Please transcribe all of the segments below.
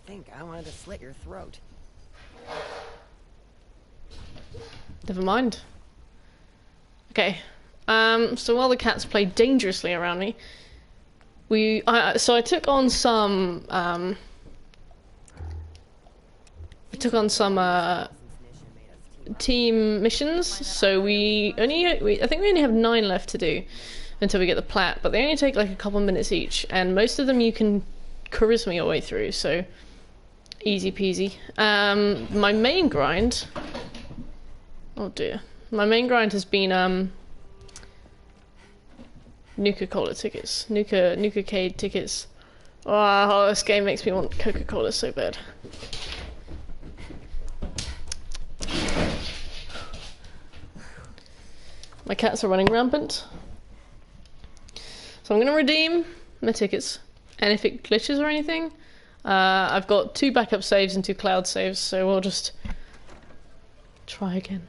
think I wanted to slit your throat. Never mind. Okay. So while the cats play dangerously around me, so I took on some team missions. So I think we only have 9 left to do until we get the Plat, but they only take like a couple minutes each, and most of them you can charisma your way through, so easy peasy. My main grind, oh dear, my main grind has been Nuka-Cola tickets, Nuka-Cade tickets. Oh, this game makes me want Coca-Cola so bad. My cats are running rampant. So I'm going to redeem my tickets. And if it glitches or anything, I've got 2 backup saves and 2 cloud saves, so we'll just try again.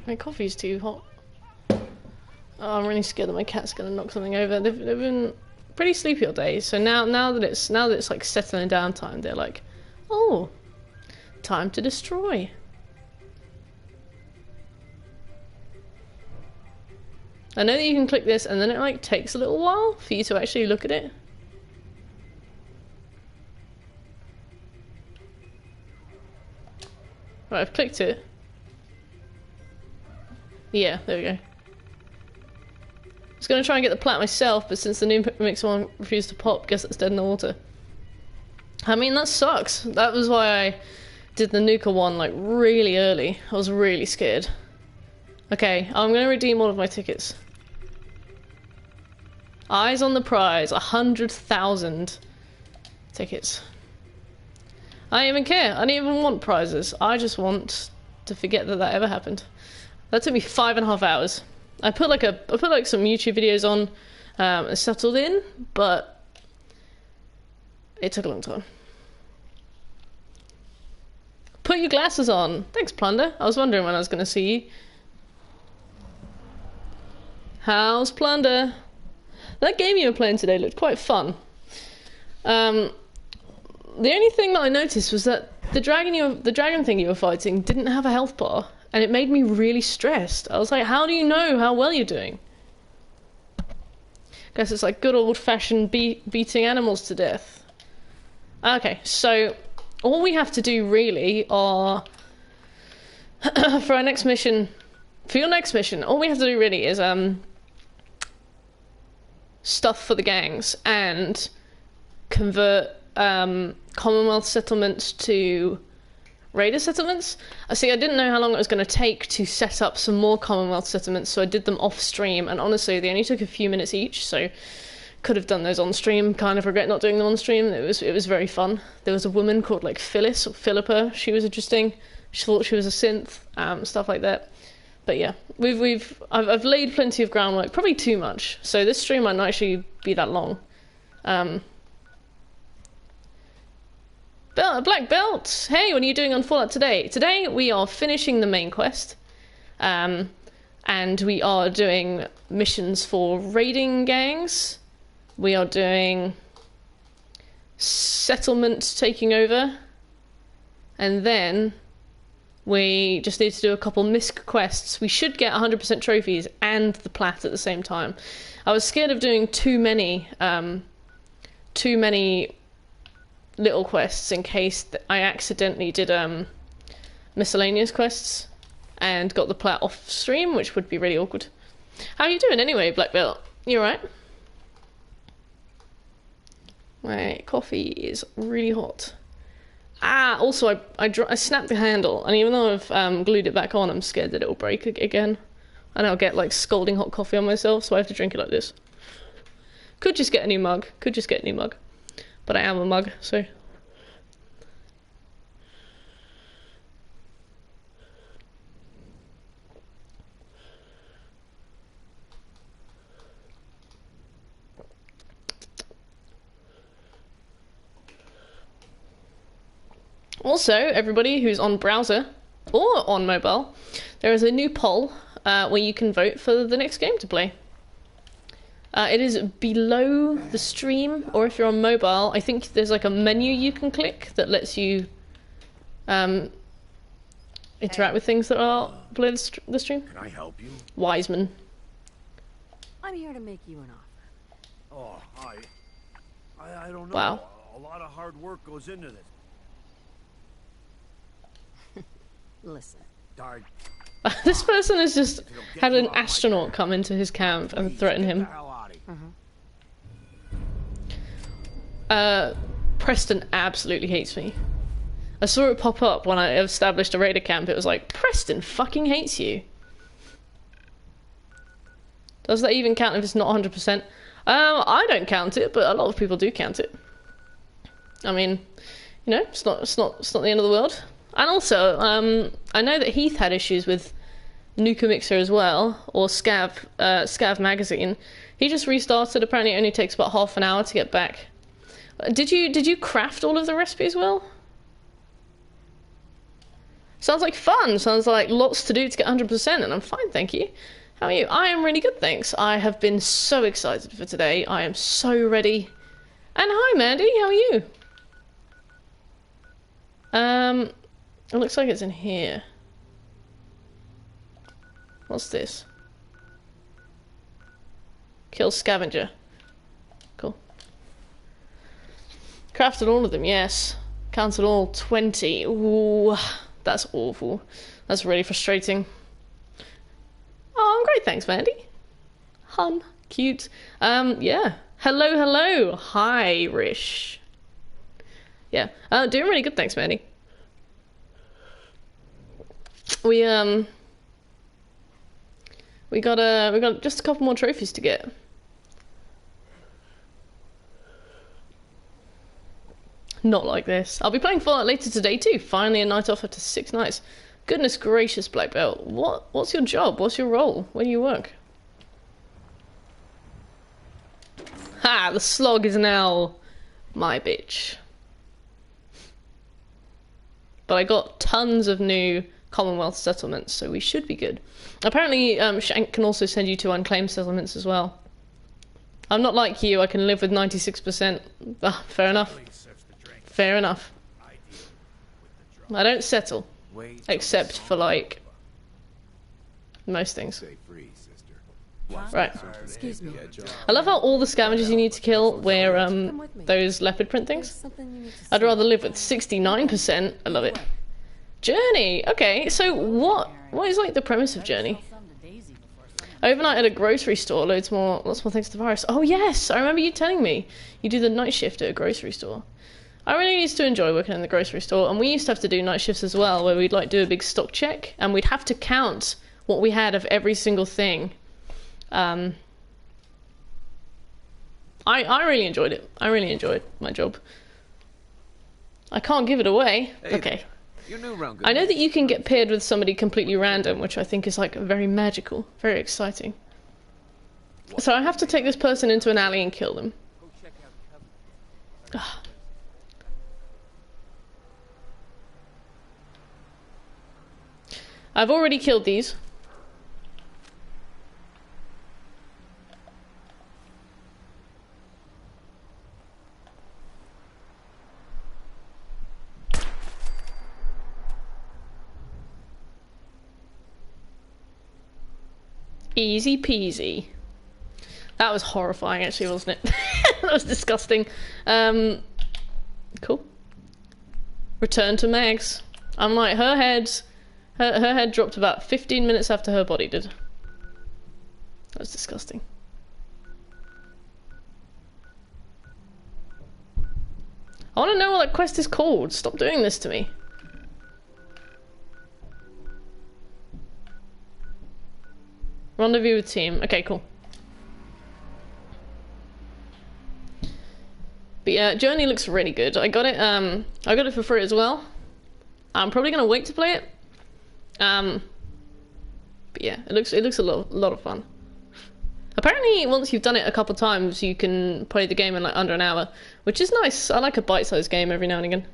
My coffee's too hot. Oh, I'm really scared that my cat's going to knock something over. They've been pretty sleepy all day, so now that it's like settling down time, they're like, oh, time to destroy. I know that you can click this and then it like takes a little while for you to actually look at it. Right, I've clicked it. Yeah, there we go. I was going to try and get the Plat myself, but since the new mix one refused to pop, guess it's dead in the water. I mean, that sucks. That was why I did the Nuka one like really early. I was really scared. Okay, I'm going to redeem all of my tickets. Eyes on the prize, 100,000 tickets. I don't even care. I don't even want prizes. I just want to forget that ever happened. That took me 5.5 hours. I put like some YouTube videos on and settled in, but it took a long time. Put your glasses on. Thanks, Plunder. I was wondering when I was going to see you. How's Plunder? That game you were playing today looked quite fun. The only thing that I noticed was that the dragon thing you were fighting didn't have a health bar, and it made me really stressed. I was like, how do you know how well you're doing? Guess it's like good old-fashioned beating animals to death. Okay, so all we have to do really are for your next mission, all we have to do really is stuff for the gangs and convert Commonwealth settlements to Raider settlements. See, I didn't know how long it was going to take to set up some more Commonwealth settlements, so I did them off stream, and honestly they only took a few minutes each, so could have done those on stream. Kind of regret not doing them on stream. It was very fun. There was a woman called like Phyllis or Philippa. She was interesting. She thought she was a synth, stuff like that. But yeah, I've laid plenty of groundwork, probably too much. So this stream might not actually be that long. Black Belt! Hey, what are you doing on Fallout today? Today we are finishing the main quest. And we are doing missions for raiding gangs. We are doing settlement taking over. And then we just need to do a couple misc quests. We should get 100% trophies and the Plat at the same time. I was scared of doing too many little quests in case I accidentally did miscellaneous quests and got the Plat off stream, which would be really awkward. How are you doing anyway, Black Belt? You alright? My coffee is really hot. Also, I snapped the handle, and even though I've glued it back on, I'm scared that it'll break again. And I'll get, like, scalding hot coffee on myself, so I have to drink it like this. Could just get a new mug. But I am a mug, so... Also, everybody who's on browser or on mobile, there is a new poll where you can vote for the next game to play. It is below the stream, or if you're on mobile, I think there's like a menu you can click that lets you interact with things that are below the stream. Can I help you? Wiseman. I'm here to make you an offer. Oh, I don't know. Wow. A lot of hard work goes into this. Listen. Darn. This person has just had an astronaut come into his camp and threaten him. Preston absolutely hates me. I saw it pop up when I established a raider camp. It was like, Preston fucking hates you. Does that even count if it's not 100%? I don't count it, but a lot of people do count it. I mean, you know, it's not the end of the world. And also, I know that Heath had issues with Nuka Mixer as well, or Scav Magazine. He just restarted. Apparently, it only takes about half an hour to get back. Did you craft all of the recipes well? Sounds like fun. Sounds like lots to do to get 100%, and I'm fine, thank you. How are you? I am really good, thanks. I have been so excited for today. I am so ready. And hi, Mandy. How are you? It looks like it's in here. What's this? Kill scavenger. Cool. Crafted all of them, yes. Counted all 20. Ooh, that's awful. That's really frustrating. Oh, I'm great, thanks, Mandy. Hun. Cute. Yeah. Hello, hello. Hi, Rish. Yeah. Doing really good, thanks, Mandy. We got just a couple more trophies to get. Not like this. I'll be playing Fallout later today too. Finally a night off after 6 nights. Goodness gracious, Black Belt. What's your job? What's your role? Where do you work? Ha! The slog is now my bitch. But I got tons of new Commonwealth settlements, so we should be good. Apparently, Shank can also send you to unclaimed settlements as well. I'm not like you, I can live with 96%. Ah, fair enough. Fair enough. I don't settle. Except for, like, most things. Right. Excuse me. I love how all the scavengers you need to kill wear those leopard print things. I'd rather live with 69%. I love it. Journey. Okay, so what is like the premise of Journey? Overnight at a grocery store, lots more things to virus. Oh yes, I remember you telling me you do the night shift at a grocery store. I really used to enjoy working in the grocery store, and we used to have to do night shifts as well, where we'd like do a big stock check, and we'd have to count what we had of every single thing. I really enjoyed it. I really enjoyed my job. I can't give it away. Hey, okay. you're new around good. I know that you can get paired with somebody completely random, which I think is like very magical, very exciting. So I have to take this person into an alley and kill them. Ugh. I've already killed these. Easy peasy. That was horrifying, actually, wasn't it? That was disgusting. Cool. Return to Megs. I'm like, her head dropped about 15 minutes after her body did. That was disgusting. I want to know what that quest is called. Stop doing this to me. Rendezvous with team. Okay, cool. But yeah, Journey looks really good. I got it for free as well. I'm probably gonna wait to play it. But yeah, it looks a lot of fun. Apparently, once you've done it a couple times, you can play the game in like under an hour, which is nice. I like a bite-sized game every now and again.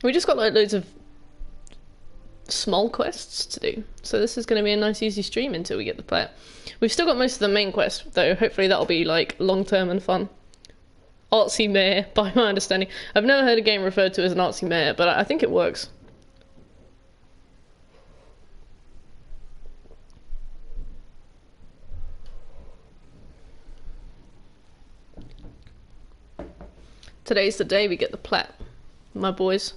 We just got like loads of small quests to do, so this is going to be a nice easy stream until we get the Plat. We've still got most of the main quest though. Hopefully that'll be like long term and fun. Artsy mayor, by my understanding. I've never heard a game referred to as an artsy mayor, but I think it works. Today's the day we get the Plat, my boys.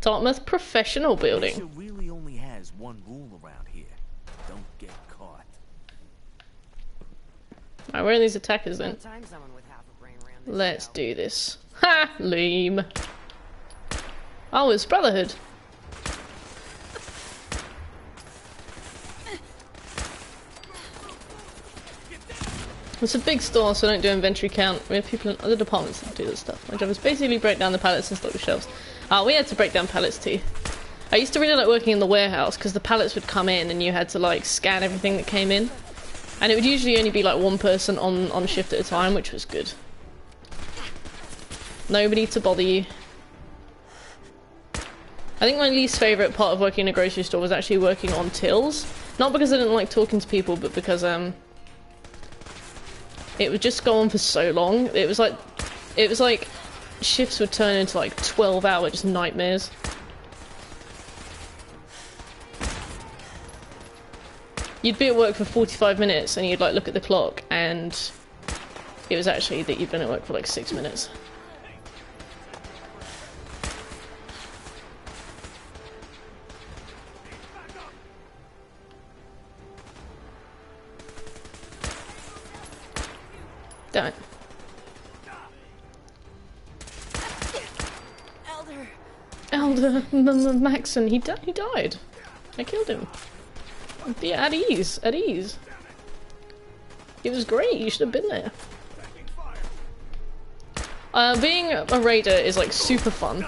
Dartmouth Professional Building. It really only has one rule around here. Don't get caught. Alright, where are these attackers then? Time someone with half a brain ran this Let's show. do this. Ha! Lame. Oh, it's Brotherhood. It's a big store, so I don't do inventory count. We have people in other departments that do this stuff. My job is basically break down the pallets and stock the shelves. We had to break down pallets too. I used to really like working in the warehouse because the pallets would come in and you had to like scan everything that came in. And it would usually only be like one person on shift at a time, which was good. Nobody to bother you. I think my least favourite part of working in a grocery store was actually working on tills. Not because I didn't like talking to people, but because it would just go on for so long. It was like shifts would turn into like 12-hour just nightmares. You'd be at work for 45 minutes and you'd like look at the clock and it was actually that you'd been at work for like 6 minutes. Damn it. Elder Maxon, he died. I killed him. Yeah, at ease, at ease. It was great, you should have been there. Being a raider is like super fun.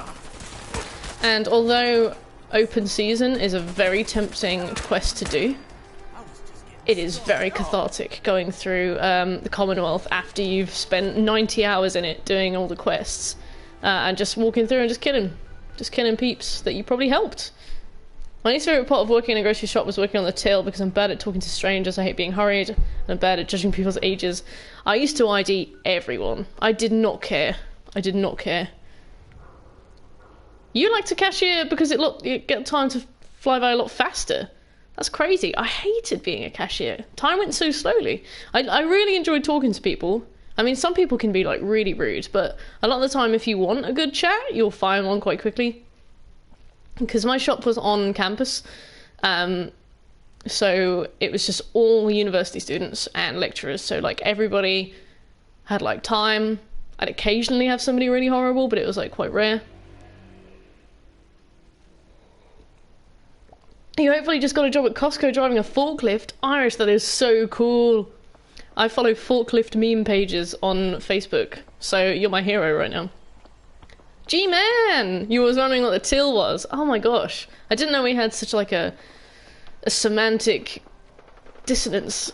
And although open season is a very tempting quest to do, it is very cathartic going through the Commonwealth after you've spent 90 hours in it doing all the quests. And just walking through and just killing peeps that you probably helped. My least favourite part of working in a grocery shop was working on the till because I'm bad at talking to strangers, I hate being hurried, and I'm bad at judging people's ages. I used to ID everyone. I did not care. I did not care. You like to cashier because you get time to fly by a lot faster. That's crazy. I hated being a cashier. Time went so slowly. I really enjoyed talking to people. I mean, some people can be like really rude, but a lot of the time if you want a good chat, you'll find one quite quickly. Because my shop was on campus, so it was just all university students and lecturers, so like everybody had like time. I'd occasionally have somebody really horrible, but it was like quite rare. You hopefully just got a job at Costco driving a forklift. Irish, that is so cool. I follow forklift meme pages on Facebook, so you're my hero right now. G-Man! You was wondering what the till was. Oh my gosh. I didn't know we had such like a semantic dissonance.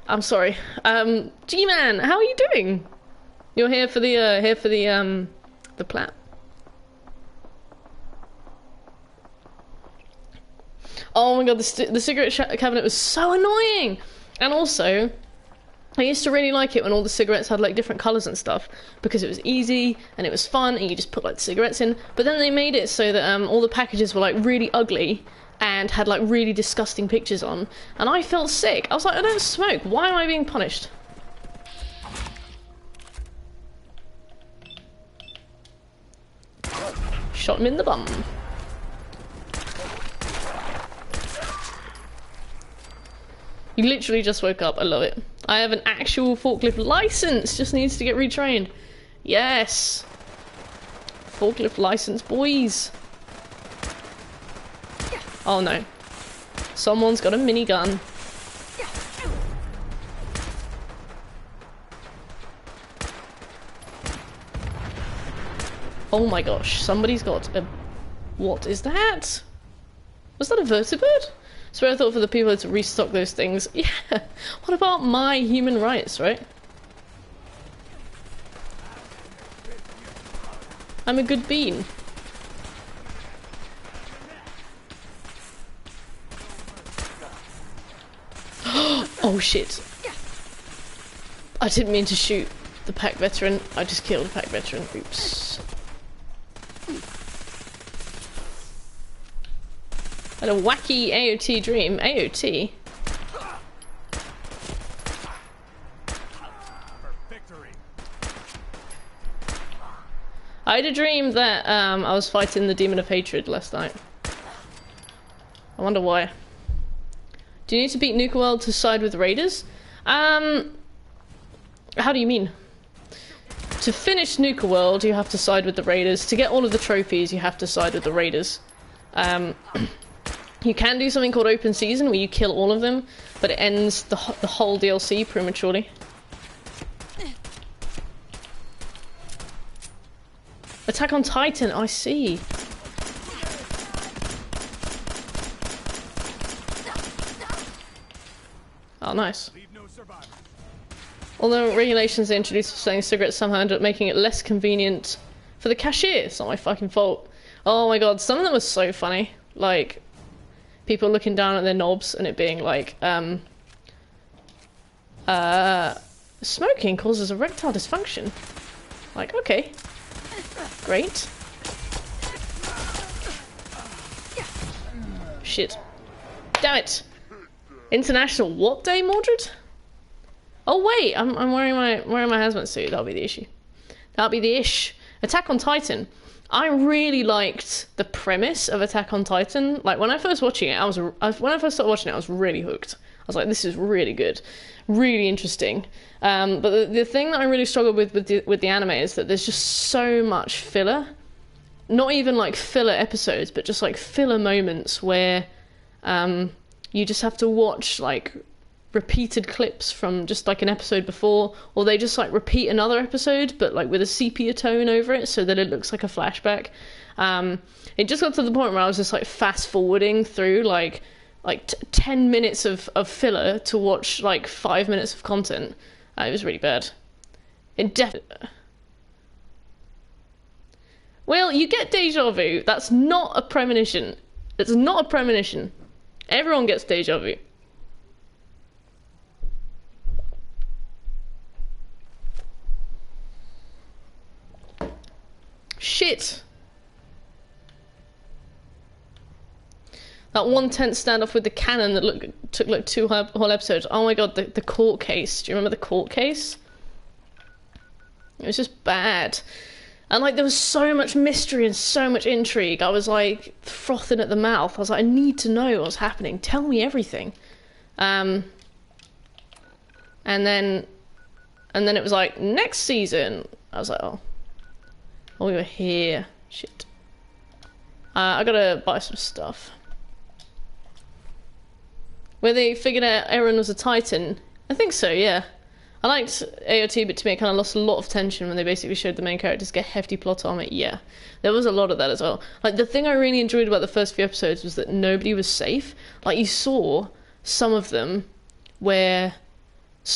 I'm sorry. G-Man, how are you doing? You're here for the Plat. Oh my god, the cigarette cabinet was so annoying! And also, I used to really like it when all the cigarettes had like different colours and stuff, because it was easy and it was fun and you just put like the cigarettes in. But then they made it so that all the packages were like really ugly and had like really disgusting pictures on, and I felt sick. I was like, I don't smoke, why am I being punished? Shot him in the bum. You literally just woke up, I love it. I have an actual forklift license, just needs to get retrained. Yes! Forklift license, boys! Oh no. Someone's got a minigun. Oh my gosh, somebody's got a... What is that? Was that a vertibird? So I thought for the people to restock those things. Yeah, what about my human rights, right? I'm a good bean. Oh shit. I didn't mean to shoot the pack veteran. I just killed the pack veteran. Oops. Had a wacky AOT dream. AOT? I had a dream that I was fighting the Demon of Hatred last night. I wonder why. Do you need to beat Nuka World to side with Raiders? How do you mean? To finish Nuka World, you have to side with the Raiders. To get all of the trophies, you have to side with the Raiders. You can do something called Open Season, where you kill all of them, but it ends the whole DLC prematurely. Attack on Titan, I see. Oh, nice. Although regulations they introduced for selling cigarettes somehow ended up making it less convenient for the cashier. It's not my fucking fault. Oh my god, some of them were so funny. Like, people looking down at their knobs and it being like, smoking causes erectile dysfunction. Like, okay. Great. Shit. Damn it! International what day, Mordred? Oh wait, I'm wearing my hazmat suit. That'll be the issue. That'll be the ish. Attack on Titan. I really liked the premise of Attack on Titan. Like when I first watching it, when I first started watching it, I was really hooked. I was like, this is really good, really interesting. But the thing that I really struggled with the anime is that there's just so much filler. Not even like filler episodes, but just like filler moments where you just have to watch like repeated clips from just like an episode before, or they just like repeat another episode but like with a sepia tone over it so that it looks like a flashback. It just got to the point where I was just like fast forwarding through like 10 minutes of filler to watch like 5 minutes of content. It was really bad. Well, you get deja vu. That's not a premonition. It's not a premonition. Everyone gets deja vu. Shit! That one tense standoff with the cannon that took like 2 whole episodes. Oh my god, the court case. Do you remember the court case? It was just bad. And like there was so much mystery and so much intrigue. I was like frothing at the mouth. I was like, I need to know what's happening. Tell me everything. And then it was like, next season. I was like, oh, we were here. Shit. I gotta buy some stuff. Where they figured out Eren was a Titan. I think so, yeah. I liked AOT, but to me it kind of lost a lot of tension when they basically showed the main characters get hefty plot armor. Yeah, there was a lot of that as well. Like, the thing I really enjoyed about the first few episodes was that nobody was safe. Like, you saw some of them where...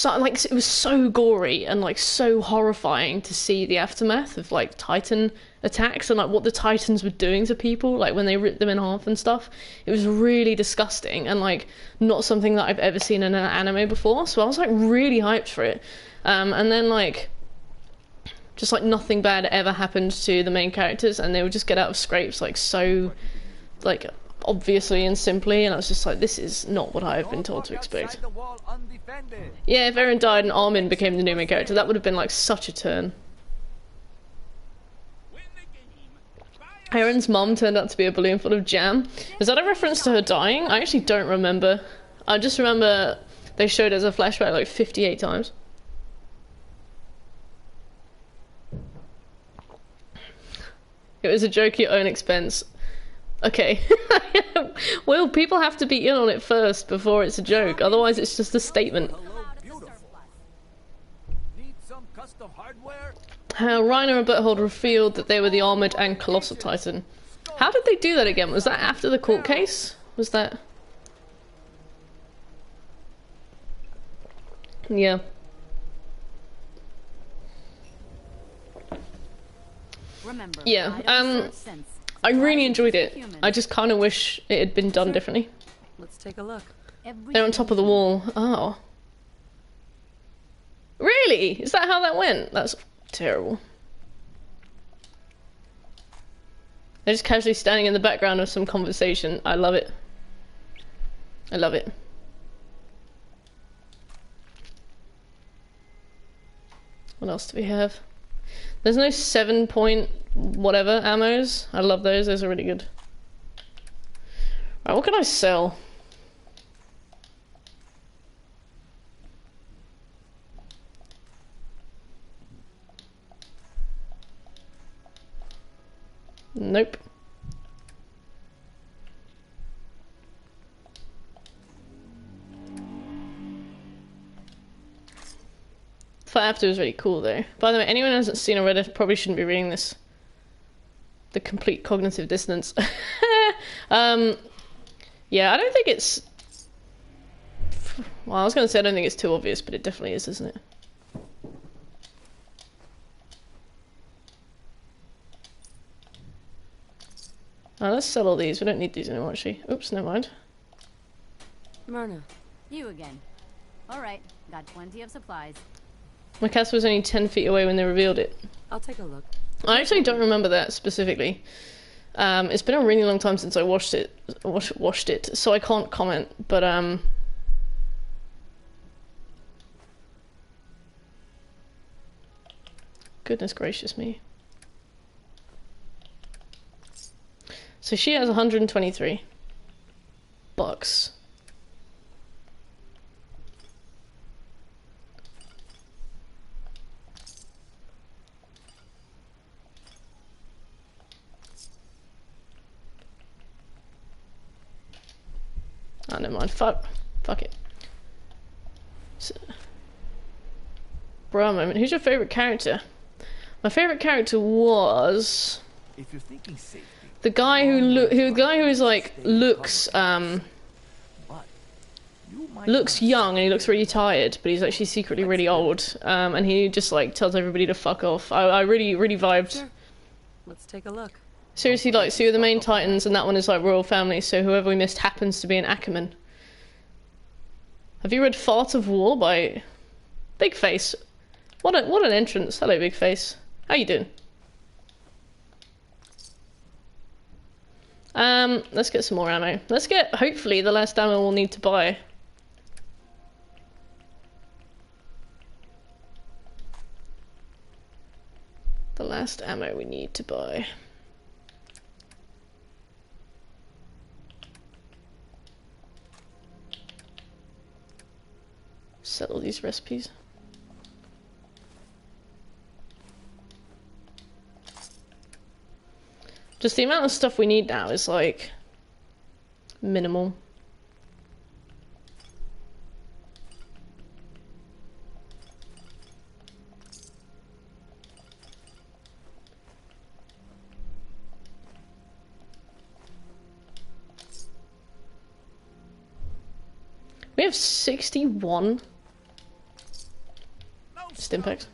like, it was so gory and like so horrifying to see the aftermath of like Titan attacks and like what the Titans were doing to people, like when they ripped them in half and stuff. It was really disgusting and like not something that I've ever seen in an anime before, so I was like really hyped for it. And then like just like nothing bad ever happened to the main characters and they would just get out of scrapes like so like obviously and simply, and I was just like, this is not what I've been told to expect. Yeah, if Eren died and Armin became the new main character, that would have been like such a turn. Eren's mom turned out to be a balloon full of jam. Is that a reference to her dying? I actually don't remember. I just remember they showed it as a flashback like 58 times. It was a joke at your own expense. Okay. Well, people have to be in on it first before it's a joke, otherwise it's just a statement. How Reiner and Berthold revealed that they were the Armoured and Colossal Titan. How did they do that again? Was that after the court case? Was that... Yeah. Remember, Yeah, I don't search sense. I really Surprise enjoyed is it. for humans. I just kind of wish it had been done differently. Let's take a look. They're on top of the wall. Oh. Really? Is that how that went? That's terrible. They're just casually standing in the background of some conversation. I love it. I love it. What else do we have? There's no 7-point whatever ammos. I love those. Those are really good. Right, what can I sell? Nope. Flat After was really cool though. By the way, anyone who hasn't seen or read it probably shouldn't be reading this. The complete cognitive dissonance. Yeah, I don't think it's... Well, I was going to say I don't think it's too obvious, but it definitely is, isn't it? Let's sell all these. We don't need these anymore, actually. Oops, never mind. Myrna. You again. Alright, got plenty of supplies. My castle was only 10 feet away when they revealed it. I'll take a look. I actually don't remember that specifically. It's been a really long time since I watched it, so I can't comment, but goodness gracious me. So she has 123 bucks. Oh, never mind. Fuck it. So, bro, moment. Who's your favorite character? My favorite character was If you're thinking safety, the guy who is like looks but you might looks young and he looks really tired, but he's actually secretly really old. And he just like tells everybody to fuck off. I really vibed. Sure. Let's take a look. Seriously, like, so you're the main titans, and that one is like royal family. So whoever we missed happens to be an Ackerman. Have you read Fart of War by Big Face? What an entrance! Hello, Big Face. How you doing? Let's get some more ammo. Let's get hopefully the last ammo we'll need to buy. The last ammo we need to buy. Settle these recipes. Just the amount of stuff we need now is like minimal. We have 61 Stimpaks.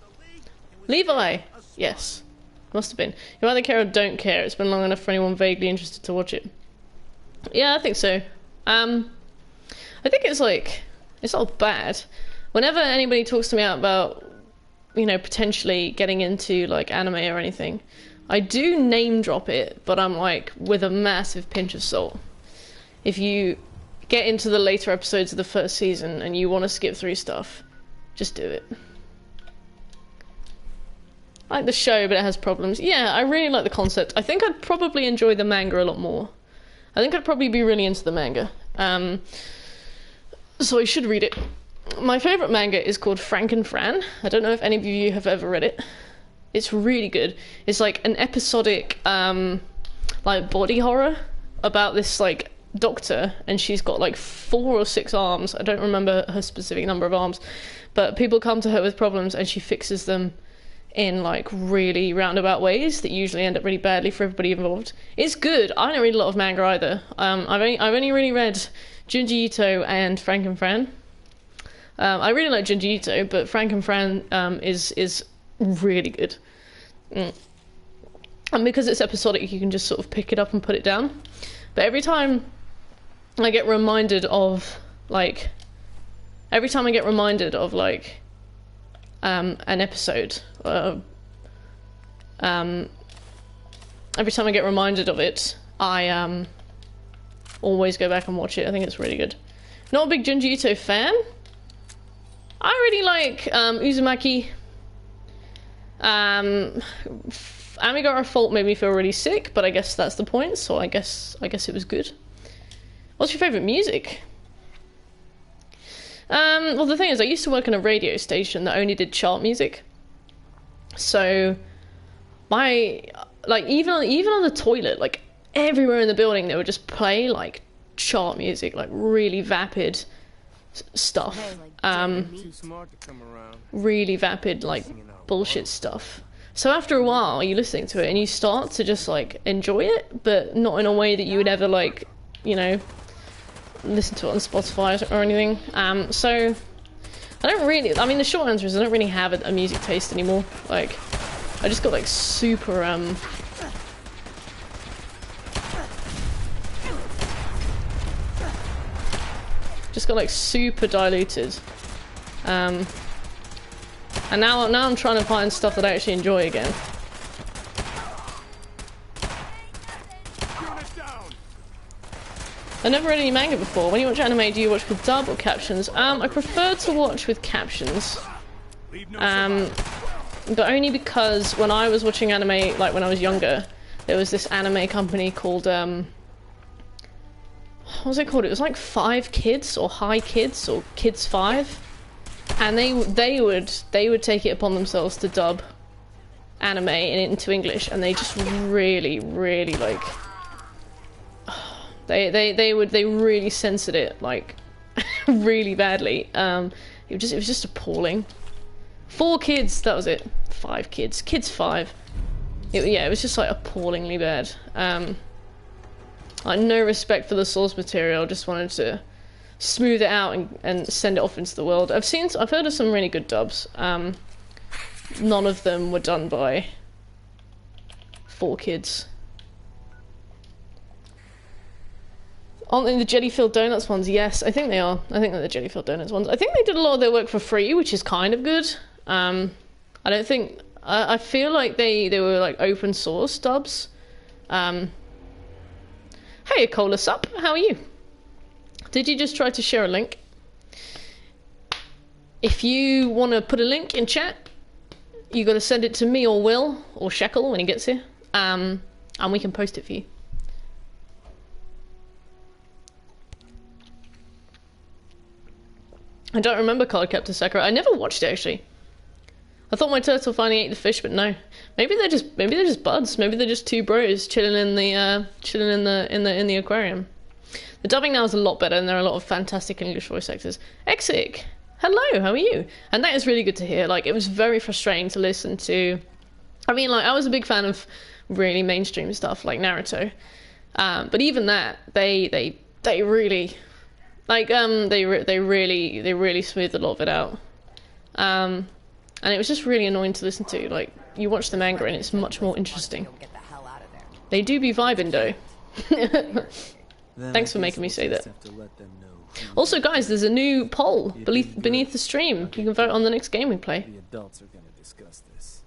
Levi! Yes. Must have been. You either care or don't care. It's been long enough for anyone vaguely interested to watch it. Yeah, I think so. I think it's like... It's not bad. Whenever anybody talks to me about, you know, potentially getting into, like, anime or anything, I do name drop it, but I'm like, with a massive pinch of salt. If you get into the later episodes of the first season and you want to skip through stuff, just do it. I like the show, but it has problems. Yeah, I really like the concept. I think I'd probably enjoy the manga a lot more. I think I'd probably be really into the manga. So I should read it. My favourite manga is called Frank and Fran. I don't know if any of you have ever read it. It's really good. It's like an episodic, like body horror about this like doctor, and she's got like 4 or 6 arms. I don't remember her specific number of arms, but people come to her with problems and she fixes them in like really roundabout ways that usually end up really badly for everybody involved. It's good. I don't read a lot of manga either. I've only really read Junji Ito and Frank and Fran. I really like Junji Ito, but Frank and Fran is really good. And because it's episodic, you can just sort of pick it up and put it down. But every time I get reminded of, like, an episode, every time I get reminded of it, I always go back and watch it. I think it's really good. Not a big Junji Ito fan. I really like Uzumaki. Amigara Fault made me feel really sick, but I guess that's the point, so I guess it was good. What's your favourite music? Well, the thing is, I used to work in a radio station that only did chart music. So, even on the toilet, like, everywhere in the building, they would just play, like, chart music, like, really vapid stuff. Too smart to come around. Really vapid, like, bullshit stuff. So after a while, you're listening to it and you start to just, like, enjoy it, but not in a way that you would ever, like, you know, listen to it on Spotify or anything. So I don't really, I mean, the short answer is I don't really have a music taste anymore. Like, I just got, like, super, super diluted. And now I'm trying to find stuff that I actually enjoy again. I've never read any manga before. When you watch anime, do you watch with dub or captions? I prefer to watch with captions. But only because when I was watching anime, like when I was younger, there was this anime company called, what was it called? It was like 5 Kids or High Kids or Kids 5. And they would take it upon themselves to dub anime into English, and they just really like they really censored it, like, really badly. It was just appalling. 4 Kids, that was it. 5 Kids, Kids 5. It was just, like, appallingly bad. Like, no respect for the source material. Just wanted to smooth it out and send it off into the world. I've heard of some really good dubs. None of them were done by 4 Kids. In the Jelly-filled Donuts ones, yes, I think they are. I think they're the Jelly-filled Donuts ones. I think they did a lot of their work for free, which is kind of good. I don't think... I feel like they were, like, open source dubs. Hey, Cola Sup, how are you? Did you just try to share a link? If you want to put a link in chat, you got to send it to me or Will or Shekel when he gets here, and we can post it for you. I don't remember Cardcaptor Sakura. I never watched it actually. I thought my turtle finally ate the fish, but no. Maybe they're just buds. Maybe they're just 2 bros chilling in the aquarium. The dubbing now is a lot better, and there are a lot of fantastic English voice actors. Exic, hello, how are you? And that is really good to hear. Like, it was very frustrating to listen to. I mean, like, I was a big fan of really mainstream stuff like Naruto, but even that, they really, like, they really smoothed a lot of it out. And it was just really annoying to listen to. Like, you watch the manga and it's much more interesting. They do be vibing though. Thanks for making me say that. Also, guys, there's a new poll beneath the stream. You can vote on the next game we play. The adults are going to discuss this.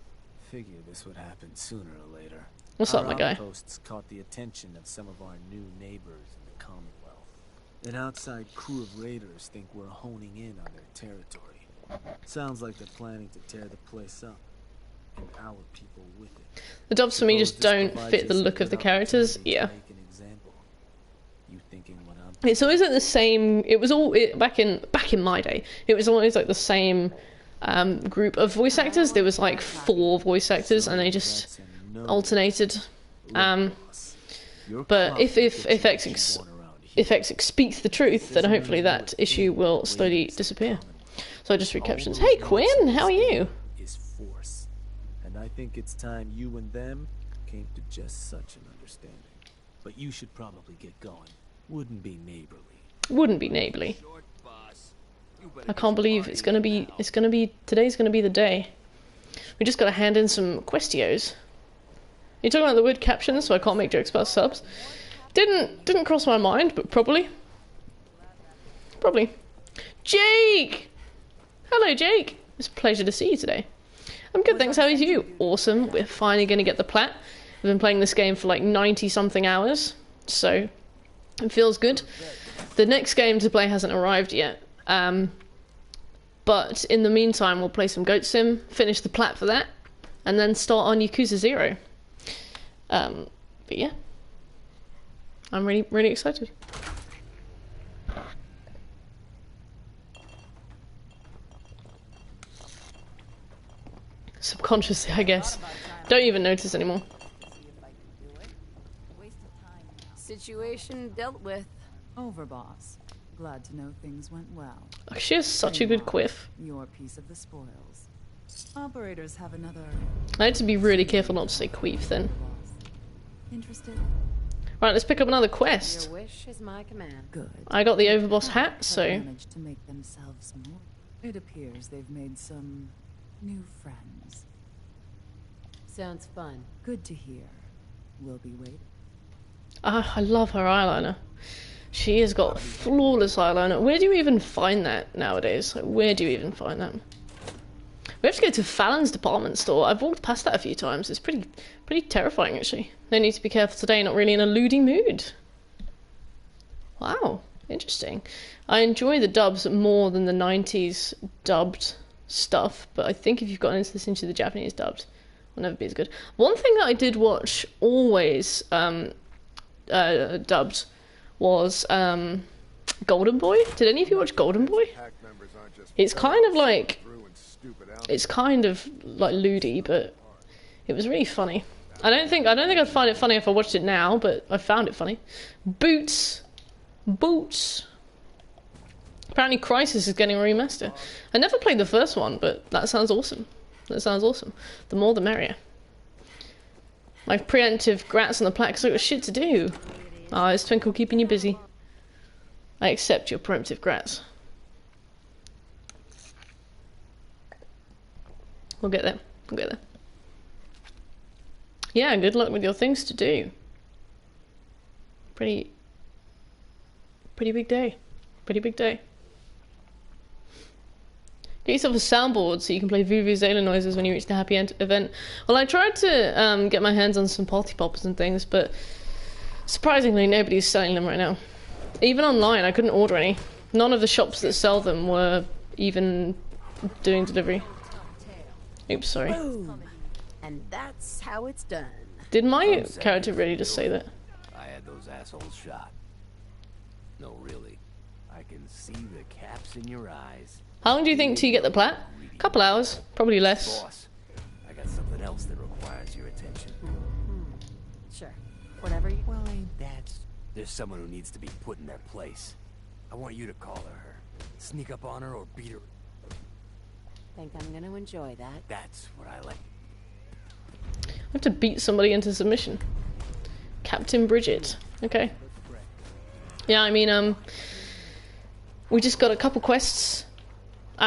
Figure this would happen sooner or later. What's up, my guy? Our outposts caught the attention of some of our new neighbors in the Commonwealth. An outside crew of raiders think we're honing in on their territory. Sounds like they're planning to tear the place up, and our people with it. The dubs for me just don't fit the look of the characters. Yeah. It's always like the same. It was all back in my day. It was always like the same group of voice actors. There was like 4 voice actors, and they just alternated. But if Exic speaks the truth, then hopefully that issue will slowly disappear. So I just read captions. Hey Quinn, how are you? Is force, and I think it's time you and them came to just such an understanding. But you should probably get going. Wouldn't be neighborly. Wouldn't be neighborly. I can't believe today's gonna be the day. We just gotta hand in some questios. You're talking about the word captions, so I can't make jokes about subs. Didn't cross my mind, but probably. Probably. Jake! Hello, Jake. It's a pleasure to see you today. I'm good, thanks. How are you? Awesome. We're finally going to get the Plat. I've been playing this game for like 90-something hours, so it feels good. The next game to play hasn't arrived yet, but in the meantime, we'll play some Goat Sim, finish the Plat for that, and then start on Yakuza 0. But yeah, I'm really excited. Subconsciously, I guess. Don't even notice anymore. Situation dealt with. Over, boss. Glad to know things went well. Oh, she has such a good quiff. Your piece of the spoils. Operators have another. I had to be really careful not to say queef then. Interested? Right, let's pick up another quest. Your wish is my command. Good. I got the overboss hat, Have so managed to make themselves more. It appears they've made some new friends. Sounds fun. Good to hear. We'll be waiting. I love her eyeliner. She has got flawless eyeliner. Where do you even find that nowadays? Like, where do you even find that? We have to go to Fallon's department store. I've walked past that a few times. It's pretty terrifying, actually. No need to be careful today. Not really in a loody mood. Wow, interesting. I enjoy the dubs more than the 90s dubbed stuff, but I think if you've gotten into this into the Japanese dubbed, will never be as good. One thing that I did watch always dubbed was Golden Boy. Did any of you watch Golden Boy? It's kind of like loody, but it was really funny. I don't think I'd find it funny if I watched it now, but I found it funny. Boots. Apparently Crisis is getting a remaster. I never played the first one, but that sounds awesome. The more the merrier. My preemptive grats on the Plat because I've got shit to do. Ah, is Twinkle keeping you busy? I accept your preemptive grats. We'll get there. Yeah, good luck with your things to do. Pretty big day. Get yourself a soundboard so you can play Vuvuzela noises when you reach the happy end event. Well, I tried to get my hands on some party poppers and things, but surprisingly nobody's selling them right now. Even online, I couldn't order any. None of the shops that sell them were even doing delivery. Oops, sorry. Boom. And that's how it's done. Did my character really just say that? I had those assholes shot. No, really. I can see the caps in your eyes. How long do you think till you get the Plat? Couple hours, probably less. Boss, I got something else that requires your attention. Sure. Whatever you... Well, ain't that... There's someone who needs to be put in their place. I want you to call her. Sneak up on her or beat her. Think I'm gonna enjoy that. That's what I like. I have to beat somebody into submission. Captain Bridget. Okay. Yeah, I mean, we just got a couple quests. We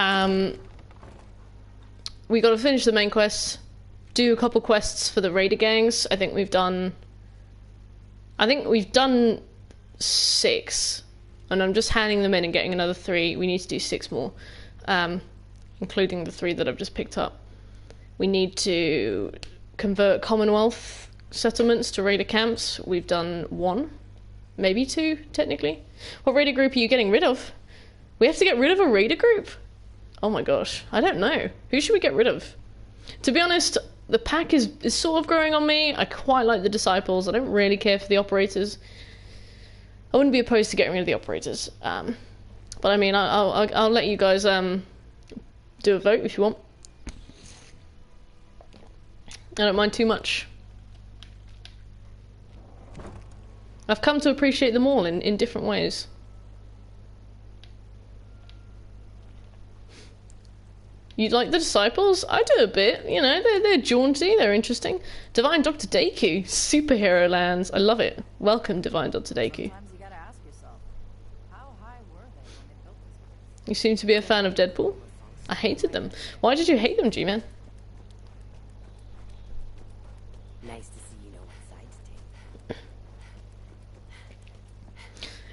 got to finish the main quests, do a couple quests for the raider gangs. I think we've done 6, and I'm just handing them in and getting another 3. We need to do 6 more, including the 3 that I've just picked up. We need to convert Commonwealth settlements to raider camps. We've done 1, maybe 2, technically. What raider group are you getting rid of? We have to get rid of a raider group? Oh my gosh, I don't know. Who should we get rid of? To be honest, the pack is sort of growing on me. I quite like the disciples. I don't really care for the operators. I wouldn't be opposed to getting rid of the operators. But I mean, I'll let you guys do a vote if you want. I don't mind too much. I've come to appreciate them all in different ways. You like the disciples? I do a bit. You know, they're jaunty, they're interesting. Divine Dr. Deku, superhero lands. I love it. Welcome, Divine Dr. Deku. Sometimes you gotta ask yourself, how high were they when they built this place? You seem to be a fan of Deadpool. I hated them. Why did you hate them, G-Man? Nice to see you know what side to take.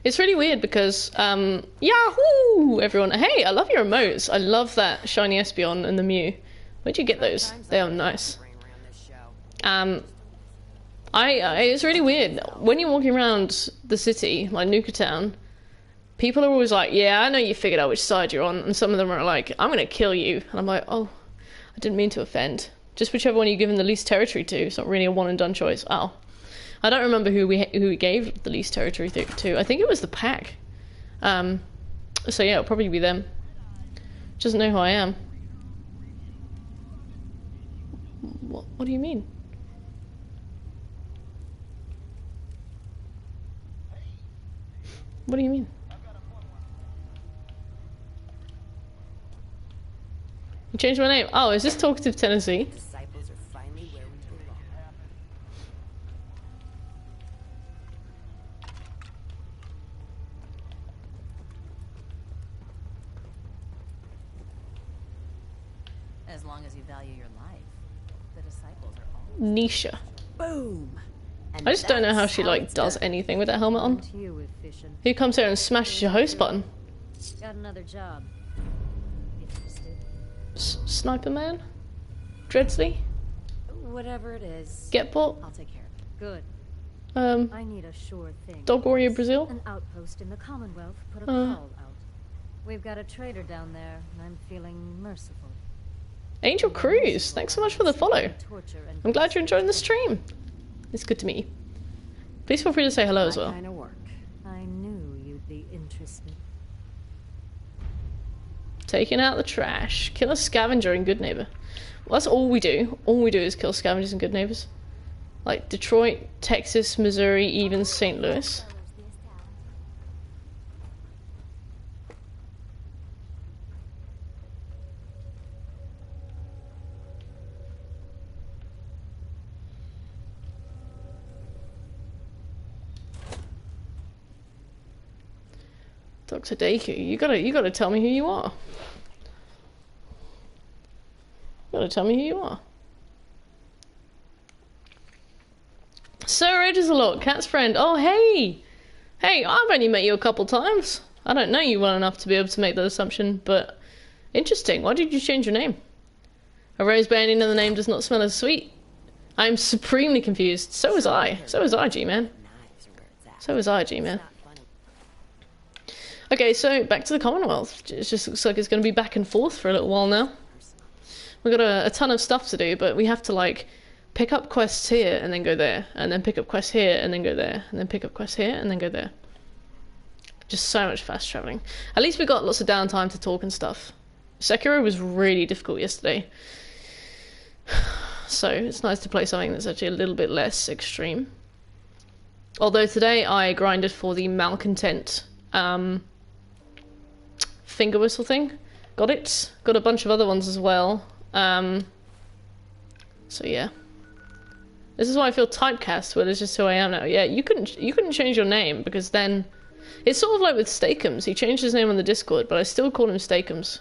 It's really weird because, Yahoo! Everyone, hey, I love your emotes. I love that shiny Espeon and the Mew. Where'd you get those? They are nice. Brain around this show. It's really weird. When you're walking around the city, like Nuka Town, people are always like, yeah, I know you figured out which side you're on. And some of them are like, I'm going to kill you. And I'm like, oh, I didn't mean to offend. Just whichever one you're given the least territory to. It's not really a one and done choice. Oh. I don't remember who we gave the least territory to. I think it was the pack. So yeah, it'll probably be them. Doesn't know who I am. What do you mean? What do you mean? You changed my name. Oh, is this Talkative Tennessee? Disciples are finally where we belong. As long as you value your life, the disciples are all Nisha. Boom. And I just don't know how that's she like it's does done. anything with that helmet on. To you, efficient. Who comes here and smashes your host button? Got another job. Interested? Sniper Man? Dreadsley? Whatever it is. Get bought? I'll take care of it. Good. I need a sure thing. Dog Warrior Brazil? An outpost in the Commonwealth put a call out. We've got a trader down there, and I'm feeling merciful. Angel Cruz, thanks so much for the follow. Torture and I'm glad you're enjoying the stream. It's good to meet you. Please feel free to say hello as well. kind of work. I knew you'd be interested. Taking out the trash. Kill a scavenger and good neighbor. Well, that's all we do. All we do is kill scavengers and good neighbors. Like Detroit, Texas, Missouri, even St. Louis. Dr. Deku, you gotta tell me who you are. You gotta tell me who you are. Sir Edges a lot, Cat's friend. Oh hey! Hey, I've only met you a couple times. I don't know you well enough to be able to make that assumption, but interesting. Why did you change your name? A rose by another name does not smell as sweet. I'm supremely confused. So was I. So was I, G-Man. knives are where it's at. So was I, G-Man. Not funny. Okay, so back to the Commonwealth. It just looks like it's going to be back and forth for a little while now. We've got a ton of stuff to do, but we have to like pick up quests here and then go there, and then pick up quests here and then go there, and then pick up quests here and then go there. Just so much fast traveling. At least we got lots of downtime to talk and stuff. Sekiro was really difficult yesterday, so it's nice to play something that's actually a little bit less extreme. Although today I grinded for the malcontent finger whistle thing. Got it. Got a bunch of other ones as well. So yeah. This is why I feel typecast, where it's just who I am now. Yeah, you couldn't change your name, because then it's sort of like with Steakums. He changed his name on the Discord, but I still call him Steakums.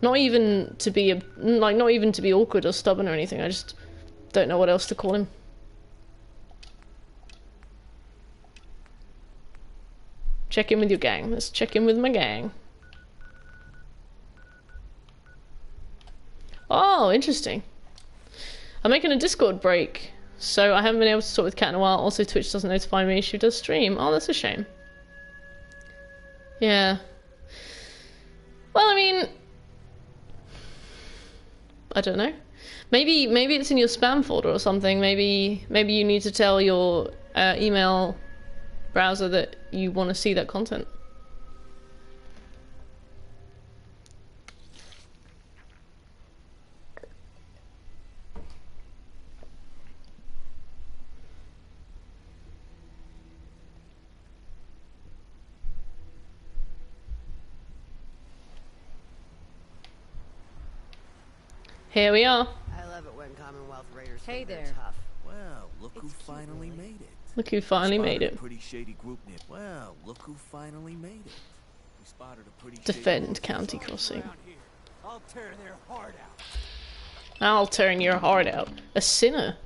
Not even to be awkward or stubborn or anything. I just don't know what else to call him. Check in with your gang. Let's check in with my gang. Oh, interesting. I'm making a Discord break, so I haven't been able to talk with Kat in a while. Also, Twitch doesn't notify me she does stream. Oh, that's a shame. Yeah. Well, I mean, I don't know. Maybe it's in your spam folder or something. Maybe you need to tell your email browser that you want to see that content. Here we are. I love it when Commonwealth Raiders Hey think they're there. tough. Well, look who finally made it. Look who finally made it. Pretty shady group name. Well, look who finally made it. We spotted a pretty Defend County Crossing. I'll tear their heart out. I'll turn your heart out. A sinner.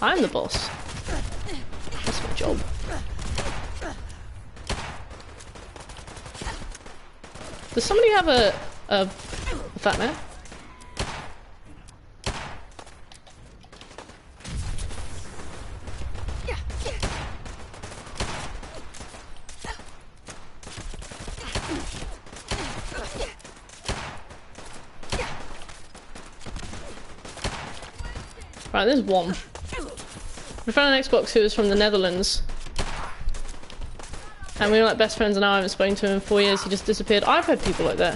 I'm the boss. That's my job. Does somebody have a fat man? Right, there's one. We found an Xbox who was from the Netherlands. And we were like best friends, and now I haven't spoken to him in 4 years. He just disappeared. I've had people like that.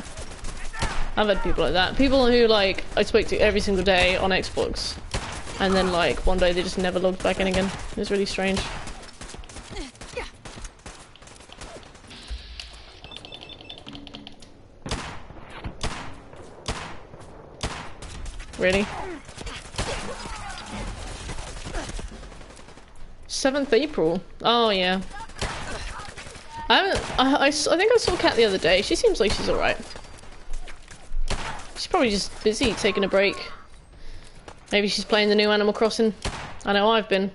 I've had people like that. People who like I spoke to every single day on Xbox. And then like one day they just never logged back in again. It was really strange. Really? 7th April. Oh yeah. I think I saw Kat the other day. She seems like she's alright. She's probably just busy taking a break. Maybe she's playing the new Animal Crossing. I know I've been.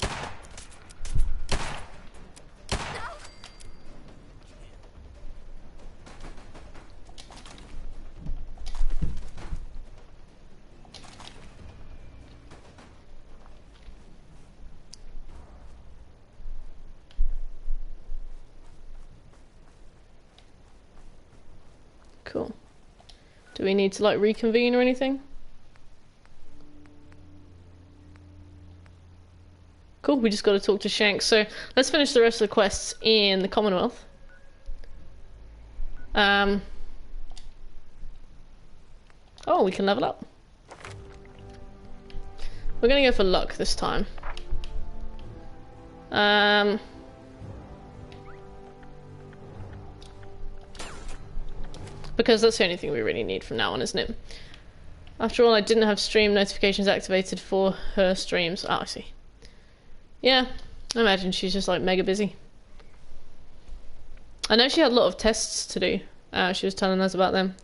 Cool. Do we need to like reconvene or anything? Cool, we just got to talk to Shanks. So let's finish the rest of the quests in the Commonwealth. Oh, we can level up. We're gonna go for luck this time. Because that's the only thing we really need from now on, isn't it? After all, I didn't have stream notifications activated for her streams. Oh, I see. Yeah, I imagine she's just like mega busy. I know she had a lot of tests to do. She was telling us about them.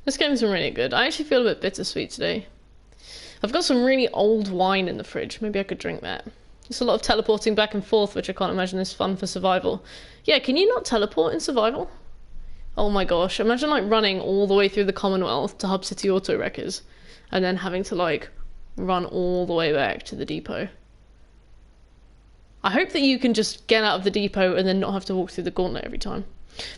This game's been really good. I actually feel a bit bittersweet today. I've got some really old wine in the fridge. Maybe I could drink that. There's a lot of teleporting back and forth, which I can't imagine is fun for survival. Yeah, can you not teleport in survival? Oh my gosh, imagine like running all the way through the Commonwealth to Hub City Auto Wreckers and then having to like run all the way back to the depot. I hope that you can just get out of the depot and then not have to walk through the gauntlet every time.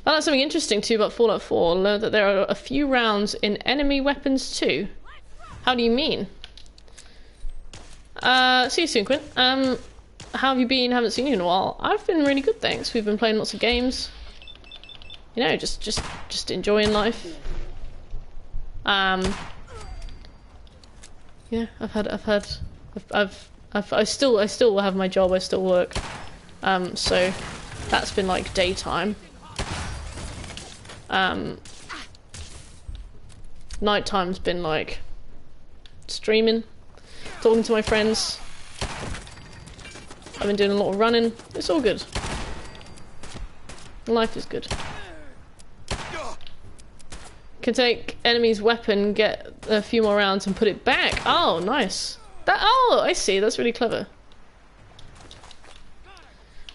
But that's something interesting too about Fallout 4. I learned that there are a few rounds in enemy weapons too. How do you mean? See you soon, Quint. How have you been? Haven't seen you in a while. I've been really good, thanks. We've been playing lots of games. You know, just enjoying life. Yeah, I still have my job. I still work. So that's been like daytime. Nighttime's been like streaming, talking to my friends. I've been doing a lot of running. It's all good. Life is good. Can take enemy's weapon, get a few more rounds and put it back. Oh, nice. Oh, I see. That's really clever.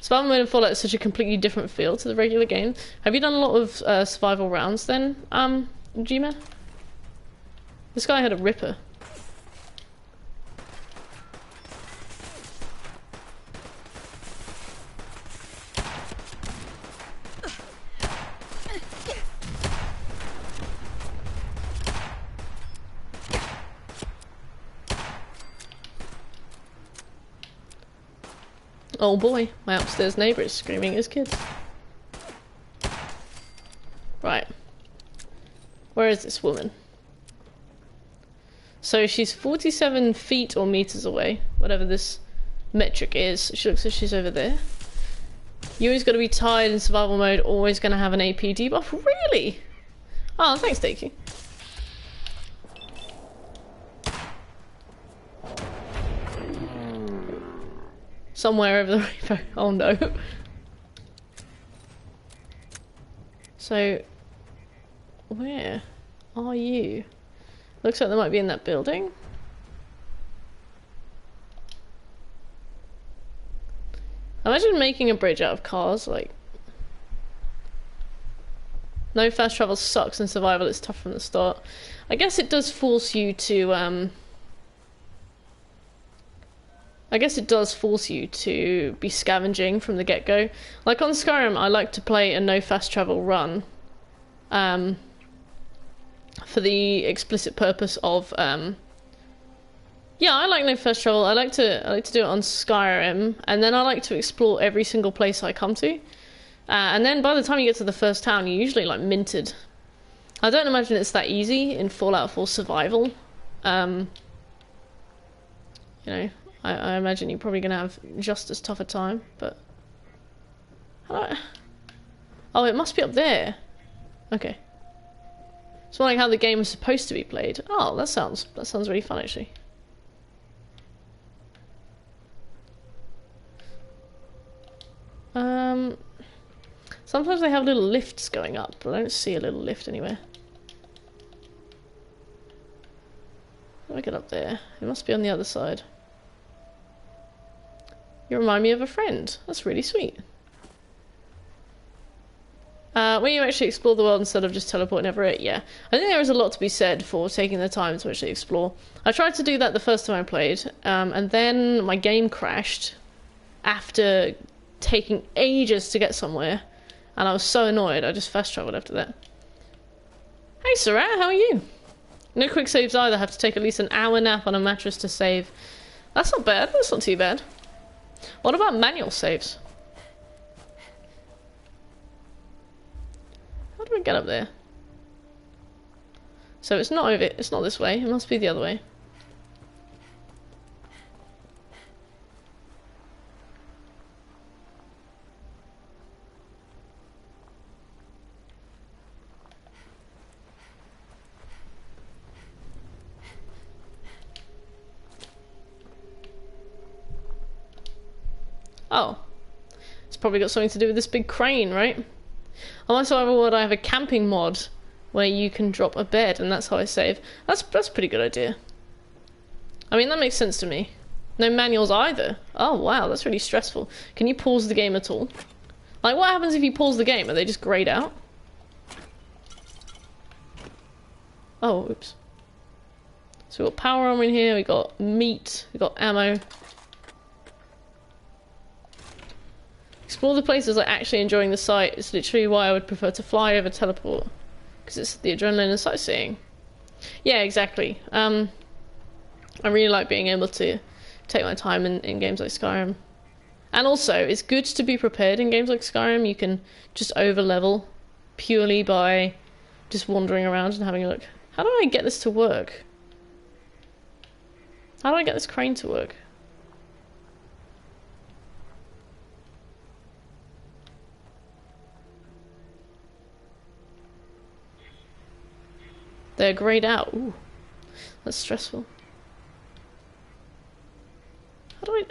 Survival mode in Fallout is such a completely different feel to the regular game. Have you done a lot of survival rounds then, G-Man? This guy had a ripper. Oh boy, my upstairs neighbour is screaming at his kids. Right. Where is this woman? So she's 47 feet or meters away, whatever this metric is. She looks like she's over there. You always got to be tired in survival mode, always going to have an AP debuff. Really? Oh, thanks, Dakey. somewhere over the rainbow. Oh no. So, where are you? Looks like they might be in that building. Imagine making a bridge out of cars, like... No fast travel sucks in survival, it's tough from the start. I guess it does force you to, I guess it does force you to be scavenging from the get-go. Like on Skyrim, I like to play a no fast travel run. For the explicit purpose of, yeah, I like no fast travel. I like to do it on Skyrim, and then I like to explore every single place I come to. And then by the time you get to the first town, you're usually like minted. I don't imagine it's that easy in Fallout 4 survival. You know, I imagine you're probably gonna have just as tough a time, but... Oh, it must be up there. Okay. It's more like how the game is supposed to be played. Oh, that sounds really fun actually. Sometimes they have little lifts going up, but I don't see a little lift anywhere. How do I get up there? It must be on the other side. You remind me of a friend. That's really sweet. When you actually explore the world instead of just teleporting over it, yeah. I think there is a lot to be said for taking the time to actually explore. I tried to do that the first time I played, and then my game crashed after taking ages to get somewhere, and I was so annoyed I just fast travelled after that. Hey Sarat, how are you? No quick saves either, have to take at least an hour nap on a mattress to save. That's not bad, that's not too bad. What about manual saves? How do we get up there? So it's not over, it's not this way, it must be the other way. Oh. It's probably got something to do with this big crane, right? On my survival world I have a camping mod where you can drop a bed and that's how I save. That's a pretty good idea. I mean, that makes sense to me. No manuals either. Oh wow, that's really stressful. Can you pause the game at all? Like, what happens if you pause the game? Are they just grayed out? Oh, oops. So we've got power armor in here, we got meat, we got ammo. Explore the places like actually enjoying the sight. It's literally why I would prefer to fly over teleport. Because it's the adrenaline and sightseeing. Yeah, exactly. I really like being able to take my time in games like Skyrim. And also, it's good to be prepared in games like Skyrim. You can just over-level purely by just wandering around and having a look. How do I get this to work? How do I get this crane to work? They're grayed out. Ooh, that's stressful. How do I...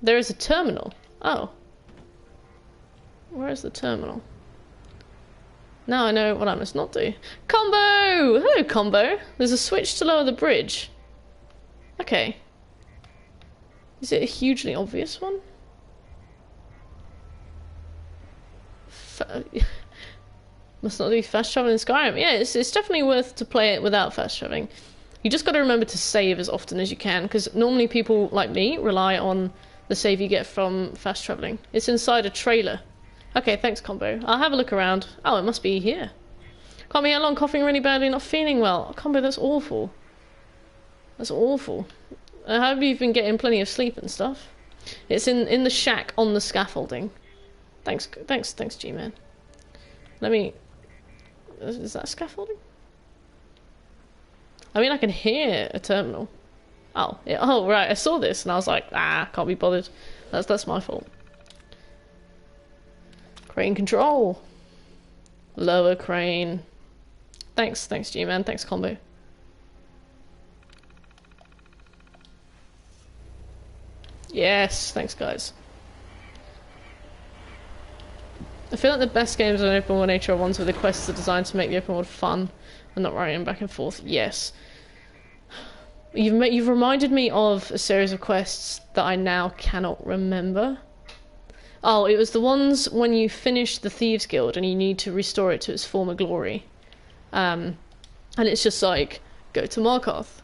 There is a terminal. Oh. Where is the terminal? Now I know what I must not do. Combo! Hello, Combo! There's a switch to lower the bridge. Okay. Is it a hugely obvious one? Must not do fast travel in Skyrim. Yeah, it's definitely worth to play it without fast traveling. You just got to remember to save as often as you can, because normally people like me rely on the save you get from fast traveling. It's inside a trailer. Okay, thanks, Combo. I'll have a look around. Oh, it must be here. Can't be how long, coughing really badly, not feeling well. Oh, Combo, that's awful. That's awful. I hope you've been getting plenty of sleep and stuff. It's in the shack on the scaffolding. Thanks, G-Man. Let me... Is that scaffolding? I mean, I can hear a terminal. Oh, yeah. Oh, right, I saw this and I was like, can't be bothered. That's my fault. Crane control. Lower crane. Thanks, G-Man. Thanks, Combo. Yes, thanks guys. I feel like the best games on open world nature are ones where the quests are designed to make the open world fun and not running back and forth. Yes. You've reminded me of a series of quests that I now cannot remember. Oh, it was the ones when you finish the Thieves Guild and you need to restore it to its former glory. And it's just like, go to Markarth,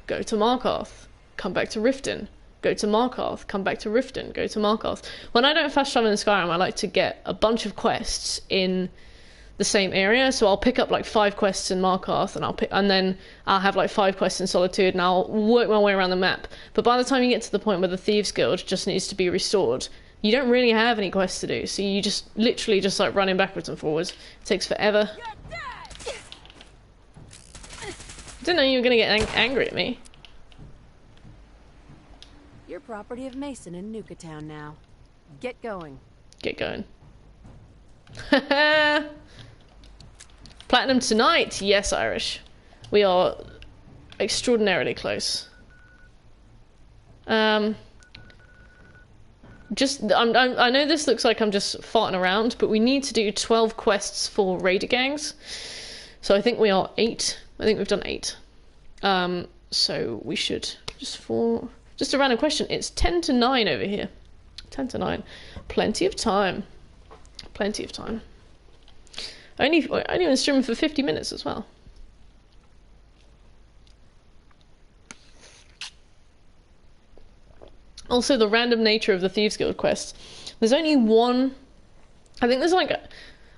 go to Markarth, come back to Riften, go to Markarth, come back to Riften, go to Markarth. When I don't fast travel in Skyrim, I like to get a bunch of quests in the same area, so I'll pick up like 5 quests in Markarth, and then I'll have like 5 quests in Solitude, and I'll work my way around the map. But by the time you get to the point where the Thieves Guild just needs to be restored, you don't really have any quests to do, so you just literally just like running backwards and forwards. It takes forever. Didn't know you were gonna get angry at me. You're property of Mason in Nuka Town now. Get going. Get going. Platinum tonight, yes, Irish. We are extraordinarily close. I know this looks like I'm just farting around, but we need to do 12 quests for raider gangs. So I think we are 8. I think we've done 8. So we should just a random question. It's 10 to 9 over here. 10 to 9. Plenty of time. Plenty of time. Only been streaming for 50 minutes as well. Also, the random nature of the Thieves Guild quests. There's only one... I think there's like...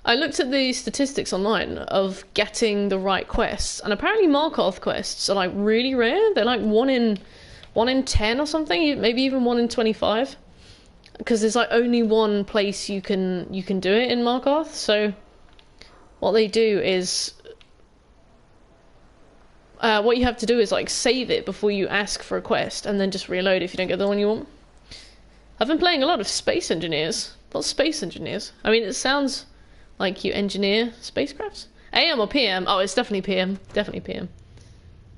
I looked at the statistics online of getting the right quests, and apparently Markarth quests are like really rare. They're like 1 in 10 or something, maybe even 1 in 25. Because there's like only one place you can do it in Markarth. So what they do is... what you have to do is like save it before you ask for a quest, and then just reload if you don't get the one you want. I've been playing a lot of Space Engineers. Not Space Engineers. I mean, it sounds like you engineer spacecrafts. AM or PM? Oh, it's definitely PM. Definitely PM.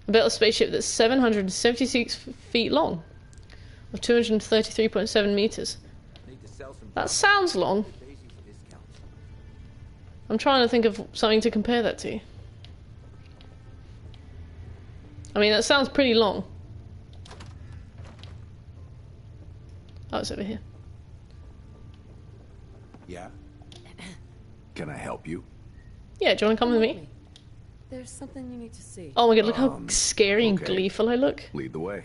I built a spaceship that's 776 feet long, of 233.7 meters. That sounds long. I'm trying to think of something to compare that to. I mean, that sounds pretty long. Oh, it's over here. Yeah? Can I help you? Yeah, do you want to come with me? There's something you need to see. Oh my god, look how scary and gleeful I look. Lead the way.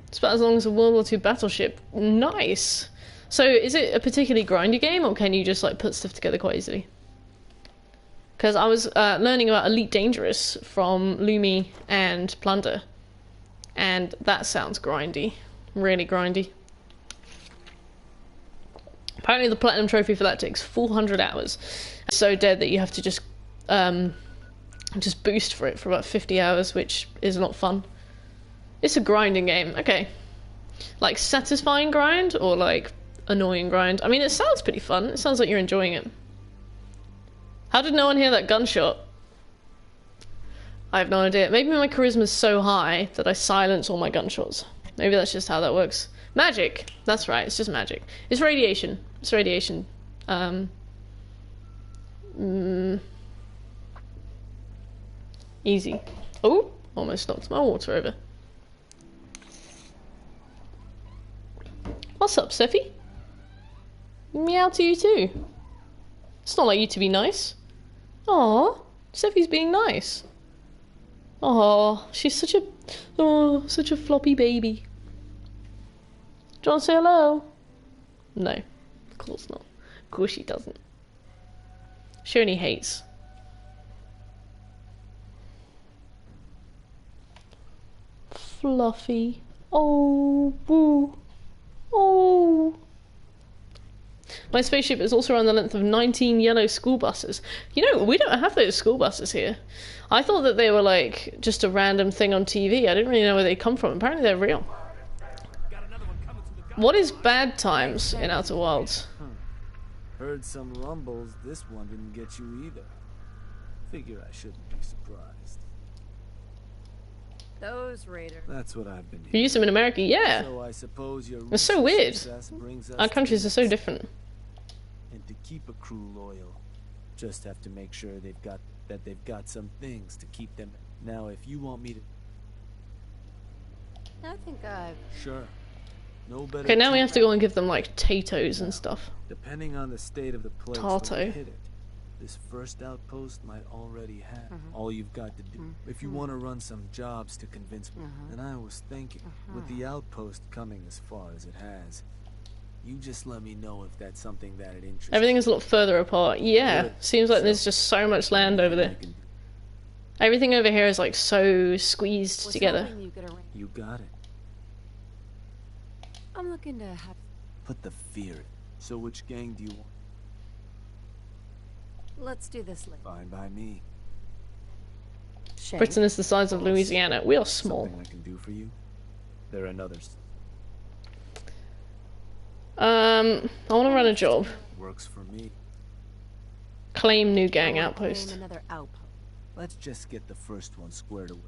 It's about as long as a World War II battleship. Nice! So, is it a particularly grindy game, or can you just like put stuff together quite easily? Because I was learning about Elite Dangerous from Lumi and Plunder, and that sounds grindy. Really grindy. Apparently the Platinum Trophy for that takes 400 hours. It's so dead that you have to just boost for it for about 50 hours, which is not fun. It's a grinding game. Okay. Like satisfying grind or like annoying grind? I mean, it sounds pretty fun. It sounds like you're enjoying it. How did no one hear that gunshot? I have no idea. Maybe my charisma's so high that I silence all my gunshots. Maybe that's just how that works. Magic! That's right, it's just magic. It's radiation. It's radiation. Easy. Oh! Almost knocked my water over. What's up, Seffi? Meow to you too. It's not like you to be nice. Aww, Seffi's being nice. Aww, she's such a floppy baby. Do you want to say hello? No, of course not. Of course she doesn't. She only hates. Fluffy. Oh, boo. Oh. My spaceship is also around the length of 19 yellow school buses. You know, we don't have those school buses here. I thought that they were like just a random thing on TV. I didn't really know where they come from. Apparently they're real. What is bad times in Outer Wilds? Heard some rumbles. This one didn't get you either. Figure I shouldn't be surprised. Those raiders. That's what I've been You hearing. use them in America, yeah. So I suppose your It's so recent weird. success brings us Our to countries the are so next different. step. And to keep a crew loyal, just have to make sure they've got some things to keep them. Now, if you want me to, I think I've... sure. No better. Okay, now we team- have to go and give them like potatoes and stuff. Depending on the state of the place Tato. when you hit it, this first outpost might already have all you've got to do. If you want to run some jobs to convince me, and I was thinking, with the outpost coming as far as it has, you just let me know if that's something that it interests Everything is a lot further apart. Yeah, Good. seems like there's just so much land over there. Everything over here is like so squeezed was together. hoping you could arrange... You got it. I'm looking to have... Put the fear in. So which gang do you want? Let's do this later. Fine by me. Shay, Britain is the size of Louisiana. We are small. Something I can do for you? There are others. I want to run a job. Works for me. Claim new gang I wanna outpost. claim another outpost. Let's just get the first one squared away.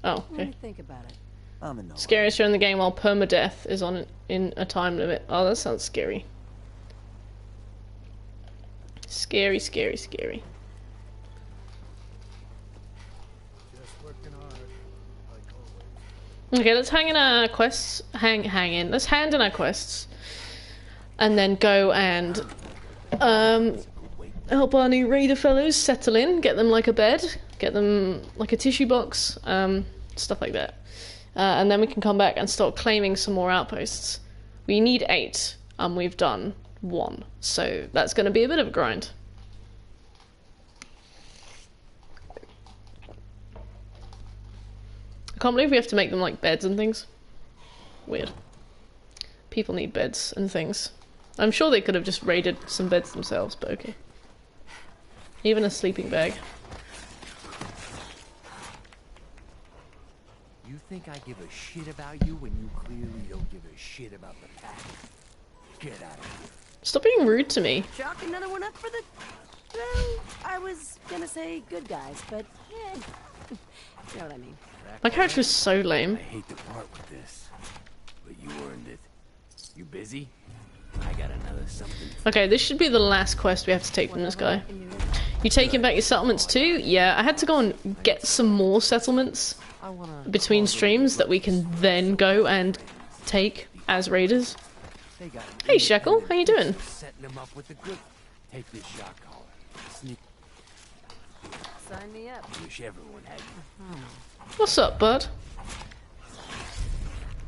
Oh, Let me okay. think about it. I'm in no Scariest show in the game while permadeath is on in a time limit. Oh, that sounds scary. Scary, scary, scary. Okay, let's hang in our quests. Hang in. Let's hand in our quests, and then go and help our new raider fellows settle in. Get them like a bed. Get them like a tissue box. Stuff like that. And then we can come back and start claiming some more outposts. We need 8, and we've done 1. So that's going to be a bit of a grind. I can't believe we have to make them like beds and things. Weird. People need beds and things. I'm sure they could have just raided some beds themselves, but okay. Even a sleeping bag. You think I give a shit about you when you clearly don't give a shit about the pack? Get out of here. Stop being rude to me. Chalk another one up for the... Well, I was gonna say good guys, but yeah, you know what I mean. My character is so lame. I hate to part with this, but you earned it. You busy? I got another something. Okay, this should be the last quest we have to take from this guy. You taking back your settlements too? Yeah, I had to go and get some more settlements I wanna between streams that we can then go and take as raiders. They got Hey Shekel, how you doing? setting them up with the good. Take this shot collar. Sneak. Sign me up. Wish everyone had you. What's up, bud?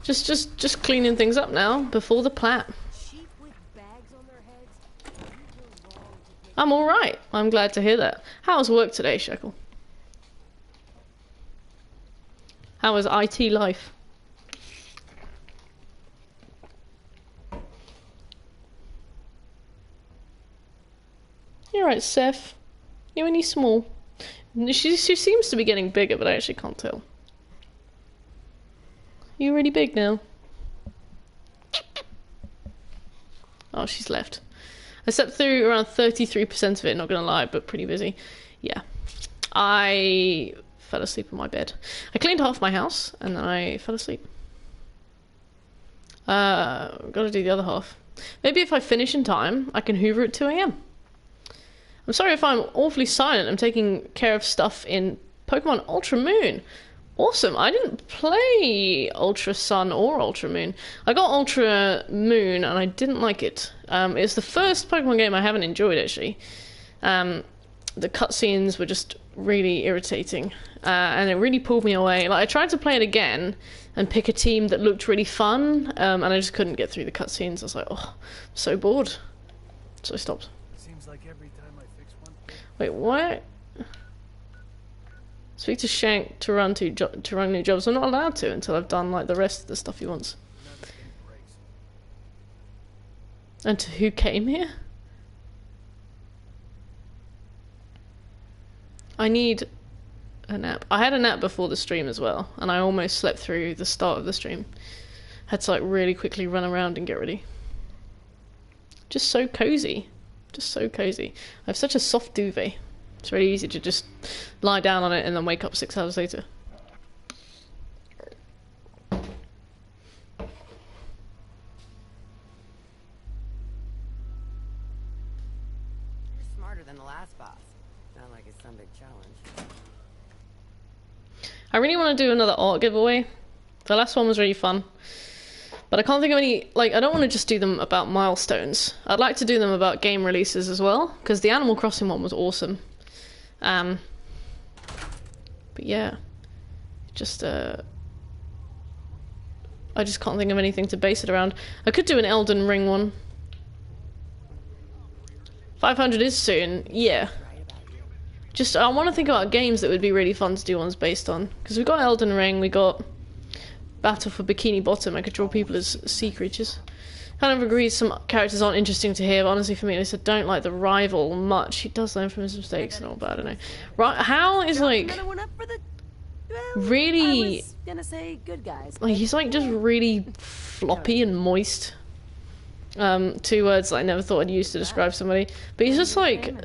Just cleaning things up now before the Plat. Sheep with bags on their heads. I'm alright. I'm glad to hear that. How was work today, Shekel? How was IT life? You're right, Seth. You're only small. She seems to be getting bigger, but I actually can't tell. You're really big now. Oh, she's left. I slept through around 33% of it, not gonna lie, but pretty busy. Yeah. I fell asleep in my bed. I cleaned half my house, and then I fell asleep. Gotta do the other half. Maybe if I finish in time, I can hoover at 2 AM. I'm sorry if I'm awfully silent. I'm taking care of stuff in Pokemon Ultra Moon. Awesome. I didn't play Ultra Sun or Ultra Moon. I got Ultra Moon and I didn't like it. It's the first Pokemon game I haven't enjoyed, actually. The cutscenes were just really irritating. And it really pulled me away. Like, I tried to play it again and pick a team that looked really fun. And I just couldn't get through the cutscenes. I was like, oh, I'm so bored. So I stopped. Seems like every time I fix one thing. Wait, what? Speak to Shank to run new jobs. I'm not allowed to until I've done like the rest of the stuff he wants. And to who came here? I need a nap. I had a nap before the stream as well, and I almost slept through the start of the stream. Had to like really quickly run around and get ready. Just so cozy. Just so cozy. I have such a soft duvet. It's really easy to just lie down on it and then wake up 6 hours later. You're smarter than the last boss. Not like it's some big challenge. I really want to do another art giveaway. The last one was really fun. But I can't think of any, like, I don't want to just do them about milestones. I'd like to do them about game releases as well, because the Animal Crossing one was awesome. But yeah, just, I just can't think of anything to base it around. I could do an Elden Ring one. 500 is soon, yeah. Just, I want to think about games that would be really fun to do ones based on. Because we got Elden Ring, we got Battle for Bikini Bottom. I could draw people as sea creatures. Kind of agree some characters aren't interesting to hear, but honestly for me, at least I don't like the rival much. He does learn from his mistakes and all, but I don't know. Right, how is like really? I was gonna say good guys. Like he's like just really floppy and moist. 2 words that I never thought I'd use to describe somebody. But he's just like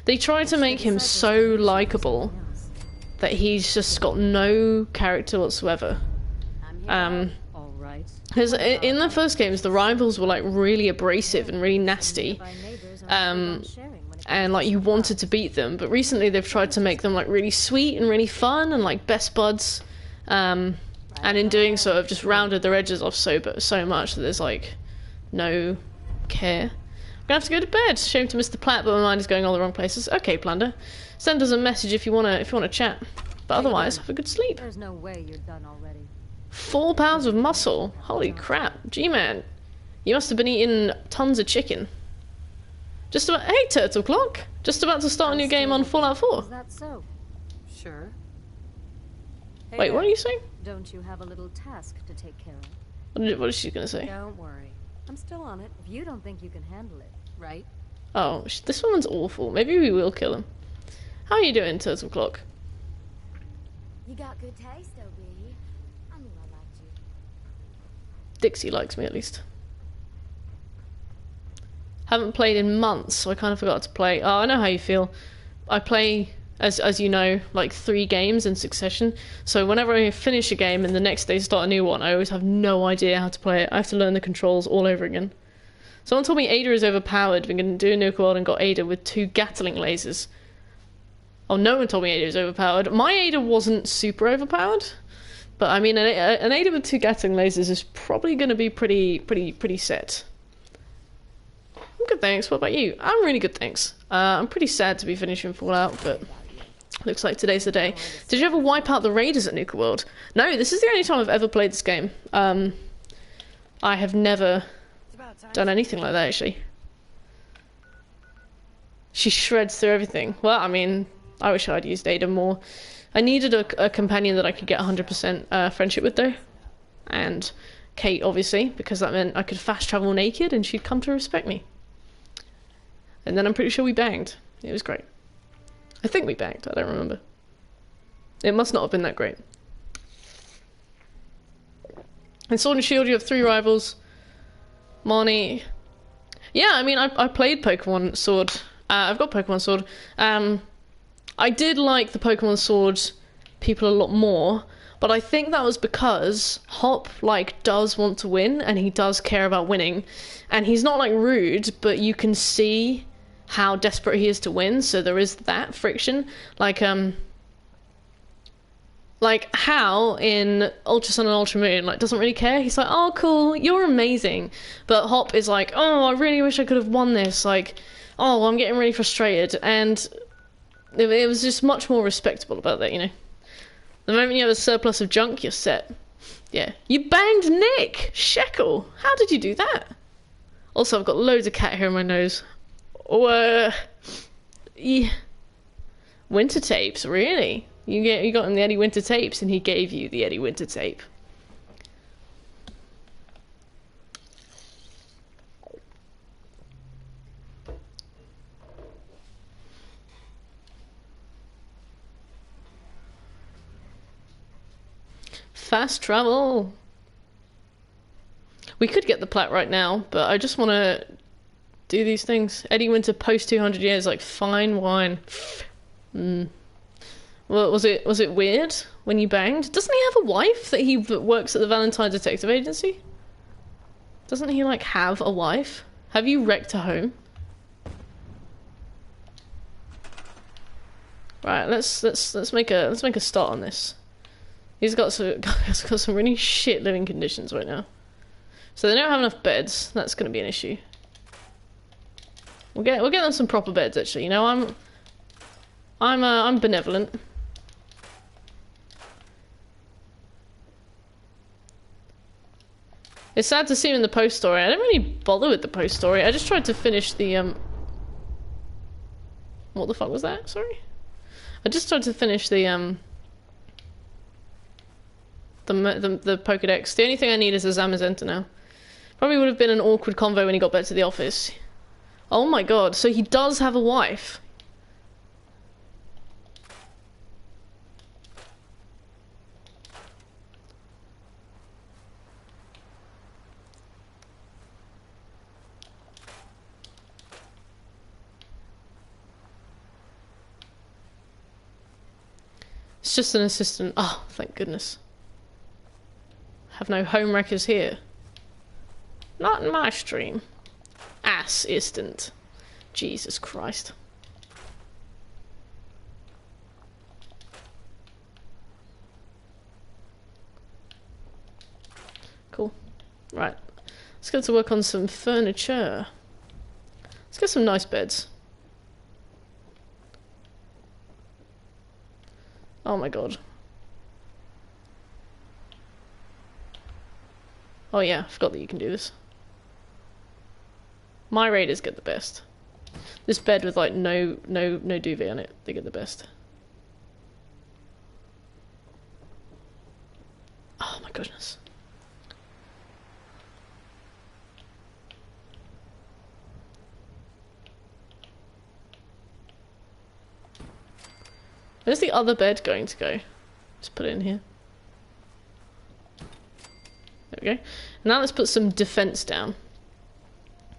they try to make him so likable that he's just got no character whatsoever. Because in the first games, the rivals were like really abrasive and really nasty, and like you wanted to beat them. But recently, they've tried to make them like really sweet and really fun and like best buds, and in doing so, have just rounded their edges off so much that there's like no care. I'm gonna have to go to bed. Shame to Mr. Plat, but my mind is going all the wrong places. Okay, Plunder, send us a message if you wanna chat. But otherwise, have a good sleep. There's no way you're done already. 4 pounds of muscle. Holy crap. G-Man, you must have been eating tons of chicken. Just about... Hey, Turtle Clock. Just about to start a new game on Fallout 4. Is that so? Sure. Wait, what are you saying? Don't you have a little task to take care of? What is she gonna say? Don't worry. I'm still on it, If you don't think you can handle it, right? Oh, this woman's awful. Maybe we will kill him. How are you doing, Turtle Clock? You got good taste, OB. I knew I liked you. Dixie likes me, at least. Haven't played in months, so I kind of forgot to play. Oh, I know how you feel. I play, as you know, like 3 games in succession. So whenever I finish a game and the next day start a new one, I always have no idea how to play it. I have to learn the controls all over again. Someone told me Ada is overpowered. We're going to do a nuke world and got Ada with 2 Gatling lasers. Oh, no one told me Ada was overpowered. My Ada wasn't super overpowered, but I mean, an Ada with 2 Gatling lasers is probably going to be pretty set. I'm good, thanks. What about you? I'm really good, thanks. I'm pretty sad to be finishing Fallout, but looks like today's the day. Did you ever wipe out the Raiders at Nuka World? No, this is the only time I've ever played this game. I have never done anything like that, actually. She shreds through everything. Well, I mean, I wish I'd used Ada more. I needed a companion that I could get 100% friendship with, though. And Kate, obviously, because that meant I could fast travel naked and she'd come to respect me. And then I'm pretty sure we banged. It was great. I think we banged, I don't remember. It must not have been that great. In Sword and Shield, you have 3 rivals. Marnie. Yeah, I mean, I played Pokemon Sword. I've got Pokemon Sword. I did like the Pokemon Sword people a lot more, but I think that was because Hop, like, does want to win, and he does care about winning. And he's not, like, rude, but you can see how desperate he is to win, so there is that friction. Like Hal in Ultra Sun and Ultra Moon, like, doesn't really care. He's like, oh, cool, you're amazing. But Hop is like, oh, I really wish I could have won this. Like, oh, I'm getting really frustrated. And it was just much more respectable about that, you know. The moment you have a surplus of junk, you're set. Yeah. You banged Nick! Shekel! How did you do that? Also, I've got loads of cat hair in my nose. Oh, yeah. Winter tapes, really? You got him the Eddie Winter tapes, and he gave you the Eddie Winter tape. Fast travel. We could get the Plat right now, but I just want to do these things. Eddie Winter post 200 years, like fine wine. Well, was it weird when you banged? Doesn't he have a wife that he works at the Valentine Detective Agency? Doesn't he like have a wife? Have you wrecked a home? Right, let's make a start on this. He's got some really shit living conditions right now. So they don't have enough beds. That's going to be an issue. We'll get them some proper beds actually. You know, I'm benevolent. It's sad to see him in the post story. I didn't really bother with the post story. I just tried to finish the what the fuck was that? Sorry. I just tried to finish the Pokedex. The only thing I need is a Zamazenta now. Probably would have been an awkward convo when he got back to the office. Oh my god, so he does have a wife. It's just an assistant. Oh, thank goodness. Have no home wreckers here. Not in my stream. Assistant. Jesus Christ. Cool. Right. Let's go to work on some furniture. Let's get some nice beds. Oh my god. Oh yeah, I forgot that you can do this. My raiders get the best. This bed with like no duvet on it, they get the best. Oh my goodness. Where's the other bed going to go? Just put it in here. There we go. Now let's put some defense down.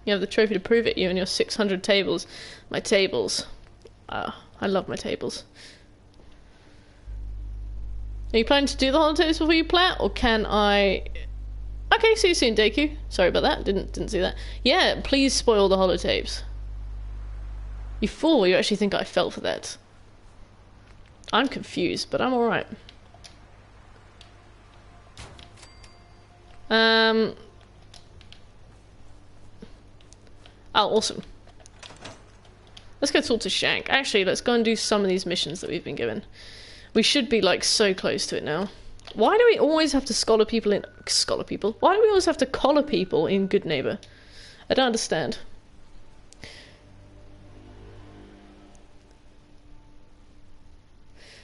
You have the trophy to prove it, you and your 600 tables. My tables. I love my tables. Are you planning to do the holotapes before you Plat, or can I... Okay, see you soon, Deku. Sorry about that, didn't see that. Yeah, please spoil the holotapes. You fool, you actually think I fell for that. I'm confused, but I'm alright. Oh, awesome. Let's go talk to Shank. Actually, let's go and do some of these missions that we've been given. We should be, like, so close to it now. Why do we always have to scholar people in... Scholar people? Why do we always have to collar people in Good Neighbor? I don't understand.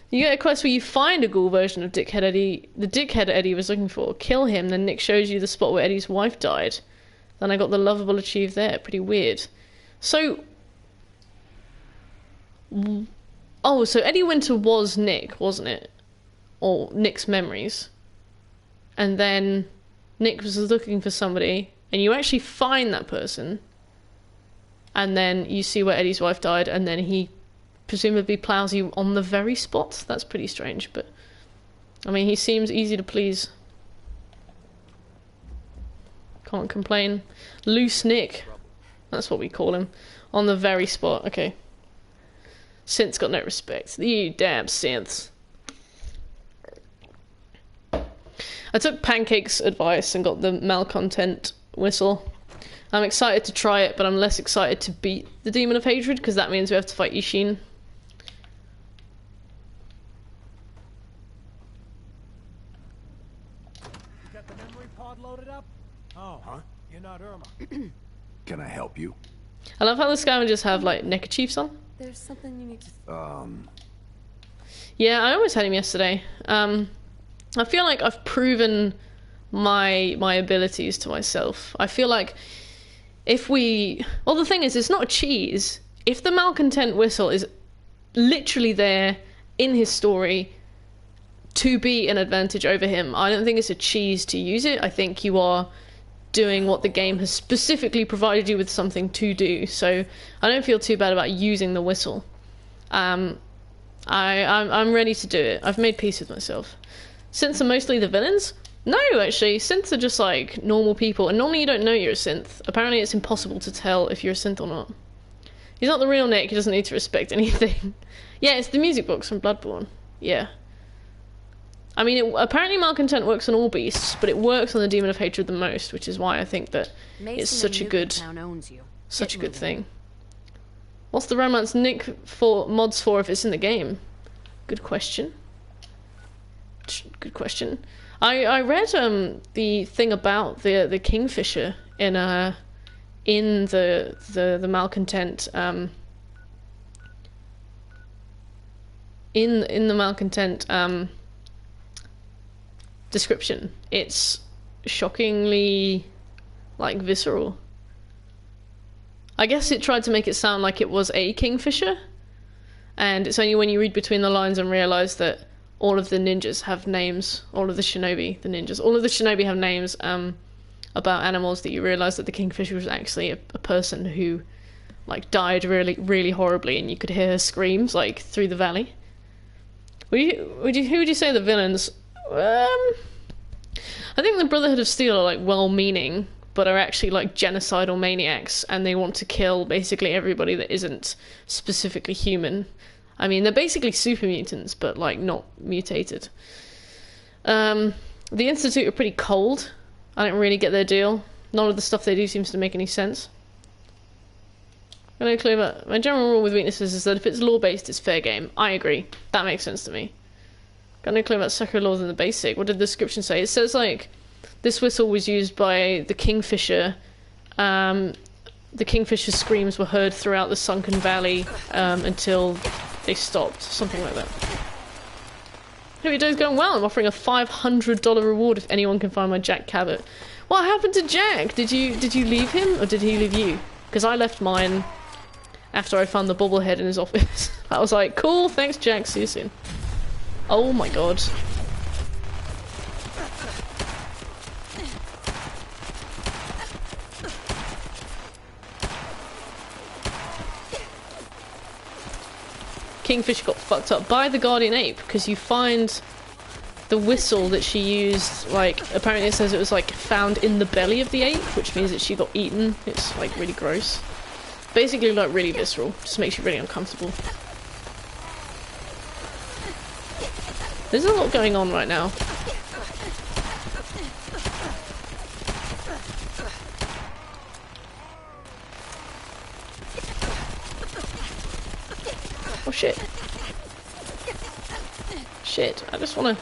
You get a quest where you find a ghoul version of Dickhead Eddie, the Dickhead Eddie was looking for. Kill him, then Nick shows you the spot where Eddie's wife died. Then I got the lovable achieved there. Pretty weird. So... Oh, so Eddie Winter was Nick, wasn't it? Or Nick's memories. And then Nick was looking for somebody, and you actually find that person. And then you see where Eddie's wife died, and then he presumably plows you on the very spot. That's pretty strange, but... I mean, he seems easy to please. Can't complain. Loose Nick. That's what we call him. On the very spot. Okay. Synth's got no respect. You damn synths. I took Pancake's advice and got the malcontent whistle. I'm excited to try it, but I'm less excited to beat the Demon of Hatred, because that means we have to fight Ishin. You got the memory pod loaded up? Oh, Huh? you're not Irma. Can I help you? I love how the scavengers have, like, neckerchiefs on. There's something you need to... Yeah, I almost had him yesterday. I feel like I've proven my abilities to myself. I feel like if we... Well, the thing is, it's not a cheese. If the malcontent whistle is literally there in his story to be an advantage over him, I don't think it's a cheese to use it. I think you are doing what the game has specifically provided you with something to do. So I don't feel too bad about using the whistle. I'm ready to do it. I've made peace with myself. Synths are mostly the villains? No, actually, synths are just like normal people, and normally you don't know you're a synth. Apparently it's impossible to tell if you're a synth or not. He's not the real Nick, he doesn't need to respect anything. Yeah, it's the music box from Bloodborne. Yeah. I mean, apparently malcontent works on all beasts, but it works on the Demon of Hatred the most, which is why I think that it's such a good thing. What's the romance Nick for mods for if it's in the game? Good question. Good question. I read the thing about the Kingfisher in the malcontent in the malcontent description. It's shockingly like visceral. I guess it tried to make it sound like it was a kingfisher, and it's only when you read between the lines and realise that all of the ninjas have names, all of the shinobi have names about animals, that you realise that the kingfisher was actually a person who like died really, really horribly, and you could hear her screams like through the valley. Who would you say the villains? I think the Brotherhood of Steel are like well-meaning, but are actually like genocidal maniacs, and they want to kill basically everybody that isn't specifically human. I mean, they're basically super mutants, but like not mutated. The Institute are pretty cold. I don't really get their deal. None of the stuff they do seems to make any sense. Got no clue about my general rule with weaknesses is that if it's law-based, it's fair game. I agree. That makes sense to me. Got no clue about Sakura laws in the basic. What did the description say? It says like this whistle was used by the Kingfisher. The Kingfisher's screams were heard throughout the sunken valley until they stopped. Something like that. Hope your day's going well. I'm offering a $500 reward if anyone can find my Jack Cabot. What happened to Jack? Did you leave him or did he leave you? Because I left mine after I found the bobblehead in his office. I was like, cool, thanks Jack, see you soon. Oh my god. Kingfisher got fucked up by the Guardian Ape because you find the whistle that she used, like, apparently it says it was like found in the belly of the ape, which means that she got eaten. It's like really gross. Basically like really visceral, just makes you really uncomfortable. There's a lot going on right now. Oh shit. Shit, I just wanna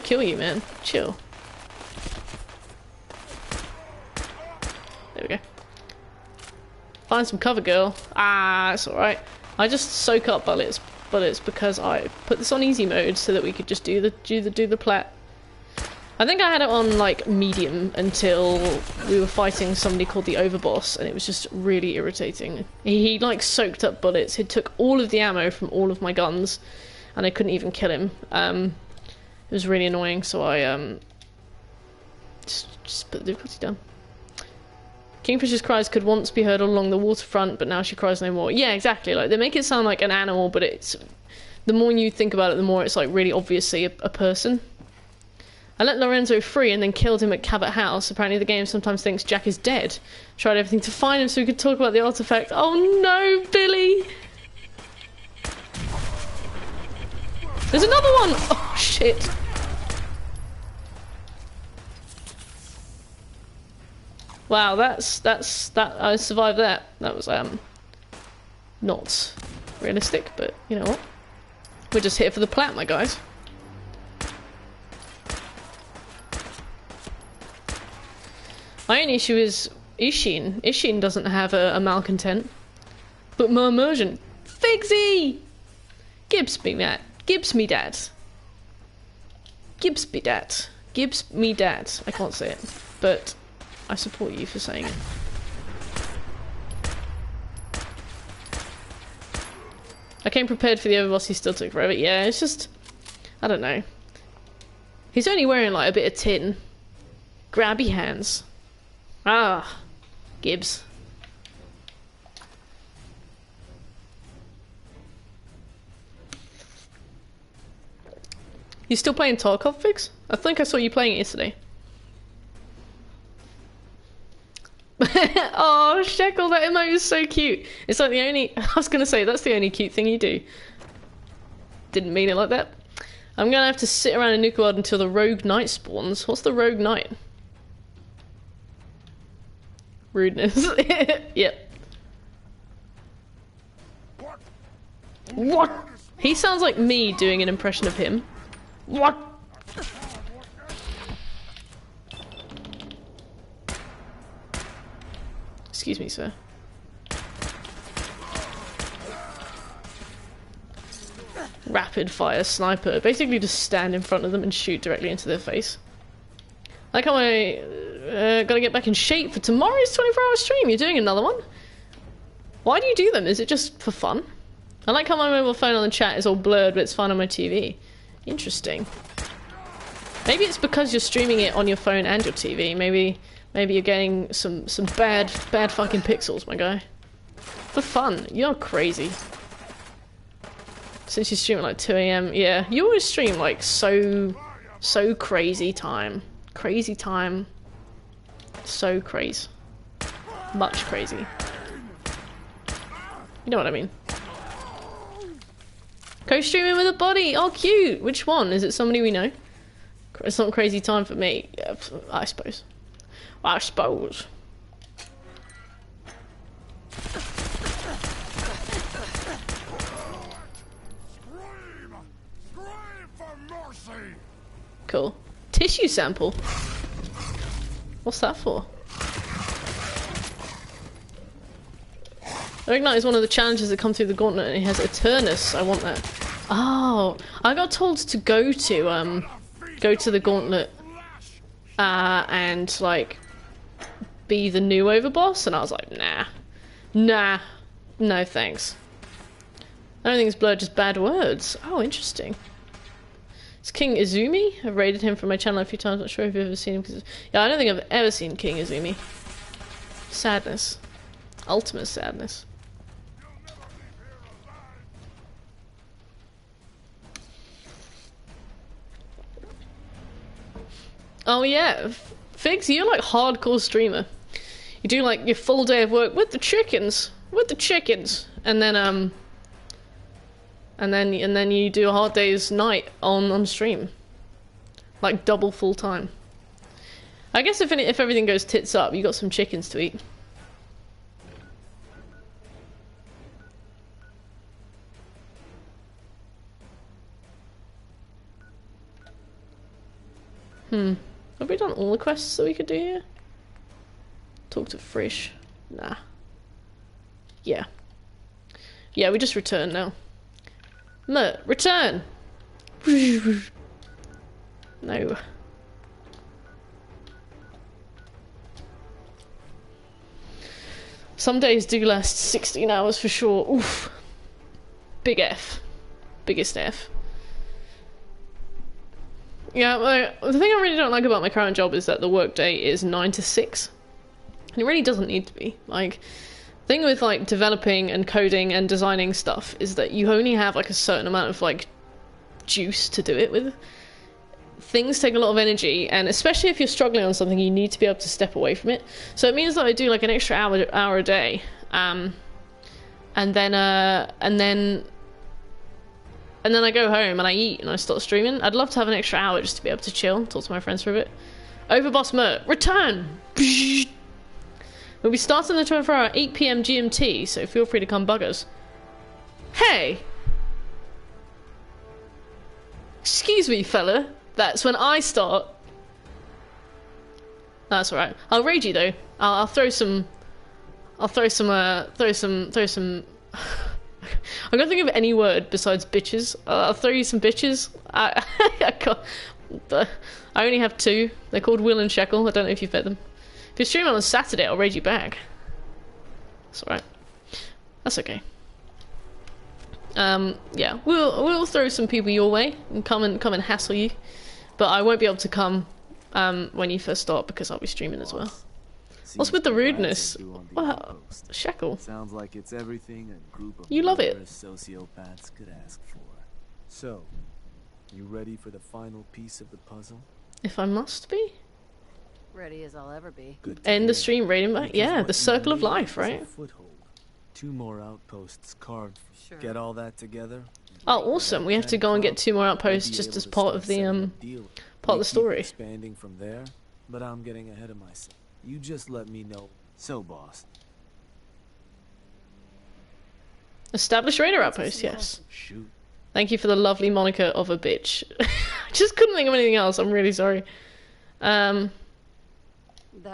kill you, man. Chill. There we go. Find some cover, girl. Ah, it's alright. I just soak up bullets because I put this on easy mode so that we could just do the plat. I think I had it on like medium until we were fighting somebody called the Overboss, and it was just really irritating. He like soaked up bullets. He took all of the ammo from all of my guns, and I couldn't even kill him. It was really annoying, so I just put the difficulty down. Kingfisher's cries could once be heard along the waterfront, but now she cries no more. Yeah, exactly. Like they make it sound like an animal, but it's the more you think about it, the more it's like really obviously a person. I let Lorenzo free and then killed him at Cabot House. Apparently the game sometimes thinks Jack is dead. Tried everything to find him so we could talk about the artifact. Oh no, Billy! There's another one! Oh shit. Wow, that I survived that. That was not realistic, but you know what? We're just here for the plat, my guys. My only issue is Ishin. Ishin doesn't have a malcontent. But my immersion. Figsy! Gibbs me that. Gibbs me dat. Gibbs me dat. Gibbs me dat. I can't say it. But I support you for saying it. I came prepared for the Overboss, he still took forever. Yeah, it's just... I don't know. He's only wearing like a bit of tin. Grabby hands. Ah, Gibbs. You still playing Tarkov, Figs? I think I saw you playing it yesterday. Oh, Shekel, that emote is so cute. It's like the only... I was gonna say, that's the only cute thing you do. Didn't mean it like that. I'm gonna have to sit around in Nuka World until the Rogue Knight spawns. What's the Rogue Knight? Rudeness. Yep. What? He sounds like me doing an impression of him. What? Excuse me, sir. Rapid fire sniper. Basically just stand in front of them and shoot directly into their face. I like how I gotta get back in shape for tomorrow's 24-hour stream. You're doing another one? Why do you do them? Is it just for fun? I like how my mobile phone on the chat is all blurred, but it's fine on my TV. Interesting. Maybe it's because you're streaming it on your phone and your TV. Maybe you're getting some bad fucking pixels, my guy. For fun. You're crazy. Since you stream at like 2 AM, yeah. You always stream like so crazy time. Crazy time. So crazy. Much crazy. You know what I mean. Co-streaming with a body! Oh, cute! Which one? Is it somebody we know? It's not crazy time for me. Yeah, I suppose. I suppose. Cool. Tissue sample? What's that for? Ignite is one of the challenges that come through the gauntlet and it has Eternus. I want that. Oh, I got told to go to the gauntlet and like be the new overboss, and I was like, nah, no thanks. I don't think it's blurred, just bad words. Oh, interesting. It's King Izumi. I've rated him from my channel a few times. Not sure if you've ever seen him. Yeah, I don't think I've ever seen King Izumi. Sadness, ultimate sadness. Oh yeah, Figs, you're like hardcore streamer. You do like your full day of work with the chickens, and then you do a hard day's night on stream, like double full time. I guess if everything goes tits up, you got some chickens to eat. Have we done all the quests that we could do here? Talk to Frisch. Nah. Yeah. Yeah, we just return now. Mert, return! No. Some days do last 16 hours for sure. Oof. Big F. Biggest F. Yeah, the thing I really don't like about my current job is that the workday is 9 to 6. And it really doesn't need to be. Like, the thing with like developing and coding and designing stuff is that you only have like a certain amount of like juice to do it with. Things take a lot of energy, and especially if you're struggling on something, you need to be able to step away from it. So it means that I do like an extra hour a day, and then I go home and I eat and I start streaming. I'd love to have an extra hour just to be able to chill, talk to my friends for a bit. Overboss Mert, return! We'll be starting the 24-hour at 8 PM GMT, so feel free to come bug us. Hey! Excuse me, fella. That's when I start. That's alright. I'll raid you though. I'll throw some. I'm gonna think of any word besides bitches. I'll throw you some bitches. I only have two. They're called Will and Shekel. I don't know if you've met them. If you're streaming on Saturday, I'll raid you back. That's alright. That's okay. Yeah, we'll throw some people your way and come and hassle you, but I won't be able to come when you first start because I'll be streaming as well. See What's with the what lads rudeness? do on the Wow, outpost. Shekel. Sounds like it's everything a group of You love it. murderous sociopaths could ask for. So, you ready for the final piece of the puzzle? If I must be. Ready as I'll ever be. Good to End hear. of stream rating back. Because Yeah, what the you circle of need life, is a right? foothold. 2 more outposts carved. Sure. Get all that together. Oh, awesome. We have to go and get 2 more outposts just as part of the part of the story. Expanding from there, but I'm getting ahead of myself. You just let me know. So, boss. Established raider outpost, yes. Shoot. Thank you for the lovely moniker of a bitch. I just couldn't think of anything else. I'm really sorry. That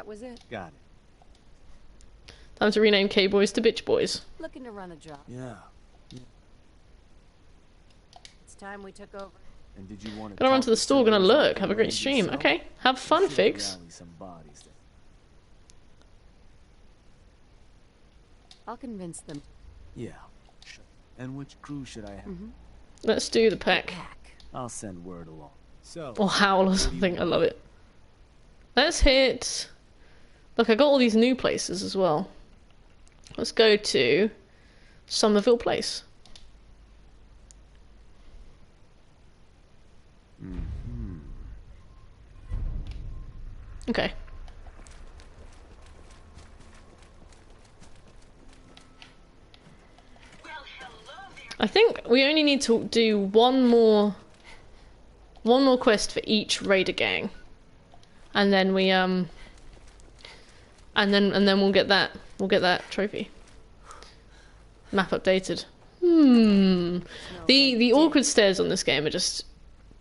was it. Got it. Time to rename K-Boys to Bitch Boys. Looking to run a job. Yeah. It's time we took over. And did you want to Gonna run to the store, gonna lurk. Have a great stream. Okay, have fun, Figs. I'll convince them. Yeah. Sure. And which crew should I have? Let's do the pack. I'll send word along. So. Or howl or something. I love it. Let's hit... Look, I got all these new places as well. Let's go to Somerville Place. Okay. I think we only need to do one more quest for each raider gang, and then we and then we'll get that trophy. Map updated. The awkward stairs on this game are just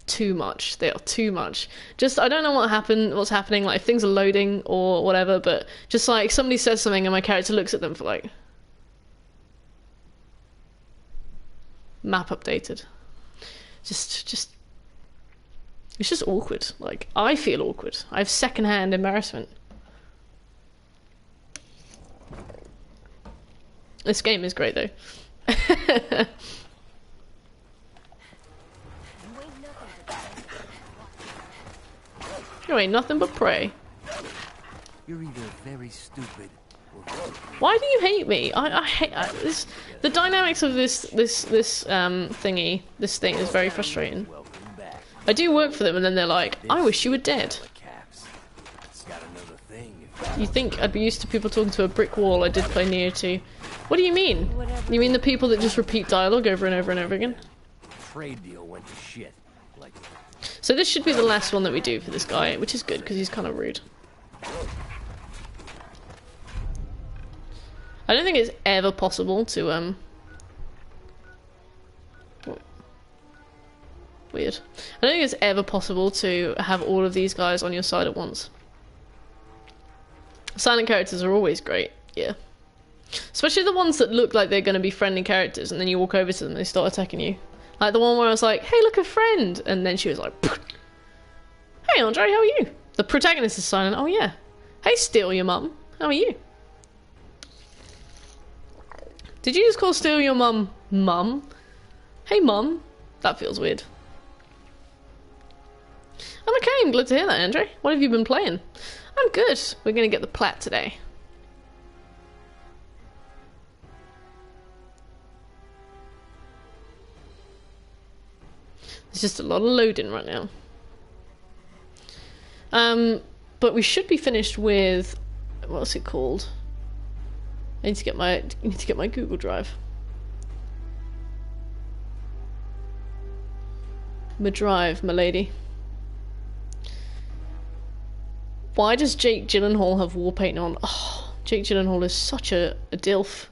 too much. They are too much. Just I don't know what's happening, like if things are loading or whatever, but just like somebody says something and my character looks at them for like map updated. Just it's just awkward. Like I feel awkward. I have secondhand embarrassment. This game is great though. You ain't nothing but prey. You're either very stupid or Why do you hate me? I hate this. The dynamics of this thing is very frustrating. I do work for them, and then they're like, "I wish you were dead." You think I'd be used to people talking to a brick wall? I did play Neo 2. What do you mean? You mean the people that just repeat dialogue over and over and over again? trade deal went to shit. Like. So this should be the last one that we do for this guy, which is good because he's kind of rude. I don't think it's ever possible to weird. I don't think it's ever possible to have all of these guys on your side at once. Silent characters are always great, yeah. Especially the ones that look like they're going to be friendly characters, and then you walk over to them and they start attacking you. Like the one where I was like, "Hey, look, a friend!" And then she was like, "Pfft. Hey, Andre, how are you?" The protagonist is silent. "Oh, yeah. Hey, Steal Your Mum. How are you?" Did you just call Steal Your Mum, Mum? Hey, Mum. That feels weird. I'm okay, I'm glad to hear that, Andre. What have you been playing? I'm good. We're going to get the Plat today. There's just a lot of loading right now. But we should be finished with... What's it called? I need to get my Google Drive. My drive, my lady. Why does Jake Gyllenhaal have war paint on? Oh, Jake Gyllenhaal is such a dilf.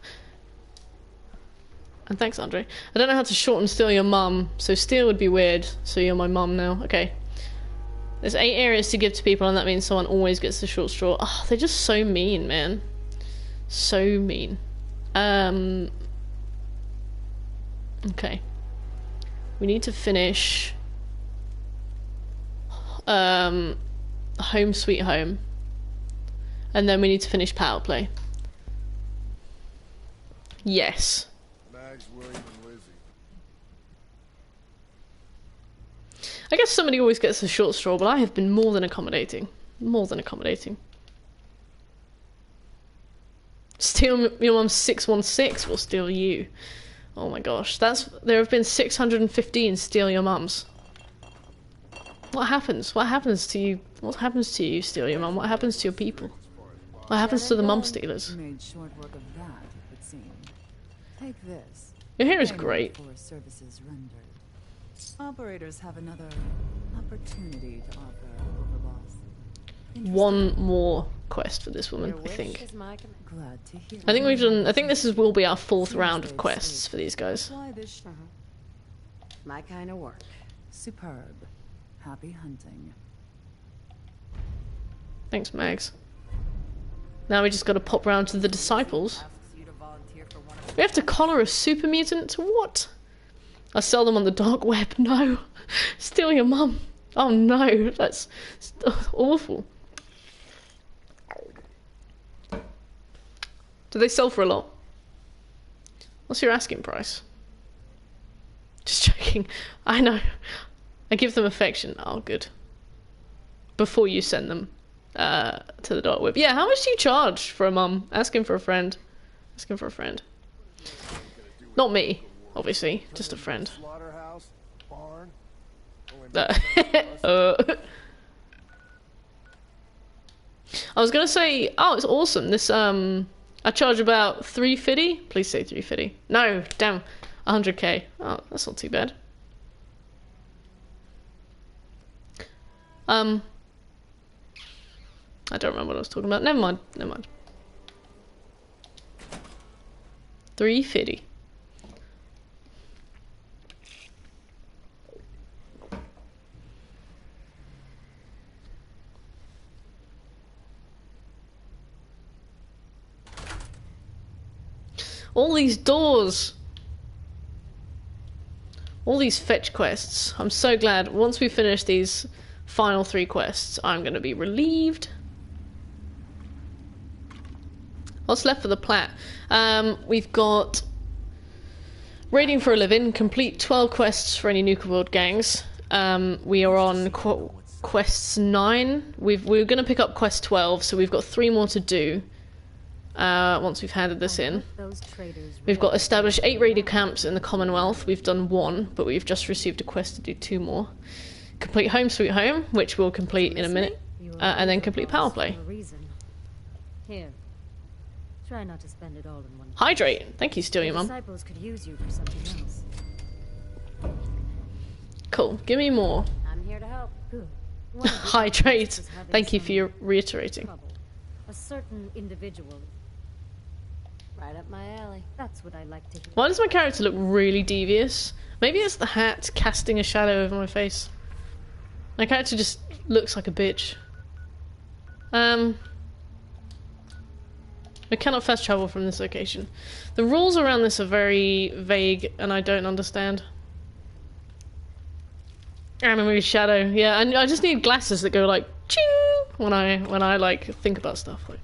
And thanks, Andre. I don't know how to shorten Steal Your Mum, so Steal would be weird, so you're my mum now. Okay. There's 8 areas to give to people, and that means someone always gets the short straw. Oh, they're just so mean, man. So mean. Okay. We need to finish... Home Sweet Home. And then we need to finish Power Play. Yes. Mags, William, and Lizzie. I guess somebody always gets the short straw, but I have been more than accommodating. More than accommodating. Steal your mum's 616 will steal you. Oh my gosh, there have been 615 steal your mums. What happens? What happens to you? What happens to you, steal your mum? What happens to your people? What happens to the mum stealers? Made short work of that, it would seem. Take this. Your hair is Payment great. For services rendered. Operators have another opportunity to offer Overboss. One more quest for this woman, I think. Glad to hear. I think we've done. I think will be our 4th round of quests for these guys. Why this? My kind of work. Superb. Happy hunting. Thanks, Mags. Now we just got to pop round to the disciples. We have to collar a super mutant? What? I sell them on the dark web. No. Steal your mum. Oh no, that's awful. Do they sell for a lot? What's your asking price? Just joking. I know. I give them affection. Oh, good. Before you send them to the dark web. Yeah, how much do you charge for a mum? Asking for a friend. Asking for a friend. Not me, obviously. Just a friend. Slaughterhouse, barn. I was gonna say, oh, it's awesome. This I charge about 350. Please say 350. No, damn, 100k. Oh, that's not too bad. I don't remember what I was talking about. Never mind. Never mind. 350. All these doors. All these fetch quests. I'm so glad. Once we finish these final 3 quests, I'm going to be relieved. What's left for the Plat? We've got Raiding for a Living, complete 12 quests for any Nuka World gangs. We are on quests 9. We're going to pick up quest 12, so we've got 3 more to do. Once we've handed this in. We've got established 8 raider camps in the Commonwealth. We've done 1, but we've just received a quest to do 2 more. Complete Home Sweet Home, which we'll complete in a minute, and then complete Power Play. Here. Try not to spend it all in one. Hydrate. Thank you, Steal Your Mum. Disciples could use you for something else. Cool. Give me more. I'm here to help. Good. Hydrate. Thank you for your reiterating. A certain individual. Right up my alley. That's what I like to hear. Why does my character look really devious? Maybe it's the hat casting a shadow over my face. My character just looks like a bitch. We cannot fast travel from this location. The rules around this are very vague and I don't understand. Anime shadow. Yeah, I just need glasses that go like ching when I like think about stuff like.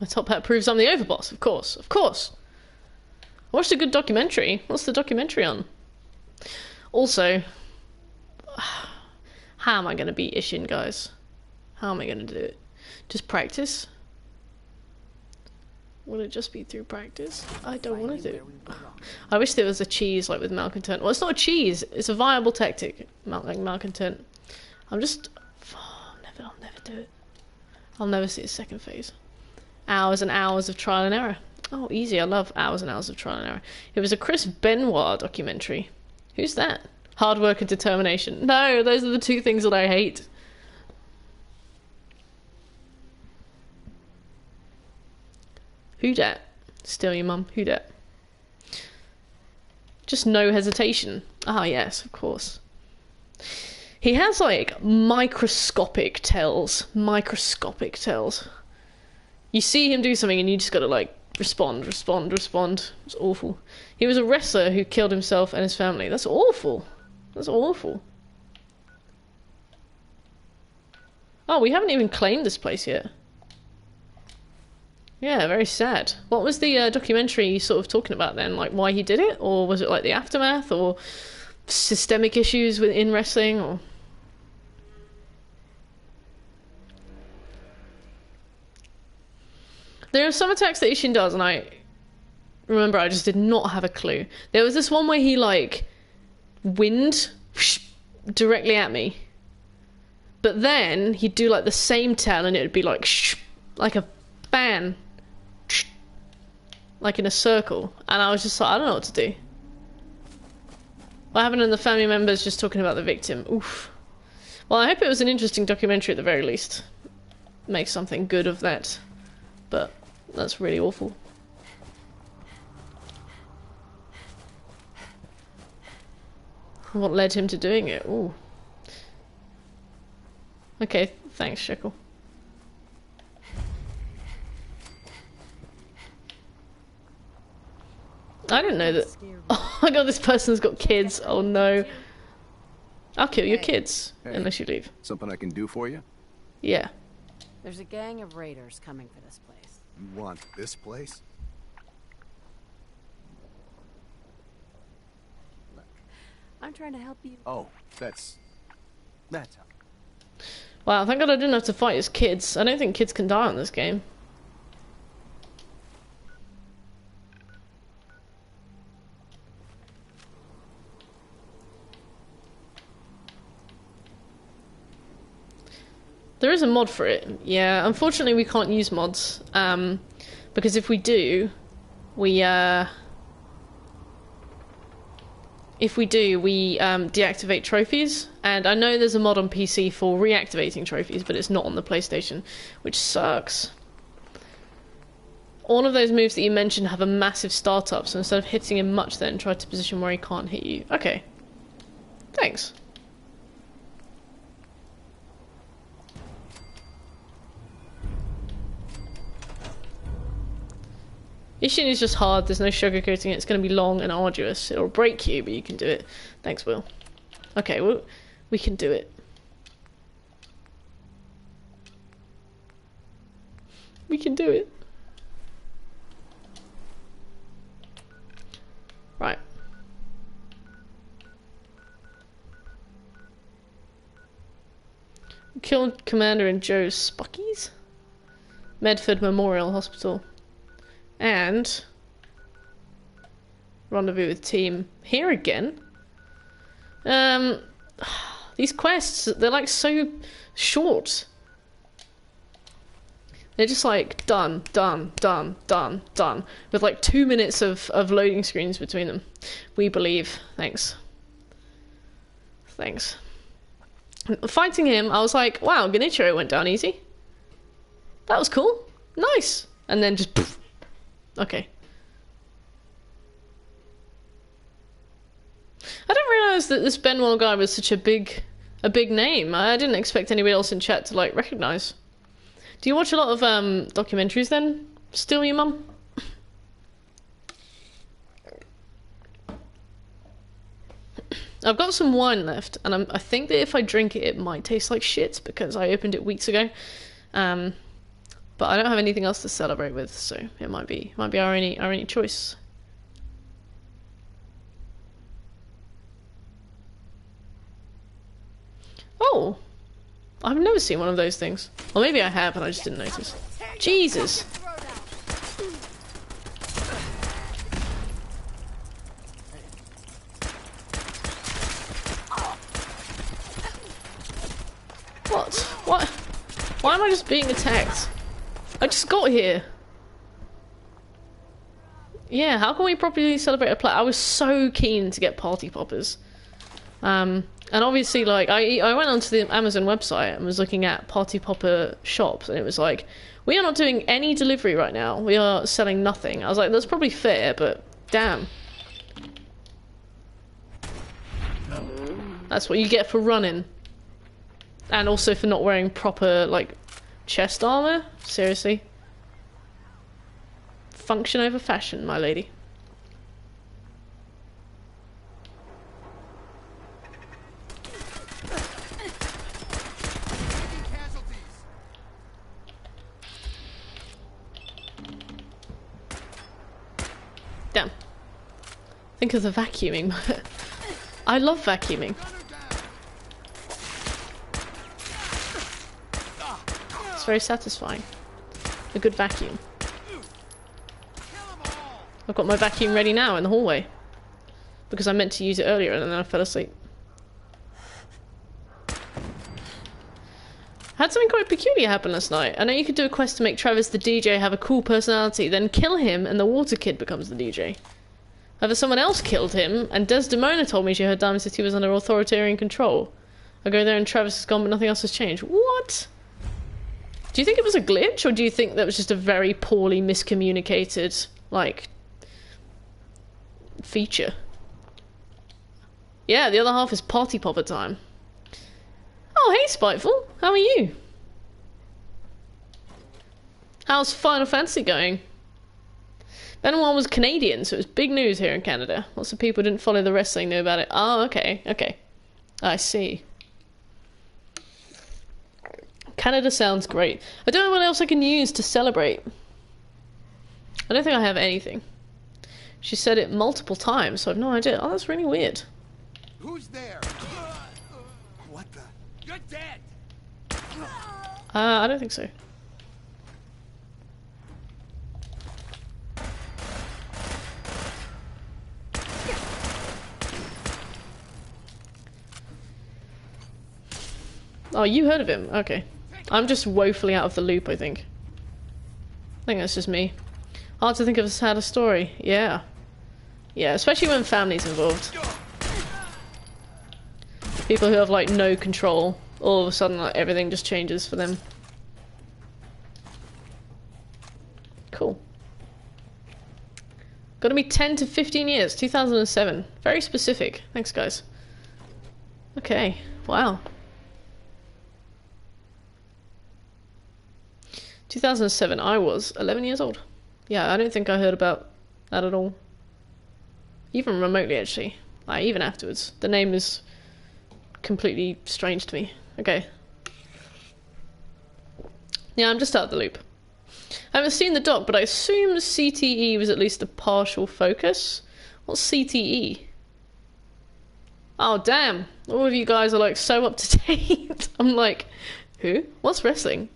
My top hat proves I'm the overboss, of course, of course. I watched a good documentary. What's the documentary on? Also, how am I going to beat Ishin, guys? How am I going to do it? Just practice? Will it just be through practice? I don't want to do it. I wish there was a cheese like with malcontent. Well, it's not a cheese. It's a viable tactic, like malcontent. I'll never do it. I'll never see a second phase. Hours and hours of trial and error. Oh, easy. I love hours and hours of trial and error. It was a Chris Benoit documentary. Who's that? Hard work and determination. No, those are the 2 things that I hate. Who dat? Steal Your Mum. Who dat? Just no hesitation. Ah, yes, of course. He has, like, microscopic tells. Microscopic tells. You see him do something and you just gotta, like, respond. It's awful. He was a wrestler who killed himself and his family. That's awful. That's awful. Oh, we haven't even claimed this place yet. Yeah, very sad. What was the documentary sort of talking about then? Like why he did it? Or was it like the aftermath? Or systemic issues within wrestling? Or... There are some attacks that Ishin does, and I remember I just did not have a clue. There was this one where he, like, wind directly at me. But then he'd do, like, the same tail, and it would be, like a fan. Like in a circle. And I was just like, I don't know what to do. What happened in the family members just talking about the victim? Oof. Well, I hope it was an interesting documentary at the very least. Make something good of that. But that's really awful. What led him to doing it? Ooh. Okay, thanks, Shekel. I didn't know that. Oh my god, this person's got kids. Oh no. I'll kill your kids. Hey, unless you leave. Something I can do for you? Yeah. There's a gang of raiders coming for this place. You want this place? Look, I'm trying to help you. Oh, that's how. Wow, thank god I didn't have to fight his kids. I don't think kids can die on this game. There is a mod for it. Yeah, unfortunately we can't use mods. Because if we do, we deactivate trophies. And I know there's a mod on PC for reactivating trophies, but it's not on the PlayStation, which sucks. All of those moves that you mentioned have a massive startup, so instead of hitting him much then, try to position where he can't hit you. Okay. Thanks. Ishin is just hard, there's no sugarcoating it, it's going to be long and arduous. It'll break you, but you can do it. Thanks, Will. Okay, well, we can do it. We can do it. Right. Killed Commander in Joe's Spuckies? Medford Memorial Hospital. And rendezvous with team here again. These quests, they're like so short. They're just like done, done, done, done, done. With like 2 minutes of loading screens between them. We believe. Thanks. Thanks. Fighting him, I was like, wow, Genichiro went down easy. That was cool. Nice. And then just poof. Okay. I didn't realise that this Benwell guy was such a big name. I didn't expect anybody else in chat to like recognise. Do you watch a lot of documentaries then? Still, your mum? I've got some wine left, and I think that if I drink it, it might taste like shit because I opened it weeks ago. But I don't have anything else to celebrate with, so it might be our only choice. Oh, I've never seen one of those things. Or maybe I have, and I just didn't notice. Jesus. What? What? Why am I just being attacked? I just got here. Yeah, how can we properly celebrate a Plat? I was so keen to get party poppers. And obviously, like, I went onto the Amazon website and was looking at party popper shops, and it was like, we are not doing any delivery right now. We are selling nothing. I was like, that's probably fair, but damn. That's what you get for running. And also for not wearing proper, like, chest armor? Seriously? Function over fashion, my lady. Damn. Think of the vacuuming. I love vacuuming. It's very satisfying. A good vacuum. I've got my vacuum ready now in the hallway. Because I meant to use it earlier and then I fell asleep. Had something quite peculiar happen last night. I know you could do a quest to make Travis the DJ have a cool personality, then kill him and the water kid becomes the DJ. However, someone else killed him, and Desdemona told me she heard Diamond City was under authoritarian control. I go there and Travis is gone, but nothing else has changed. What? Do you think it was a glitch, or do you think that was just a very poorly miscommunicated, like, feature? Yeah, the other half is party popper time. Oh, hey, Spiteful. How are you? How's Final Fantasy going? Benoit was Canadian, so it was big news here in Canada. Lots of people who didn't follow the wrestling knew about it. Oh, okay, okay. I see. Canada sounds great. I don't know what else I can use to celebrate. I don't think I have anything. She said it multiple times, so I have no idea. Oh, that's really weird. Who's there? What the? You're dead! I don't think so. Oh, you heard of him? Okay. I'm just woefully out of the loop, I think. I think that's just me. Hard to think of a sadder story. Yeah. Yeah, especially when family's involved. People who have, like, no control. All of a sudden, like, everything just changes for them. Cool. Gotta be 10 to 15 years. 2007. Very specific. Thanks, guys. Okay. Wow. 2007, I was 11 years old. Yeah, I don't think I heard about that at all. Even remotely, actually. Like, even afterwards. The name is completely strange to me. Okay. Yeah, I'm just out of the loop. I haven't seen the doc, but I assume CTE was at least a partial focus. What's CTE? Oh, damn. All of you guys are, like, so up to date. I'm like, who? What's wrestling?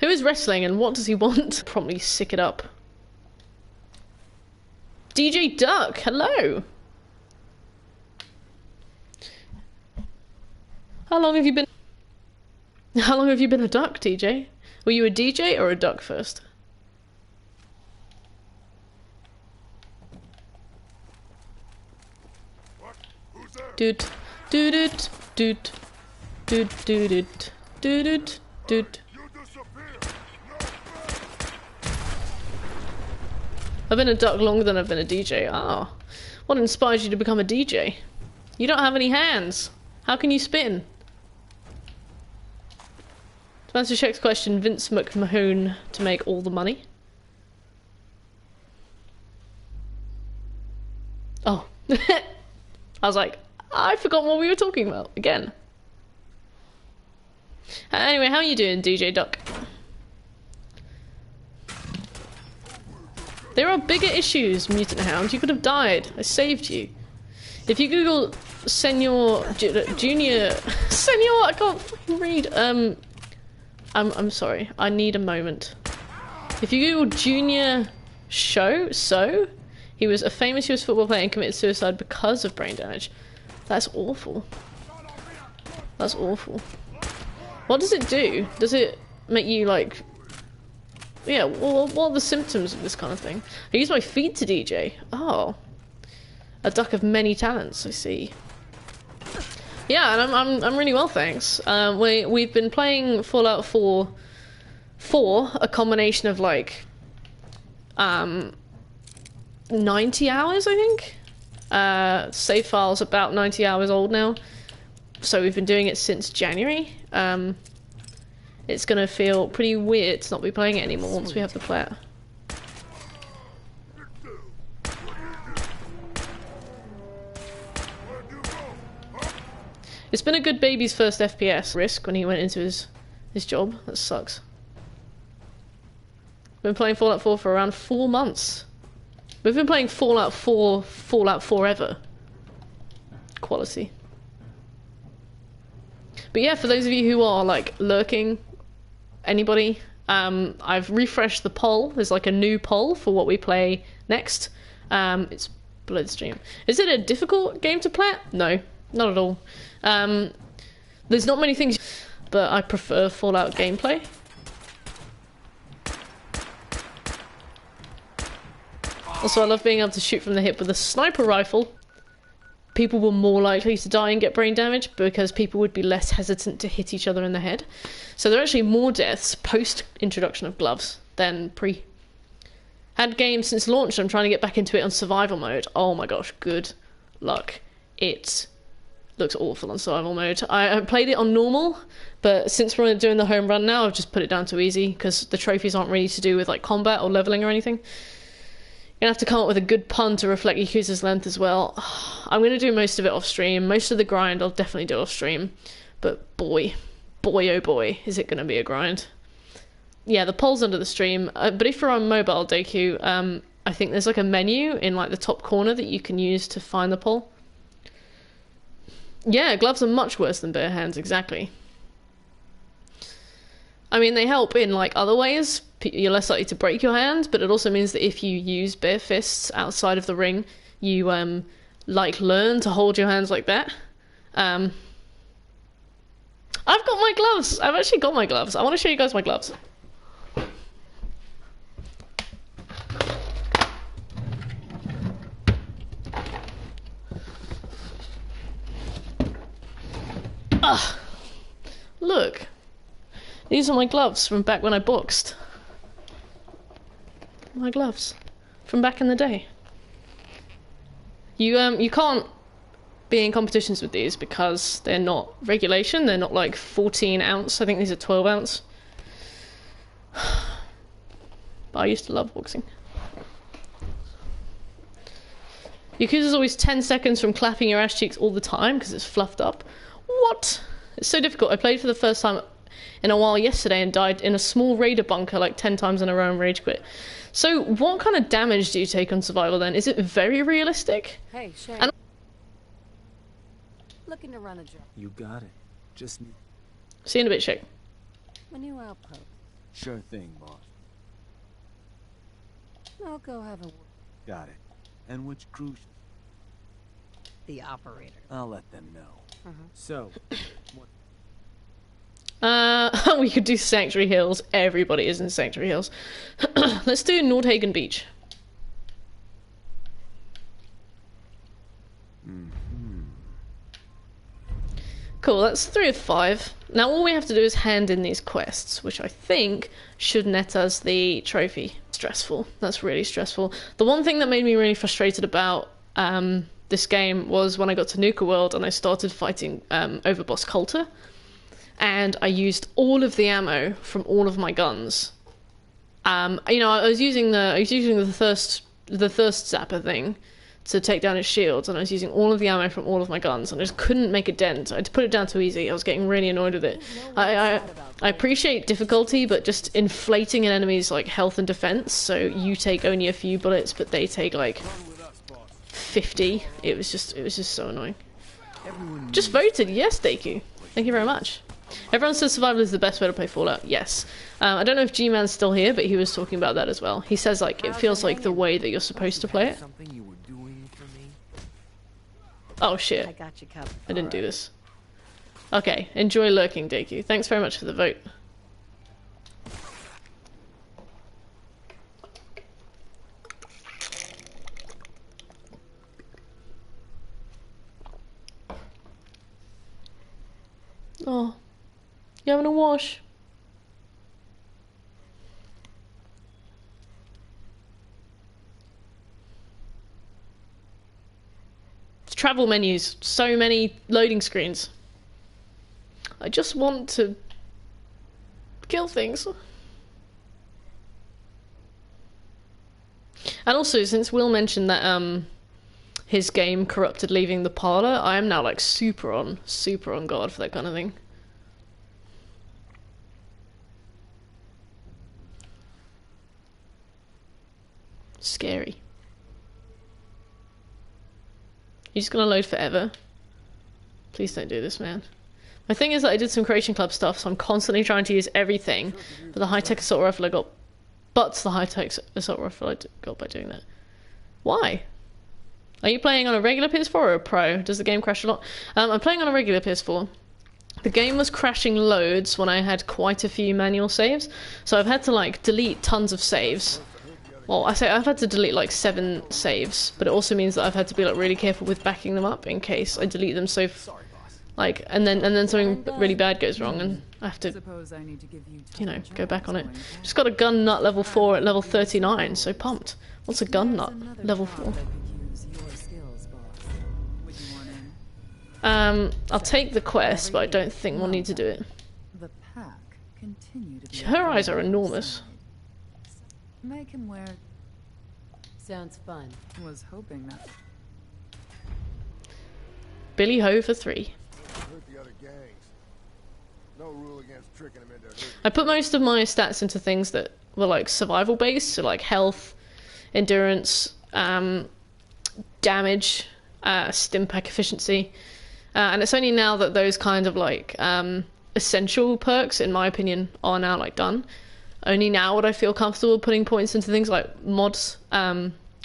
Who is wrestling and what does he want? Promptly sick it up. DJ Duck, hello! How long have you been a duck, DJ? Were you a DJ or a duck first? Dude, dude, dude, dude, dude, dude, dude. I've been a duck longer than I've been a DJ. Ah, what inspired you to become a DJ? You don't have any hands. How can you spin? To answer Shek's question, Vince McMahon to make all the money. Oh. I was like, I forgot what we were talking about again. Anyway, how are you doing, DJ Duck? There are bigger issues, Mutant Hound. You could have died. I saved you. If you Google Senor Junior Senor, I can't fucking read. I'm sorry. I need a moment. If you Google Junior So, he was a famous US football player and committed suicide because of brain damage. That's awful. That's awful. What does it do? Does it make you like? Yeah, well, what are the symptoms of this kind of thing? I use my feet to DJ. Oh. A duck of many talents, I see. Yeah, and I'm really well, thanks. We've been playing Fallout 4, a combination of like 90 hours, I think. Save file's about 90 hours old now. So we've been doing it since January. It's gonna feel pretty weird to not be playing it anymore once we have the Plat. It's been a good baby's first FPS. Risk when he went into his job. That sucks. Been playing Fallout 4 for around 4 months. We've been playing Fallout 4, Fallout forever. Quality. But yeah, for those of you who are like lurking, anybody, I've refreshed the poll. There's like a new poll for what we play next. It's Bloodstream. Is it a difficult game to play? No, not at all. There's not many things, but I prefer Fallout gameplay. Also, I love being able to shoot from the hip with a sniper rifle. People were more likely to die and get brain damage because people would be less hesitant to hit each other in the head. So there are actually more deaths post-introduction of gloves than pre. Had games since launch, I'm trying to get back into it on survival mode. Oh my gosh, good luck. It looks awful on survival mode. I played it on normal, but since we're doing the home run now, I've just put it down to easy because the trophies aren't really to do with like combat or leveling or anything. You're gonna have to come up with a good pun to reflect Yakuza's length as well. I'm gonna do most of it off stream. Most of the grind I'll definitely do off stream. But boy oh boy, is it gonna be a grind. Yeah, the poll's under the stream. But if you're on mobile, Deku, I think there's like a menu in like the top corner that you can use to find the poll. Yeah, gloves are much worse than bare hands, exactly. I mean, they help in like other ways. You're less likely to break your hand, but it also means that if you use bare fists outside of the ring, you like learn to hold your hands like that. I've got my gloves. I've actually got my gloves. I want to show you guys my gloves. Ah, look. These are my gloves from back when I boxed. My gloves from back in the day. You can't be in competitions with these because they're not regulation. They're not like 14 ounce. I think these are 12 ounce. But I used to love boxing. Yakuza's always 10 seconds from clapping your ass cheeks all the time because it's fluffed up. What? It's so difficult. I played for the first time in a while yesterday and died in a small raider bunker like 10 times in a row and rage quit. So what kind of damage do you take on survival then? Is it very realistic? Hey, Shay. Looking to run a job. You got it. Just need... See you in a bit, Shake. A new outpost. Sure thing, boss. I'll go have a... Got it. And which crew? The operator. I'll let them know. So, what... We could do Sanctuary Hills. Everybody is in Sanctuary Hills. Let's do Nordhagen Beach. Cool, that's 3 of 5. Now all we have to do is hand in these quests, which I think should net us the trophy. Stressful. That's really stressful. The one thing that made me really frustrated about this game was when I got to Nuka World and I started fighting Overboss Coulter. And I used all of the ammo from all of my guns. You know, I was using the thirst zapper thing to take down his shields, and I was using all of the ammo from all of my guns, and I just couldn't make a dent. I had to put it down too easy. I was getting really annoyed with it. I appreciate difficulty, but just inflating an enemy's like health and defense, so you take only a few bullets, but they take like 50. It was just so annoying. Just voted yes, Deku. Thank you very much. Everyone says survival is the best way to play Fallout. Yes. I don't know if G-Man's still here, but he was talking about that as well. He says like it feels like the way that you're supposed to play it. Oh shit. I got you covered. I didn't do this. Okay, enjoy lurking, Deku. Thanks very much for the vote. Oh. You having a wash? Travel menus, so many loading screens. I just want to kill things. And also, since Will mentioned that his game corrupted leaving the parlor, I am now like super on guard for that kind of thing. Scary. You're just gonna load forever? Please don't do this, man. My thing is that I did some Creation Club stuff, so I'm constantly trying to use everything, but the high-tech assault rifle I got... But the high-tech assault rifle I got by doing that. Why? Are you playing on a regular PS4 or a Pro? Does the game crash a lot? I'm playing on a regular PS4. The game was crashing loads when I had quite a few manual saves, so I've had to like delete tons of saves. Well, I say I've had to delete like 7 saves, but it also means that I've had to be like really careful with backing them up in case I delete them so like and then something really bad goes wrong and I have to, you know, go back on it. Just got a gun nut level 4 at level 39, so pumped. What's a gun nut level 4? I'll take the quest, but I don't think we'll need to do it. Her eyes are enormous. Make him wear. Sounds fun. Was hoping that. Billy Ho for 3. I put most of my stats into things that were like survival based, so like health, endurance, damage, stimpack efficiency, and it's only now that those kind of like essential perks, in my opinion, are now like done. Only now would I feel comfortable putting points into things like mods,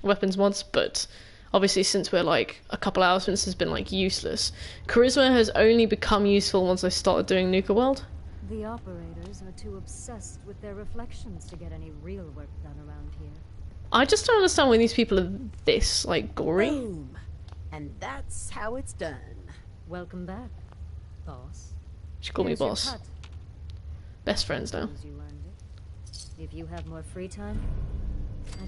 weapons mods, but obviously since we're like a couple hours since it's been like useless. Charisma has only become useful once I started doing Nuka World. The operators are too obsessed with their reflections to get any real work done around here. I just don't understand why these people are this, like, gory. Boom. And that's how it's done. Welcome back, boss. She called me Here's your boss. cut. Best friends now. You earned it. If you have more free time...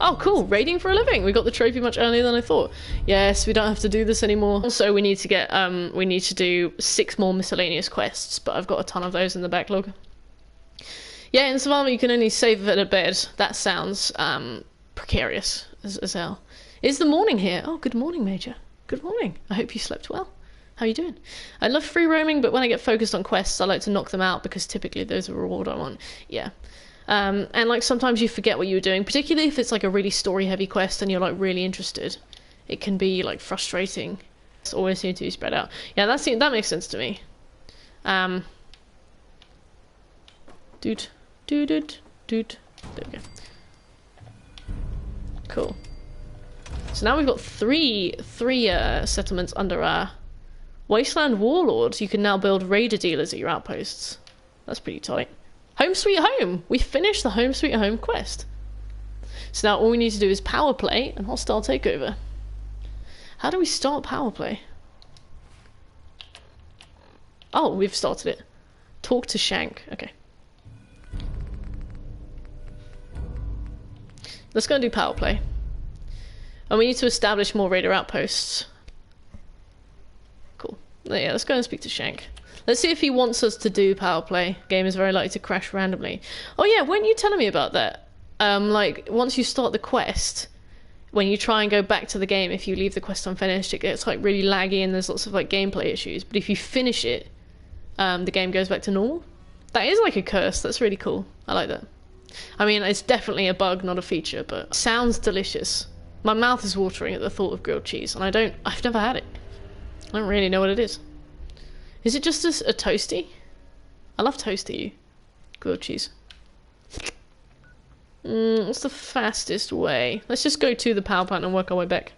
Oh, cool. Raiding for a living. We got the trophy much earlier than I thought. Yes, we don't have to do this anymore. Also, we need to get, we need to do 6 more miscellaneous quests, but I've got a ton of those in the backlog. Yeah, in survival you can only save it a bed. That sounds, precarious as hell. Is the morning here? Oh, good morning, Major. Good morning. I hope you slept well. How are you doing? I love free roaming, but when I get focused on quests, I like to knock them out because typically there's a reward I want. Yeah. And like sometimes you forget what you were doing, particularly if it's like a really story heavy quest and you're like really interested. It can be like frustrating. It's always seems to be spread out. Yeah, that makes sense to me. Dude. There we go. Cool. So now we've got three settlements under our Wasteland Warlords. You can now build raider dealers at your outposts. That's pretty tight. Home Sweet Home! We finished the Home Sweet Home quest. So now all we need to do is power play and hostile takeover. How do we start power play? Oh, we've started it. Talk to Shank. Okay. Let's go and do power play. And we need to establish more raider outposts. Cool. Yeah, let's go and speak to Shank. Let's see if he wants us to do power play. Game is very likely to crash randomly. Oh yeah, weren't you telling me about that? Like, once you start the quest, when you try and go back to the game, if you leave the quest unfinished, it gets like really laggy and there's lots of like gameplay issues. But if you finish it, the game goes back to normal. That is like a curse. That's really cool. I like that. I mean, it's definitely a bug, not a feature, but sounds delicious. My mouth is watering at the thought of grilled cheese, and I've never had it. I don't really know what it is. Is it just a toasty? I love toasty grilled cheese. What's the fastest way? Let's just go to the power plant and work our way back.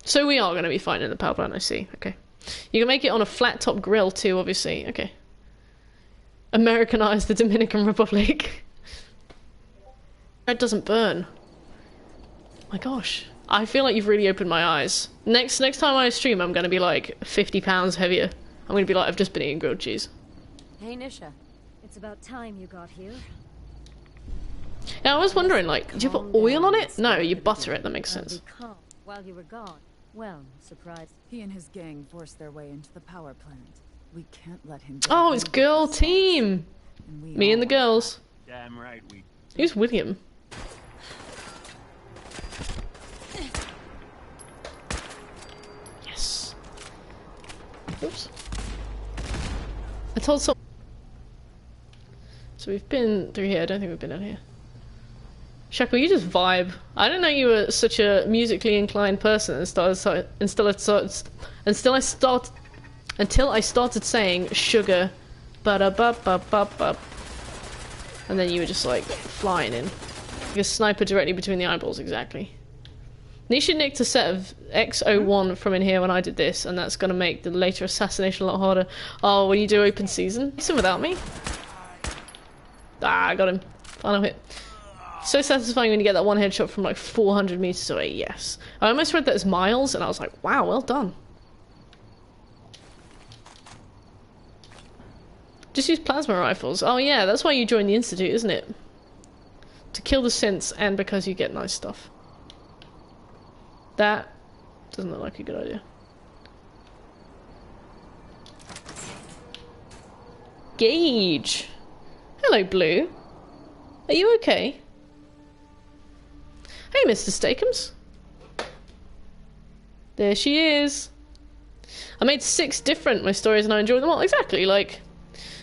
So we are going to be fighting the power plant, I see. Okay. You can make it on a flat top grill too, obviously. Okay. Americanize the Dominican Republic. It doesn't burn. My gosh. I feel like you've really opened my eyes. Next time I stream, I'm going to be like 50 pounds heavier. I'm going to be like, I've just been eating grilled cheese. Hey, Nisha. It's about time you got here. Now, I was wondering, like, do you put oil on it? No, you butter it. That makes sense. While you were gone. Well, surprised. He and his gang forced their way into the power plant. We can't let him. Oh, it's girl team. Me and the girls. Damn right we. Who's William? Oops. I told some. So we've been through here. I don't think we've been in here. Shackle, you just vibe. I didn't know you were such a musically inclined person until I started saying sugar, ba-da-ba-ba-ba-ba. And then you were just like flying in. Like a sniper directly between the eyeballs, exactly. Nisha nicked a set of X01 from in here when I did this, and that's gonna make the later assassination a lot harder. Oh, when you do open season? Season without me? Ah, I got him. Final hit. So satisfying when you get that one headshot from like 400 meters away, yes. I almost read that as miles, and I was like, wow, well done. Just use plasma rifles. Oh yeah, that's why you joined the Institute, isn't it? To kill the synths, and because you get nice stuff. That doesn't look like a good idea. Gage! Hello, Blue. Are you okay? Hey, Mr. Steakums. There she is. I made 6 different my stories and I enjoyed them all. Exactly, like,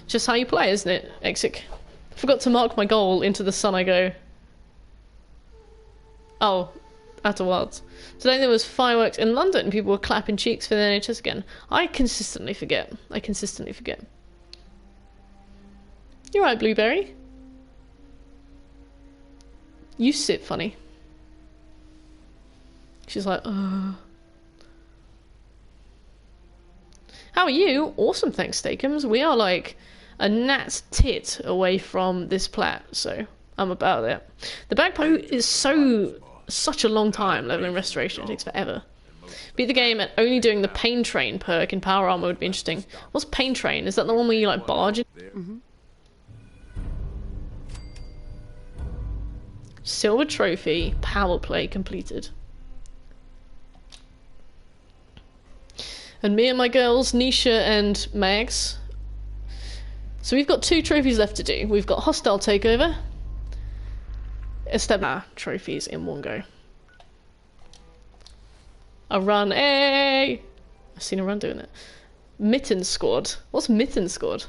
just how you play, isn't it, Exic? Forgot to mark my goal. Into the sun I go. Oh, Outer Wilds. Today there was fireworks in London and people were clapping cheeks for the NHS again. I consistently forget. You're right, Blueberry. You sit funny. She's like, How are you? Awesome, thanks, Steakums. We are like a gnat's tit away from this Plat, so I'm about it. The backpack is such a long time leveling restoration. It takes forever. Beat the game at only doing the Pain Train perk in Power Armor would be interesting. What's Pain Train? Is that the one where you like barge in? Silver trophy, power play completed. And me and my girls, Nisha and Mags. So we've got 2 trophies left to do. We've got Hostile Takeover. Esteban trophies in one go. A run, I've seen a run doing it. Mitten Squad. What's Mitten Squad?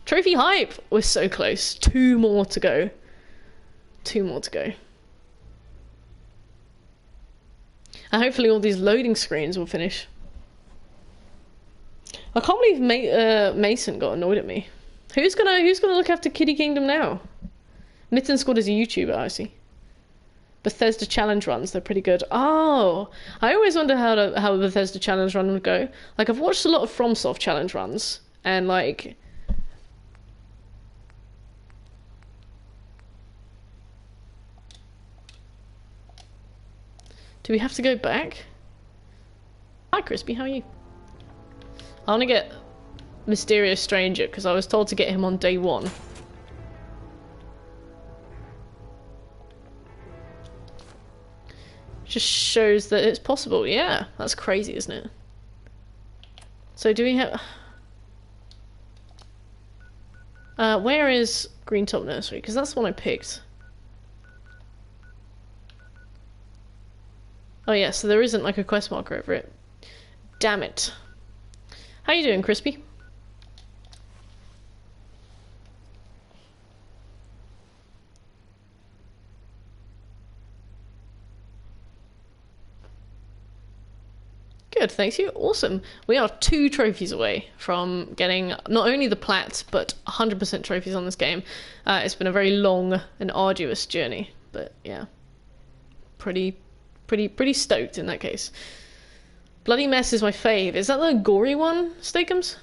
Trophy hype! We're so close. 2 more to go. 2 more to go. And hopefully all these loading screens will finish. I can't believe Mason got annoyed at me. Who's gonna look after Kitty Kingdom now? Mitten Squad is a YouTuber, I see. Bethesda challenge runs, they're pretty good. Oh, I always wonder how a Bethesda challenge run would go. Like, I've watched a lot of FromSoft challenge runs, and like, do we have to go back? Hi, Crispy, how are you? I want to get Mysterious Stranger, because I was told to get him on day 1. Just shows that it's possible. Yeah, that's crazy, isn't it? So do we have... where is Green Top Nursery? Because that's the one I picked. Oh yeah, so there isn't like a quest marker over it. Damn it. How you doing, Crispy? Good, thanks you. Awesome. We are 2 trophies away from getting not only the Plat, but 100% trophies on this game. It's been a very long and arduous journey, but yeah. Pretty stoked in that case. Bloody Mess is my fave. Is that the gory one, Steakums?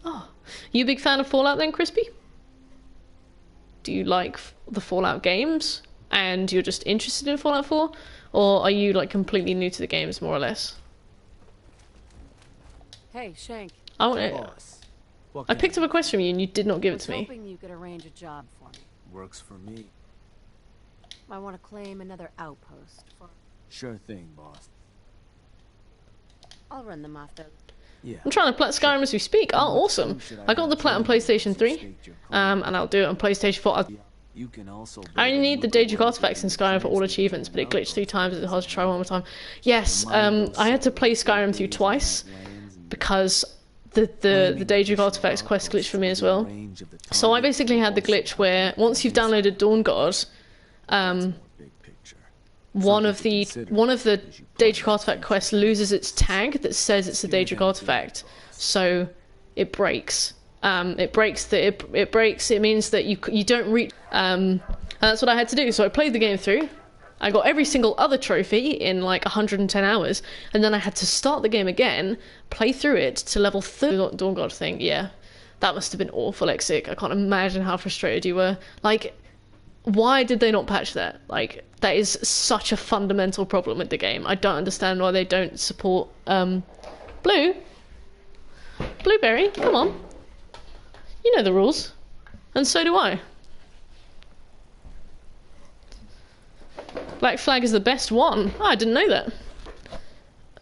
Oh. You a big fan of Fallout then, Crispy? Do you like the Fallout games? And you're just interested in Fallout 4? Or are you like completely new to the games, more or less? Hey, Shank. I picked up a quest from you and you did not give it to me. Hoping you could arrange a job for me. Works for me. I want to claim another outpost. Sure thing, boss. I'll run them off though. Yeah. I'm trying to Plat Skyrim as we speak. Oh, awesome. I got the Plat on PlayStation 3. And I'll do it on PlayStation 4. You can also. I only need the Daedric artifacts in Skyrim for all achievements, but it glitched 3 times. It's hard to try one more time. Yes, I had to play Skyrim through twice because the Daedric artifacts quest glitched for me as well. So I basically had the glitch where once you've downloaded Dawnguard, one of the Daedric artifact quests loses its tag that says it's a Daedric artifact, so it breaks. It means that you don't reach. And that's what I had to do. So I played the game through. I got every single other trophy in like 110 hours, and then I had to start the game again, play through it to level 30. Dawnguard thing, yeah, that must have been awful, Exic. I can't imagine how frustrated you were. Like, why did they not patch that? Like, that is such a fundamental problem with the game. I don't understand why they don't support Blueberry, come on. You know the rules. And so do I. Black Flag is the best one. Oh, I didn't know that.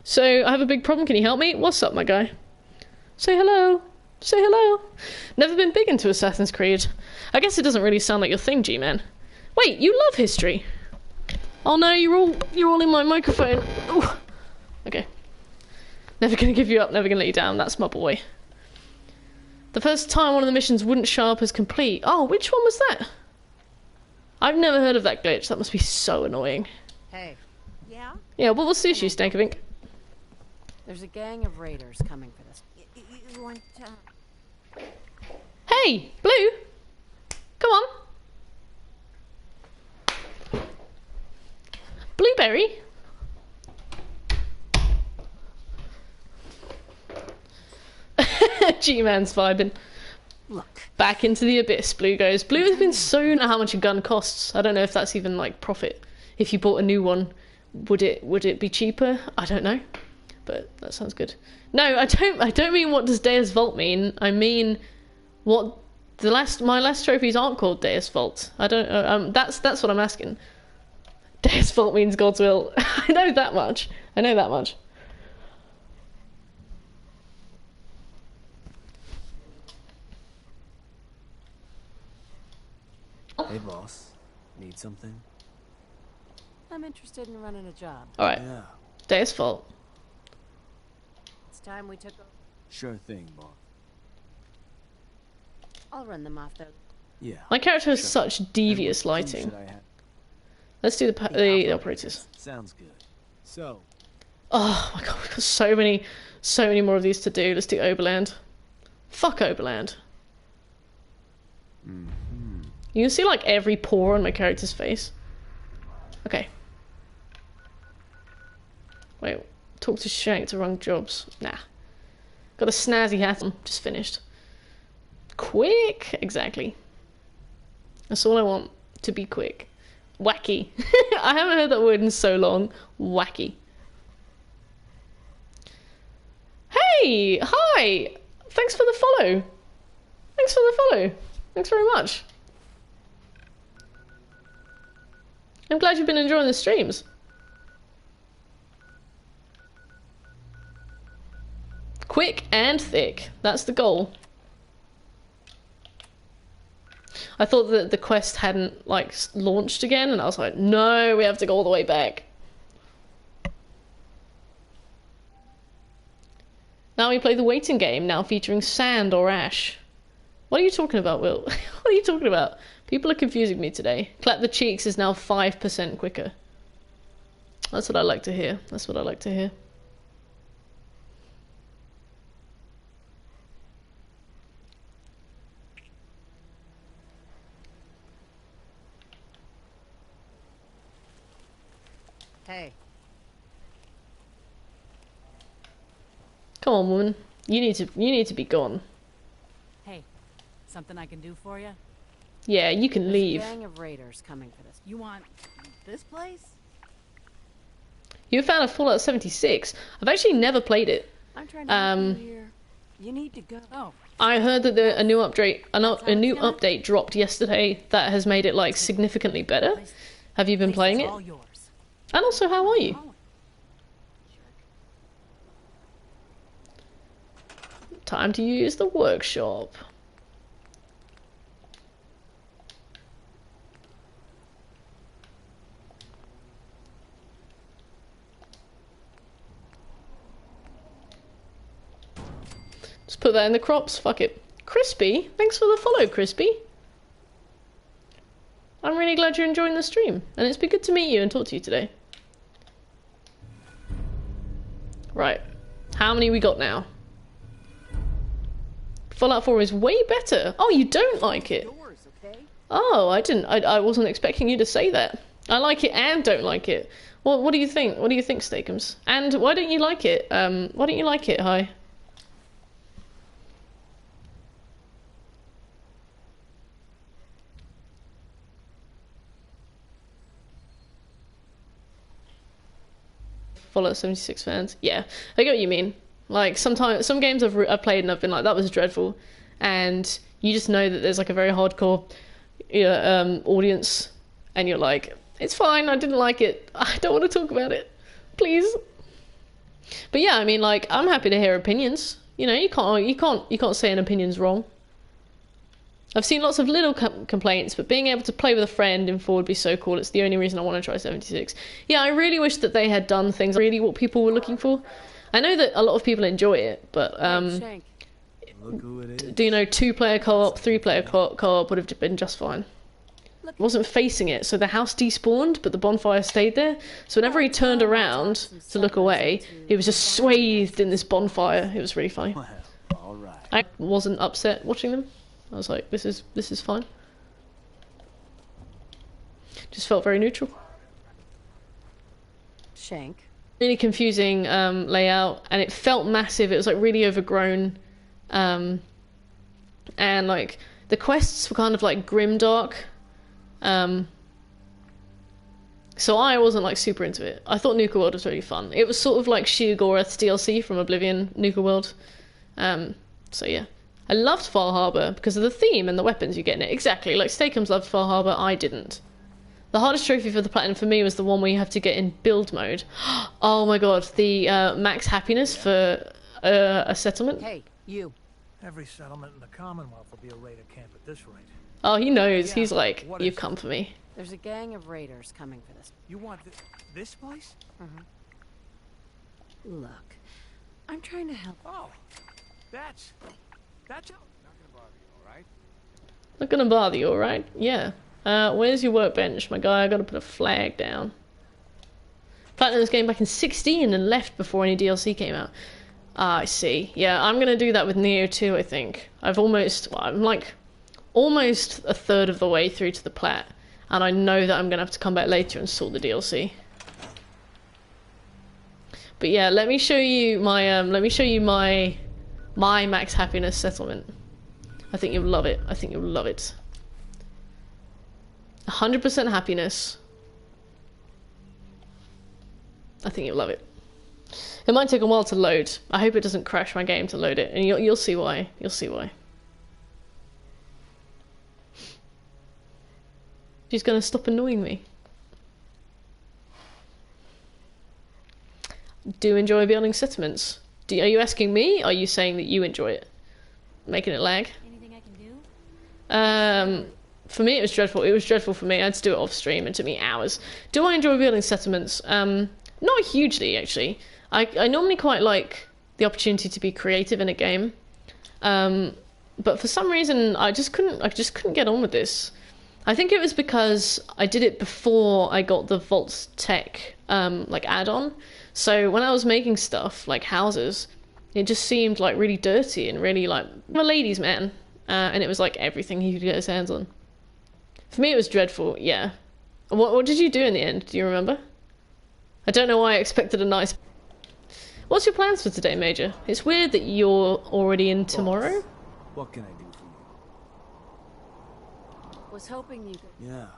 So, I have a big problem. Can you help me? What's up, my guy? Say hello. Say hello. Never been big into Assassin's Creed. I guess it doesn't really sound like your thing, G-Man. Wait, you love history. Oh no, you're all in my microphone. Ooh. Okay. Never gonna give you up, never gonna let you down. That's my boy. The first time one of the missions wouldn't show up as complete. Oh, which one was that? I've never heard of that glitch. That must be so annoying. Hey. Yeah? Yeah, well, what's the issue, Stankovic? There's a gang of raiders coming for this. You want to... Hey, Blue! Come on. Blueberry? G-Man's vibing. Look. Back into the abyss, Blue goes. Blue has been so how much a gun costs. I don't know if that's even like profit. If you bought a new one, would it be cheaper? I don't know. But that sounds good. No, I don't mean what does Deus Vault mean. I mean what my last trophies aren't called Deus Vault. I don't that's what I'm asking. Deus Vault means God's will. I know that much. Hey, boss. Need something? I'm interested in running a job. Alright. Yeah. Deus Vault. It's time we took over. Sure thing, boss. I'll run them off, though. Yeah. My character has such devious lighting. Let's do the operators. Sounds good. So. Oh my god, we've got so many more of these to do. Let's do Oberland. Fuck Oberland. You can see like every pore on my character's face. Okay. Wait, talk to Shank to run jobs. Nah. Got a snazzy hat on, just finished. Quick! Exactly. That's all I want, to be quick. Wacky. I haven't heard that word in so long. Wacky. Hey! Hi! Thanks for the follow. Thanks very much. I'm glad you've been enjoying the streams. Quick and thick. That's the goal. I thought that the quest hadn't, like, launched again, and I was like, no, we have to go all the way back. Now we play the waiting game, now featuring sand or ash. What are you talking about, Will? What are you talking about? People are confusing me today. Clap the cheeks is now 5% quicker. That's what I like to hear. Hey. Come on, woman. You need to be gone. Hey, something I can do for you? Yeah, you can leave. There's a gang of raiders coming for this. You want this place? You found a Fallout 76. I've actually never played it. I'm trying to help you here. You need to go. Oh. I heard that a new update dropped yesterday that has made it like significantly better. Have you been playing it? And also, how are you? Time to use the workshop. Put that in the crops. Fuck it. Crispy, thanks for the follow, Crispy. I'm really glad you're enjoying the stream, and it's been good to meet you and talk to you today. Right, how many we got now? Fallout 4 is way better. Oh, you don't like it? Oh, I wasn't expecting you to say that. I like it and don't like it. Well, what do you think? What do you think, Steakums? And why don't you like it? Why don't you like it, Hi? Fallout 76 fans. Yeah, I get what you mean. Like, sometimes, some games I've played and I've been like, that was dreadful. And you just know that there's like a very hardcore audience. And you're like, it's fine, I didn't like it. I don't want to talk about it. Please. But yeah, I mean, like, I'm happy to hear opinions. You know, you can't say an opinion's wrong. I've seen lots of little complaints, but being able to play with a friend in 4 would be so cool. It's the only reason I want to try 76. Yeah, I really wish that they had done things really what people were looking for. I know that a lot of people enjoy it, but do you know 2-player co-op, 3-player co-op would have been just fine. I wasn't facing it, so the house despawned, but the bonfire stayed there. So whenever he turned around to look away, he was just swathed in this bonfire. It was really funny. I wasn't upset watching them. I was like, this is fine. Just felt very neutral. Shank. Really confusing layout, and it felt massive. It was like really overgrown, and like the quests were kind of like grimdark. So I wasn't like super into it. I thought Nuka World was really fun. It was sort of like Sheogorath's DLC from Oblivion, Nuka World. So yeah. I loved Far Harbor because of the theme and the weapons you get in it. Exactly, like Steakums loved Far Harbor, I didn't. The hardest trophy for the platinum for me was the one where you have to get in build mode. Oh my god, the max happiness for a settlement. Hey, you. Every settlement in the Commonwealth will be a raider camp at this rate. Oh, he knows. He's like, you've come for me. There's a gang of raiders coming for this. You want this place? Look, I'm trying to help. Oh, that's not gonna bother you, all right? Not gonna bother you, alright? Yeah. Where's your workbench, my guy? I gotta put a flag down. Platinum this game back in 16 and left before any DLC came out. Ah, I see. Yeah, I'm gonna do that with Neo 2, I think. I'm like almost a third of the way through to the Plat, and I know that I'm gonna have to come back later and sort the DLC. But yeah, let me show you my my max happiness settlement. I think you'll love it. I think you'll love it. 100% happiness. I think you'll love it. It might take a while to load. I hope it doesn't crash my game to load it, and you'll see why. You'll see why. She's gonna stop annoying me. Do enjoy building settlements. Are you asking me? Or are you saying that you enjoy it? Making it lag? Anything I can do? For me it was dreadful. It was dreadful for me. I had to do it off stream. It took me hours. Do I enjoy building settlements? Not hugely, actually. I normally quite like the opportunity to be creative in a game. But for some reason I just couldn't get on with this. I think it was because I did it before I got the Vaults Tech like add-on. So when I was making stuff like houses, it just seemed like really dirty and really like I'm a ladies' man, and it was like everything he could get his hands on. For me, it was dreadful. Yeah. What did you do in the end? Do you remember? I don't know why I expected a nice. What's your plans for today, Major? It's weird that you're already in tomorrow. What can I do for you? Was hoping you could. Yeah.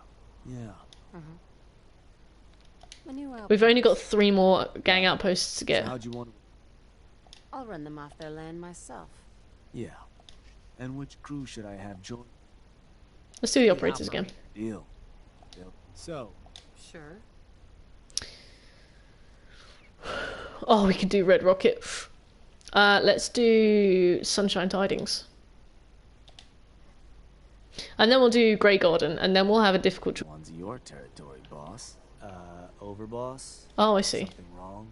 A new outpost. We've only got 3 more gang outposts to get. So how'd you want? I'll run them off their land myself. Yeah. And which crew should I have join? Let's do the operators again. Deal. So. Sure. Oh, we could do Red Rocket. Let's do Sunshine Tidings. And then we'll do Grey Garden, and then we'll have a difficult. One's your territory, boss. Overboss. Oh, I see. Something wrong?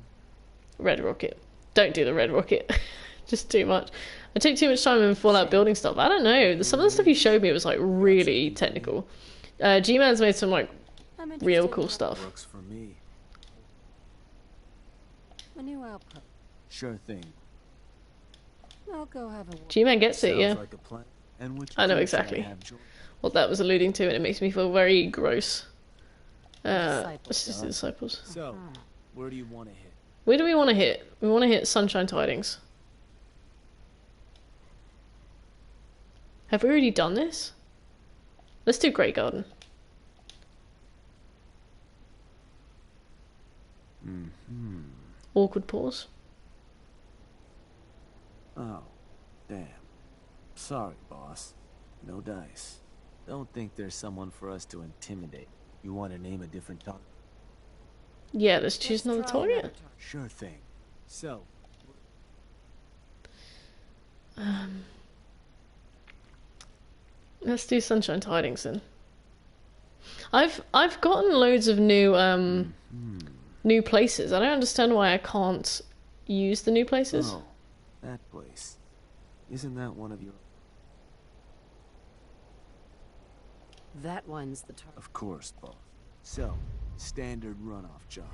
Red Rocket. Don't do the red rocket. Just too much. I take too much time in Fallout building stuff. I don't know. Some of the stuff you showed me was like really technical. G-Man's made some like real cool stuff. Works for me. A new outpost. Sure thing. I'll go have a walk. G-Man gets it, yeah. Like a plan. And which I know group exactly should I have join? what that was alluding to, and it makes me feel very gross. Let's just do disciples. So, where do you want to hit? Where do we want to hit? We want to hit Sunshine Tidings. Have we already done this? Let's do Great Garden. Mm-hmm. Awkward pause. Oh, damn. Sorry, boss. No dice. Don't think there's someone for us to intimidate. You want to name a different target? Yeah, let's choose another target. Sure thing. So, let's do Sunshine Tidings then. I've gotten loads of new new places. I don't understand why I can't use the new places. oh, that place. Isn't that one of your... That one's the target. Of course, boss. So, standard runoff job.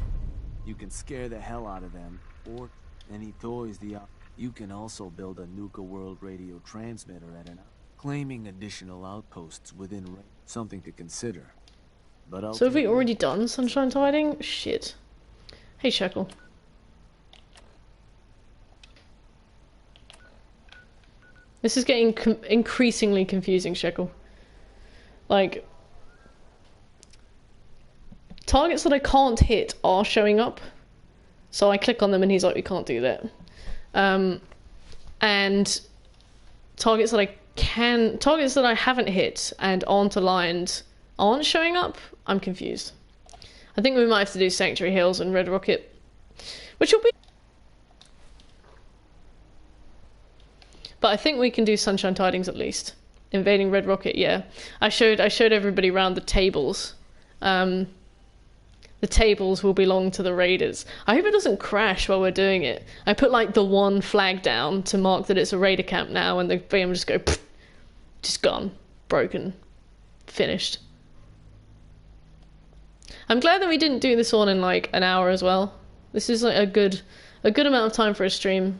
You can scare the hell out of them, or any toys the op. You can also build a Nuka World radio transmitter at an claiming additional outposts within range. Something to consider. But So have we already done Sunshine Tiding? Shit. Hey, Shekel. This is getting increasingly confusing, Shekel. Like, targets that I can't hit are showing up. So I click on them and he's like, we can't do that. And targets that I haven't hit and aren't aligned aren't showing up. I'm confused. I think we might have to do Sanctuary Hills and Red Rocket, which will be... But I think we can do Sunshine Tidings at least. Invading Red Rocket, yeah. I showed everybody around the tables. The tables will belong to the raiders. I hope it doesn't crash while we're doing it. I put like the one flag down to mark that it's a raider camp now, and the VM will just go, pfft, just gone, broken, finished. I'm glad that we didn't do this all in like an hour as well. This is like a good amount of time for a stream.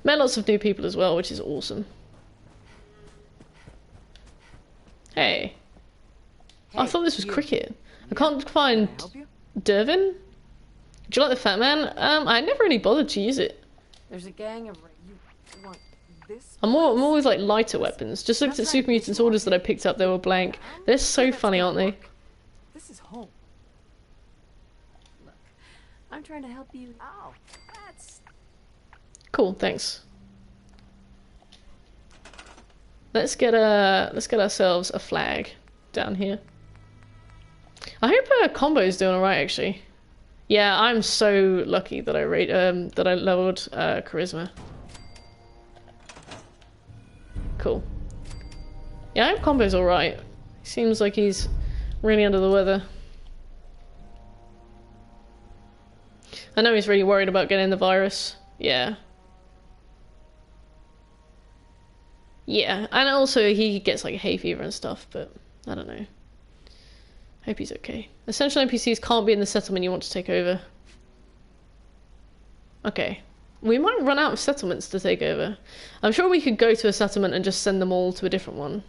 Met lots of new people as well, which is awesome. Hey. I thought this was cricket. I can't find Dervin. Do you like the Fat Man? I never really bothered to use it. There's a gang of... You want this? I'm always like lighter weapons. Just looked at Super Mutants orders that I picked up, they were blank. They're so funny, aren't they? This is home. Look, I'm trying to help you. Oh, that's... Cool, thanks. Let's get ourselves a flag down here. I hope Combo's doing alright actually. Yeah, I'm so lucky that I leveled charisma. Cool. Yeah, I hope Combo's alright. Seems like he's really under the weather. I know he's really worried about getting the virus. Yeah. Yeah, and also he gets like hay fever and stuff, but I don't know. Hope he's okay. Essential NPCs can't be in the settlement you want to take over. Okay. We might run out of settlements to take over. I'm sure we could go to a settlement and just send them all to a different one.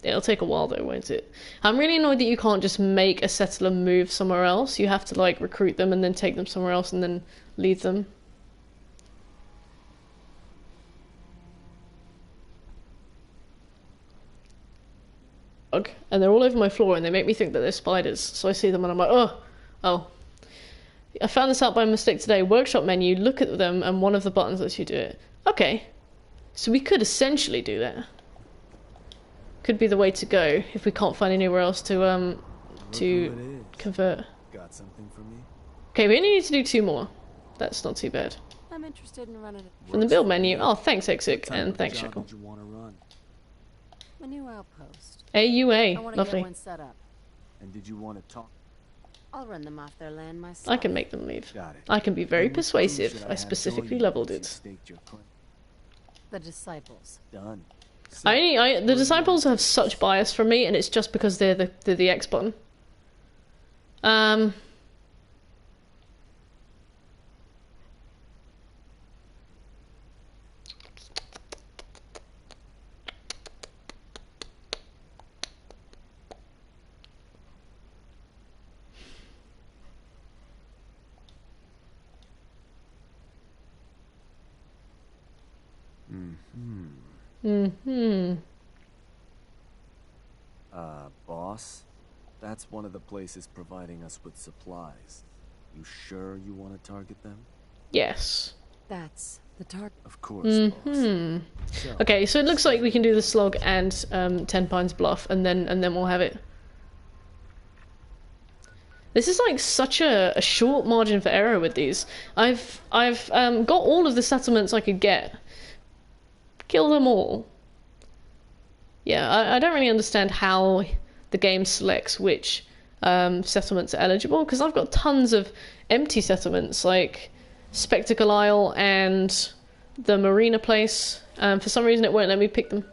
It'll take a while though, won't it? I'm really annoyed that you can't just make a settler move somewhere else. You have to like recruit them and then take them somewhere else and then leave them. And they're all over my floor and they make me think that they're spiders. So I see them and I'm like, oh. I found this out by mistake today. Workshop menu, look at them and one of the buttons lets you do it. Okay. So we could essentially do that. Could be the way to go if we can't find anywhere else to convert. Got something for me? Okay, we only need to do 2 more. That's not too bad. I'm interested in running it. From the build menu. Oh, thanks Exik and thanks Shekel. You want to run? A new outpost. AUA, I want to lovely. get one set up. And did you want to talk? I'll run them off their land myself. I can make them leave. Got it. I can be very And which crew persuasive. should I have specifically join you leveled once you it. staked your claim? The disciples. Done. The disciples have such bias from me, and it's just because they're the X button. Boss? That's one of the places providing us with supplies. You sure you want to target them? Yes. That's the target. Of course, boss. So, Okay, so it looks like we can do the slog and 10 Pines Bluff, and then we'll have it. This is like such a short margin for error with these. I've got all of the settlements I could get. Kill them all. Yeah, I don't really understand how the game selects which settlements are eligible, because I've got tons of empty settlements, like Spectacle Isle and the Marina Place. For some reason it won't let me pick them.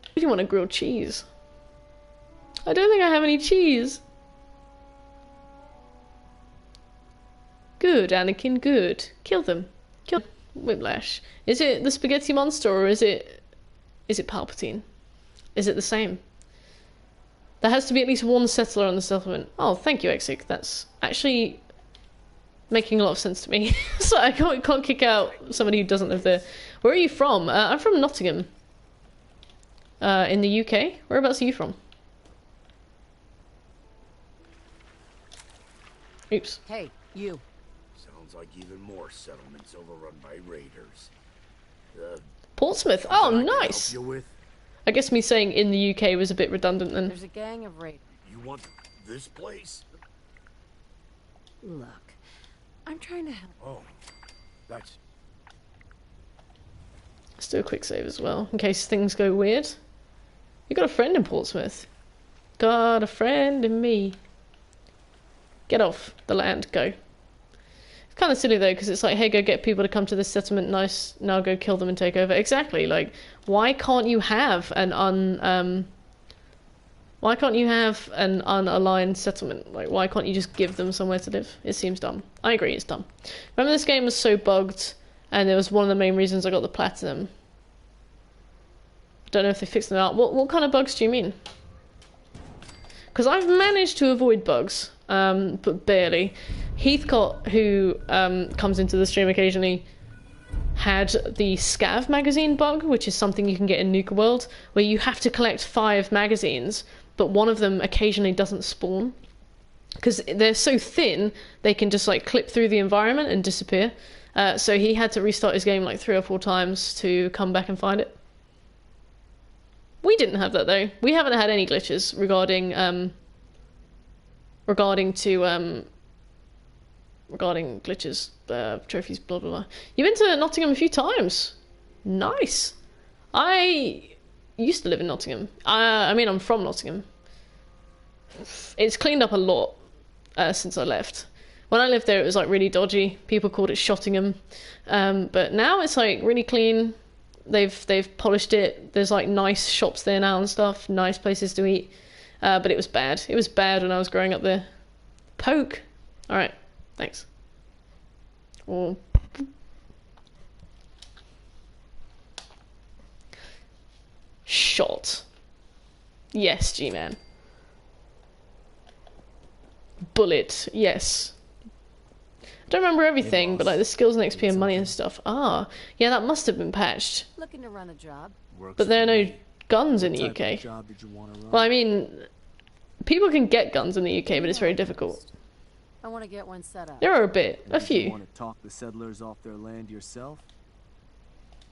I really want a grilled cheese. I don't think I have any cheese. Good, Anakin, good. Kill them. Kill Whiplash. Is it the spaghetti monster, or is it Palpatine? Is it the same? There has to be at least one settler on the settlement. Oh, thank you, Exig. That's actually making a lot of sense to me. So I can't kick out somebody who doesn't live there. Where are you from? I'm from Nottingham. In the UK? Whereabouts are you from? Oops. Hey, you. Sounds like even more settlements overrun by raiders. Portsmouth. Oh, Something I can nice. help you with? I guess me saying in the UK was a bit redundant then. There's a gang of raiders. You want this place? Look, I'm trying to help. Oh, that's... Let's do a quick save as well, in case things go weird. You got a friend in Portsmouth. Got a friend in me. Get off the land, go. It's kind of silly though, because it's like, hey, go get people to come to this settlement, nice, now go kill them and take over. Exactly, like, why can't you have an unaligned settlement? Like, why can't you just give them somewhere to live? It seems dumb. I agree, it's dumb. Remember, this game was so bugged, and it was one of the main reasons I got the platinum. Don't know if they fixed them out. What kind of bugs do you mean? Because I've managed to avoid bugs, but barely. Heathcott, who comes into the stream occasionally, had the Scav magazine bug, which is something you can get in Nuka World, where you have to collect 5 magazines, but one of them occasionally doesn't spawn. Because they're so thin, they can just like clip through the environment and disappear. So he had to restart his game like 3 or 4 times to come back and find it. We didn't have that though. We haven't had any glitches regarding glitches, trophies, blah blah blah. You've been to Nottingham a few times. Nice. I used to live in Nottingham. I mean, I'm from Nottingham. It's cleaned up a lot since I left. When I lived there, it was like really dodgy. People called it Shottingham, but now it's like really clean. They've polished it. There's like nice shops there now and stuff. Nice places to eat. But it was bad. It was bad when I was growing up there. Poke. All right. Thanks. Oh. Shot. Yes, G-Man. Bullet. Yes. I don't remember everything, but like the skills and XP and money and stuff. Ah, yeah, that must have been patched. Looking to run a job. But there are no guns in the UK. Well, I mean, people can get guns in the UK, but it's very difficult. I want to get one set up. There are a You few. want to talk the settlers off their land yourself?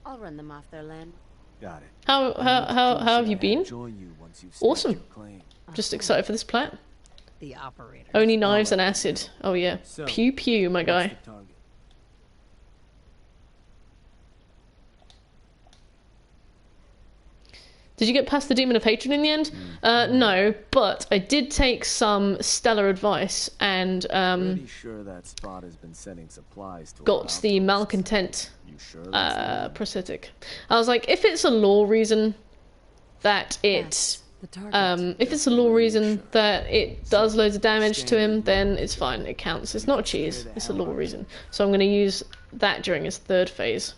I'll run them off their land. Got it. How have you been? Join you once you've Awesome. staked your claim. Just excited for this plat. The operator. Only knives and acid. Oh yeah. So, Pew pew, my what's guy. the target? Did you get past the Demon of Hatred in the end? No, but I did take some stellar advice and Pretty sure that spot has been sending supplies to got the Malcontent You sure that's the one? prosthetic. I was like, if it's a lore reason that it if it's a lore reason that it does loads of damage to him, then it's fine, it counts. It's not a cheese, it's a lore reason. So I'm going to use that during his third phase.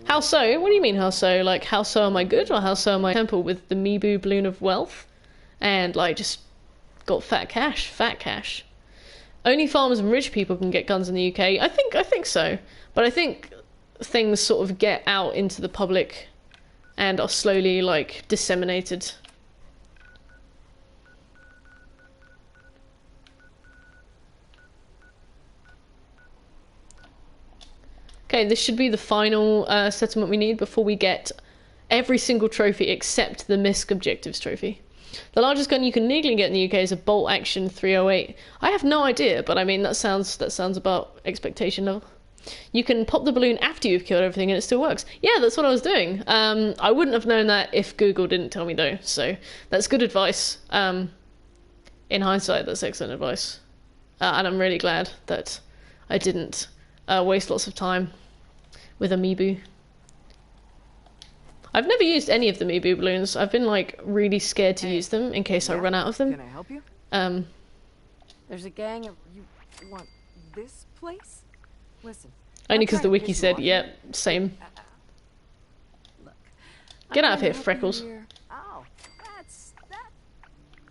How so? What do you mean how so? Like, how so am I good, or how so am I temple with the Mibu Balloon of Wealth? And, like, just got fat cash, fat cash. Only farmers and rich people can get guns in the UK. I think so. But I think things sort of get out into the public and are slowly, like, disseminated. Okay, this should be the final settlement we need before we get every single trophy except the MISC Objectives trophy. The largest gun you can legally get in the UK is a bolt action 308. I have no idea, but I mean that sounds about expectation level. You can pop the balloon after you've killed everything and it still works. Yeah, that's what I was doing. I wouldn't have known that if Google didn't tell me though, so that's good advice. In hindsight, that's excellent advice. And I'm really glad that I didn't waste lots of time with a Mibu. I've never used any of the Mibu balloons. I've been like really scared to use them in case I run out of them. Can I help you? There's a gang of... You want this place? Listen. Only because the wiki said, yep, same. Look, Get out of here, Freckles. Oh, that's that.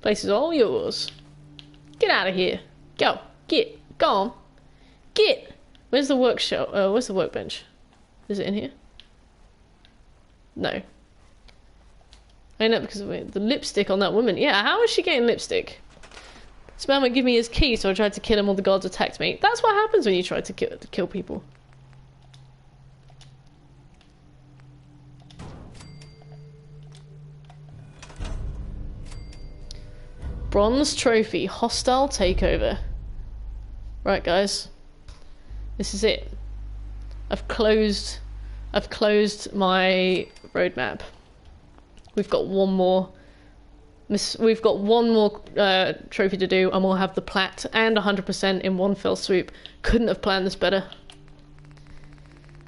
Place is all yours. Get out of here. Go. Get. Go on. Get. Where's the workshop? Where's the workbench? Is it in here? No. I know because of the lipstick on that woman. Yeah, how is she getting lipstick? This man would give me his key, so I tried to kill him. All the gods attacked me. That's what happens when you try to kill people. Bronze trophy, hostile takeover. Right, guys. This is it. I've closed my roadmap. We've got one more. We've got one more trophy to do, and we'll have the Plat and 100% in one fell swoop. Couldn't have planned this better.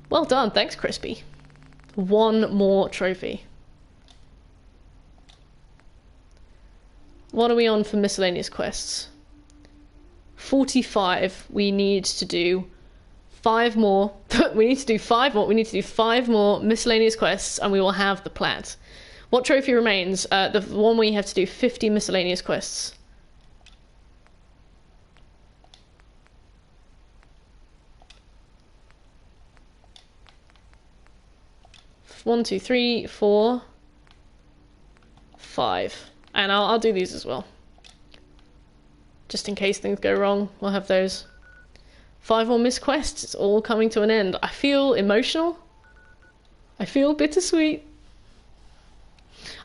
Well done, thanks, Crispy. One more trophy. What are we on for miscellaneous quests? 45. We need to do 5 more. We need to do 5 more. We need to do 5 more miscellaneous quests, and we will have the Plat. What trophy remains? The one where you have to do 50 miscellaneous quests. One, 2, 3, 4, 5. And I'll do these as well. Just in case things go wrong, we'll have those. 5 more missed quests. It's all coming to an end. I feel emotional. I feel bittersweet.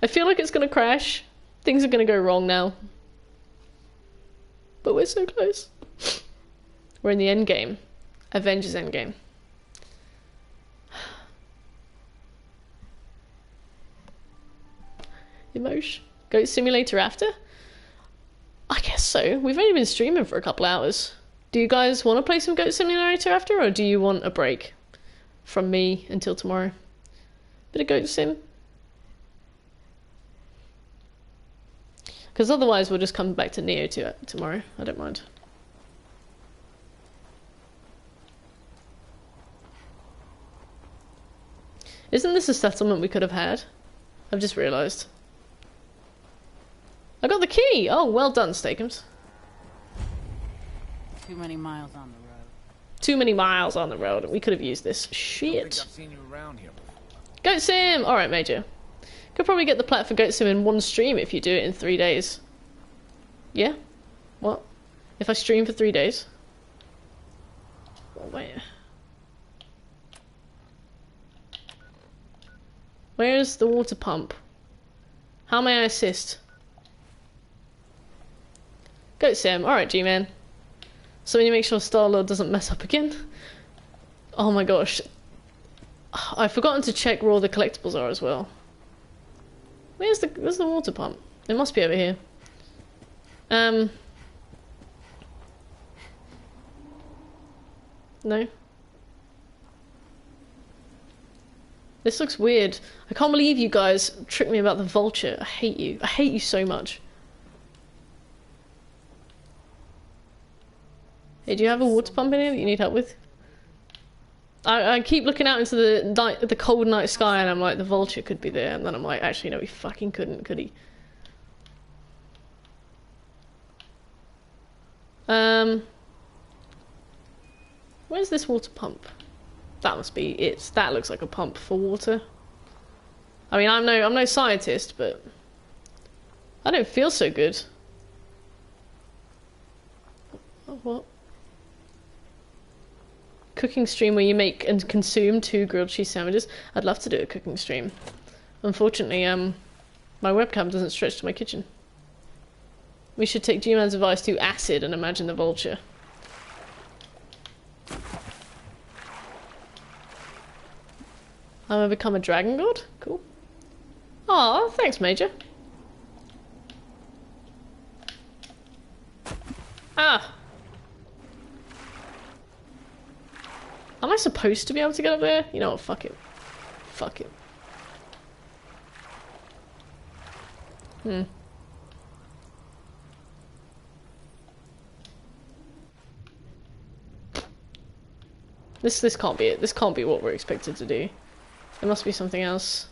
I feel like it's gonna crash. Things are gonna go wrong now. But we're so close. We're in the end game. Avengers Endgame. Emotion. Goat Simulator after? I guess so. We've only been streaming for a couple hours. Do you guys want to play some Goat Simulator after, or do you want a break from me until tomorrow? Bit of Goat Sim? Because otherwise we'll just come back to Neo tomorrow. I don't mind. Isn't this a settlement we could have had? I've just realised. I got the key! Oh, well done, Steakums. Too many miles on the road. Too many miles on the road. We could have used this. Shit. I think I've seen you around here before. Goat Sim! Alright, Major. Could probably get the Plat for Goat Sim in one stream if you do it in 3 days. Yeah? What? If I stream for 3 days? Oh, wait. Where's the water pump? How may I assist? Goat Sim. Alright, G-Man. So when you make sure Star-Lord doesn't mess up again. Oh my gosh. I've forgotten to check where all the collectibles are as well. Where's the water pump? It must be over here. No. This looks weird. I can't believe you guys tricked me about the vulture. I hate you. I hate you so much. Hey, do you have a water pump in here that you need help with? I keep looking out into the cold night sky and I'm like, the vulture could be there, and then I'm like, actually no, he fucking couldn't, could he? Where's this water pump? That must be it. That looks like a pump for water. I mean, I'm no scientist, but I don't feel so good. Oh, what? Cooking stream where you make and consume 2 grilled cheese sandwiches. I'd love to do a cooking stream. Unfortunately, my webcam doesn't stretch to my kitchen. We should take G-Man's advice to acid and imagine the vulture. I'm gonna become a dragon god? Cool. Aw, thanks, Major. Ah! Am I supposed to be able to get up there? You know what, fuck it. Fuck it. This can't be it. This can't be what we're expected to do. There must be something else.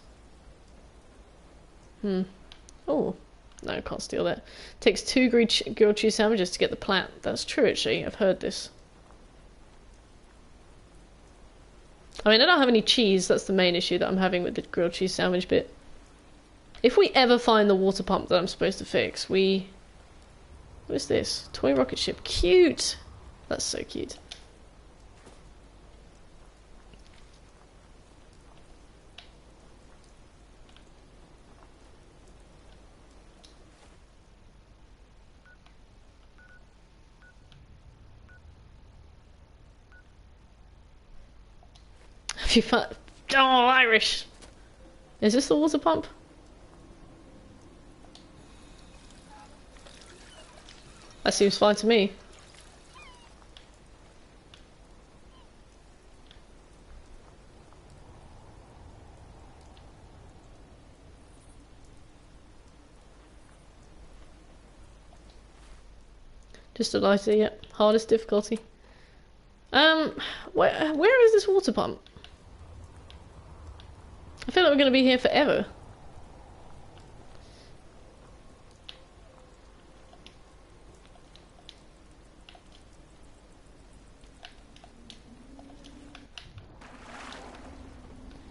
Oh. No, I can't steal that. Takes 2 grilled cheese sandwiches to get the Plat. That's true, actually. I've heard this. I mean, I don't have any cheese. That's the main issue that I'm having with the grilled cheese sandwich bit. If we ever find the water pump that I'm supposed to fix, we... What is this? Toy rocket ship. Cute! That's so cute. Have you found... Oh, Irish! Is this the water pump? That seems fine to me. Just a lighter, yep. Hardest difficulty. Where is this water pump? I feel like we're going to be here forever.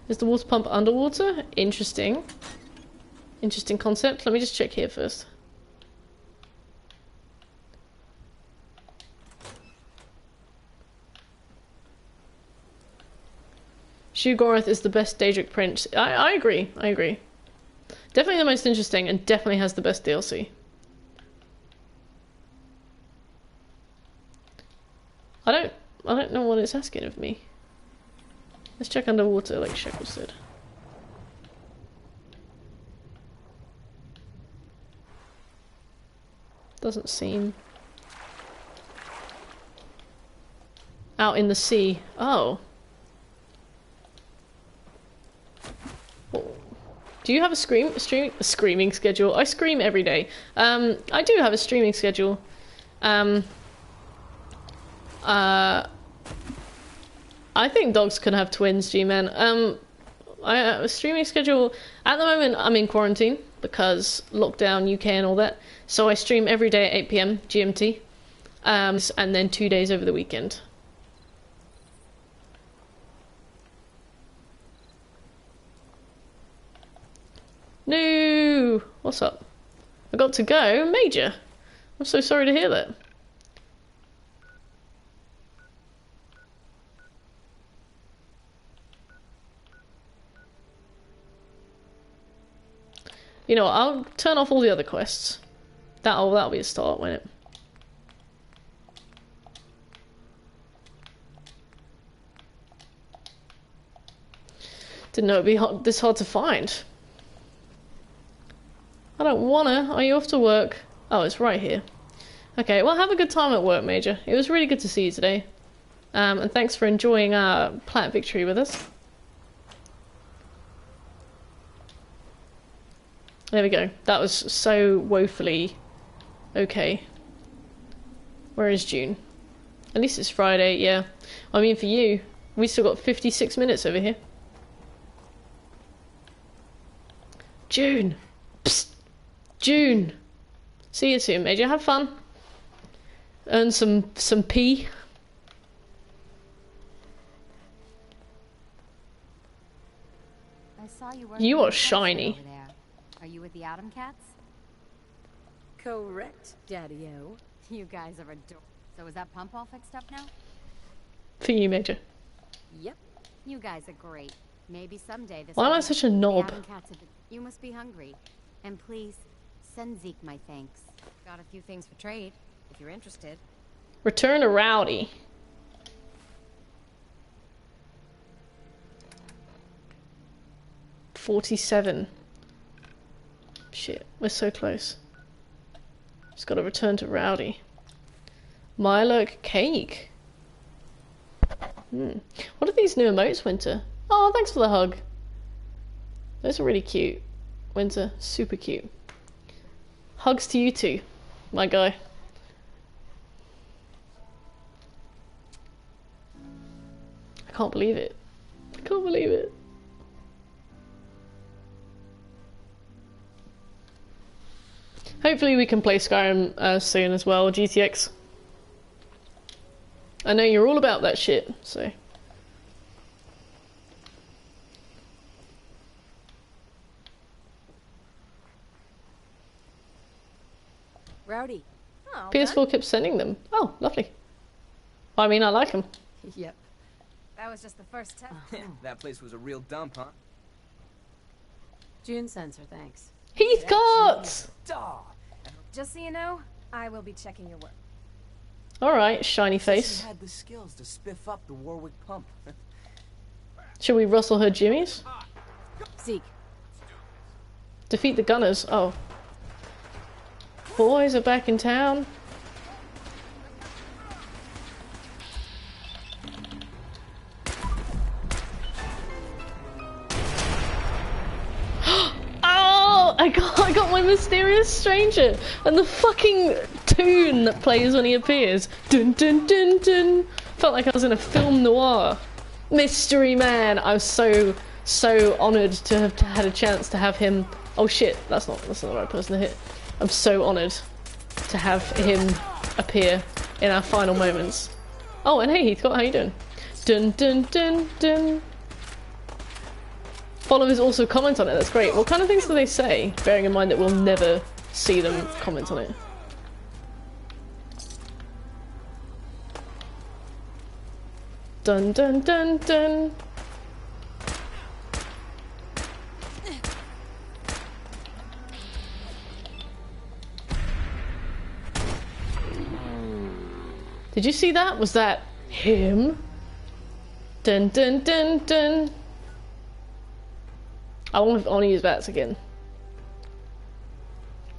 Is the water pump underwater? Interesting. Interesting concept. Let me just check here first. Shugorath is the best Daedric prince. I agree. I agree. Definitely the most interesting and definitely has the best DLC. I don't know what it's asking of me. Let's check underwater like Shekel said. Doesn't seem. Out in the sea. Oh. Do you have a screaming schedule? I scream every day. I do have a streaming schedule. I think dogs can have twins, G-Man. I have a streaming schedule. At the moment, I'm in quarantine because lockdown, UK and all that. So I stream every day at 8 PM GMT. And then 2 days over the weekend. No! What's up? I got to go? Major! I'm so sorry to hear that. You know what, I'll turn off all the other quests. That'll be a start, won't it? Didn't know it'd be this hard to find. I don't wanna. Are you off to work? Oh, it's right here. Okay, well, have a good time at work, Major. It was really good to see you today. And thanks for enjoying our Plat victory with us. There we go. That was so woefully okay. Where is June? At least it's Friday, yeah. I mean, for you, we still got 56 minutes over here. June! Psst! June! See you soon, Major. Have fun. Earn some pee. I saw you You are shiny. over there. Are you with the Atom Cats? Correct, Daddy-O. You guys are adorable. So is that pump all fixed up now? For you, Major. Yep. You guys are great. Maybe someday this. Why am I will such a be the knob? Atom Cats have been- You must be hungry. And please, send Zeke my thanks. Got a few things for trade, if you're interested. Return to Rowdy. $47. Shit, we're so close. Just gotta return to Rowdy. Mylock cake. What are these new emotes, Winter? Oh, thanks for the hug. Those are really cute. Winter, super cute. Hugs to you too, my guy. I can't believe it. I can't believe it. Hopefully we can play Skyrim soon as well, GTX. I know you're all about that shit, so... Rowdy. Oh, PS4 kept sending them. Oh, lovely. I mean, I like them. Yep. That was just the first test. That place was a real dump, huh? June sends her thanks. Heathcote! Just so you know, I will be checking your work. Alright, shiny face. She had the skills to spiff up the Warwick pump. Shall we rustle her jimmies? Zeke. Defeat the gunners. Oh. Boys are back in town. Oh, I got my mysterious stranger, and the fucking tune that plays when he appears. Dun dun dun dun. Felt like I was in a film noir. Mystery Man. I was so honoured to have had a chance to have him. Oh shit, that's not the right person to hit. I'm so honoured to have him appear in our final moments. Oh, and hey Heathcote, how you doing? Dun dun dun dun. Followers also comment on it, that's great. What kind of things do they say? Bearing in mind that we'll never see them comment on it. Dun dun dun dun. Did you see that? Was that him? Dun dun dun dun. I want to use bats again.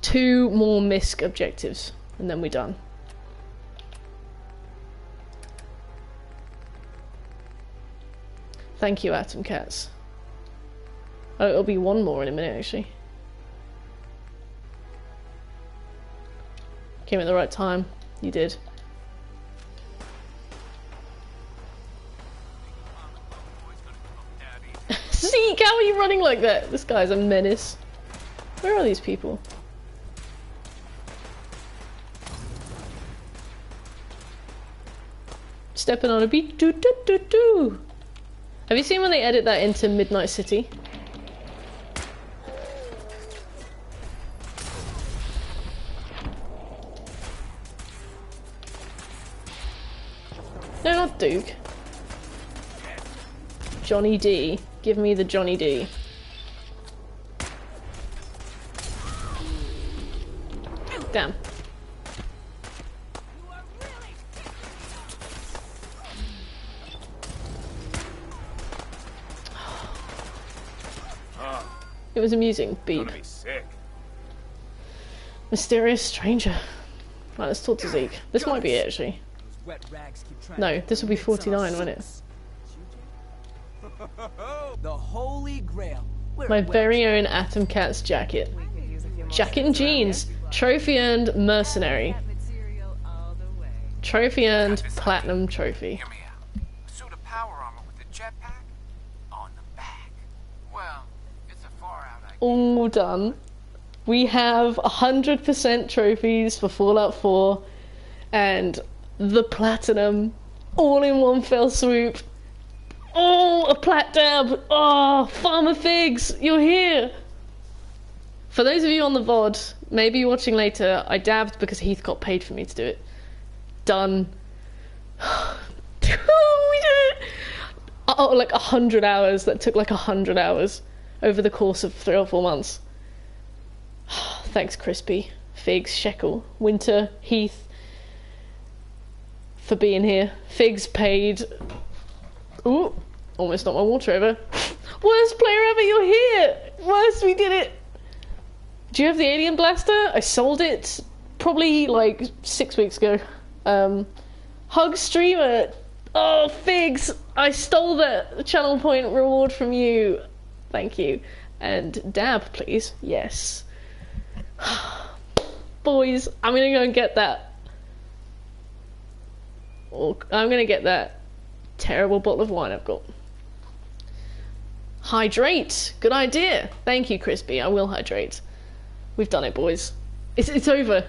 2 more misc objectives, and then we're done. Thank you, Atom Cats. Oh, it'll be 1 more in a minute, actually. Came at the right time. You did. Zeke, how are you running like that? This guy's a menace. Where are these people? Stepping on a beat. Do do do do. Have you seen when they edit that into Midnight City? No, not Duke. Johnny D. Give me the Johnny D. Damn. It was amusing, beep. Gonna be sick. Mysterious stranger. Right, let's talk to Zeke. This might be it, actually. No, this will be 49, won't it? The Holy Grail. My very own Atom Cat's jacket. Jacket and jeans. Trophy earned mercenary. Trophy earned platinum trophy. Hear me out. A suit of power armor with a jetpack on the back. Well, it's a far out idea. All done. We have 100% trophies for Fallout 4 and the platinum all in one fell swoop. Oh, a plat dab! Oh, Farmer Figs, you're here! For those of you on the VOD, maybe you're watching later, I dabbed because Heath got paid for me to do it. Done. We did it! Oh, like 100 hours. That took like 100 hours over the course of 3 or 4 months. Thanks, Crispy, Figs, Shekel, Winter, Heath, for being here. Figs paid. Ooh, almost knocked my water over. Worst player ever, you're here! Worst, we did it! Do you have the alien blaster? I sold it probably like 6 weeks ago. Hug streamer! Oh, Figs! I stole the channel point reward from you. Thank you. And dab, please. Yes. Boys, I'm gonna go and get that. I'm gonna get that terrible bottle of wine I've got. Hydrate! Good idea. Thank you, Crispy. I will hydrate. We've done it, boys. It's over.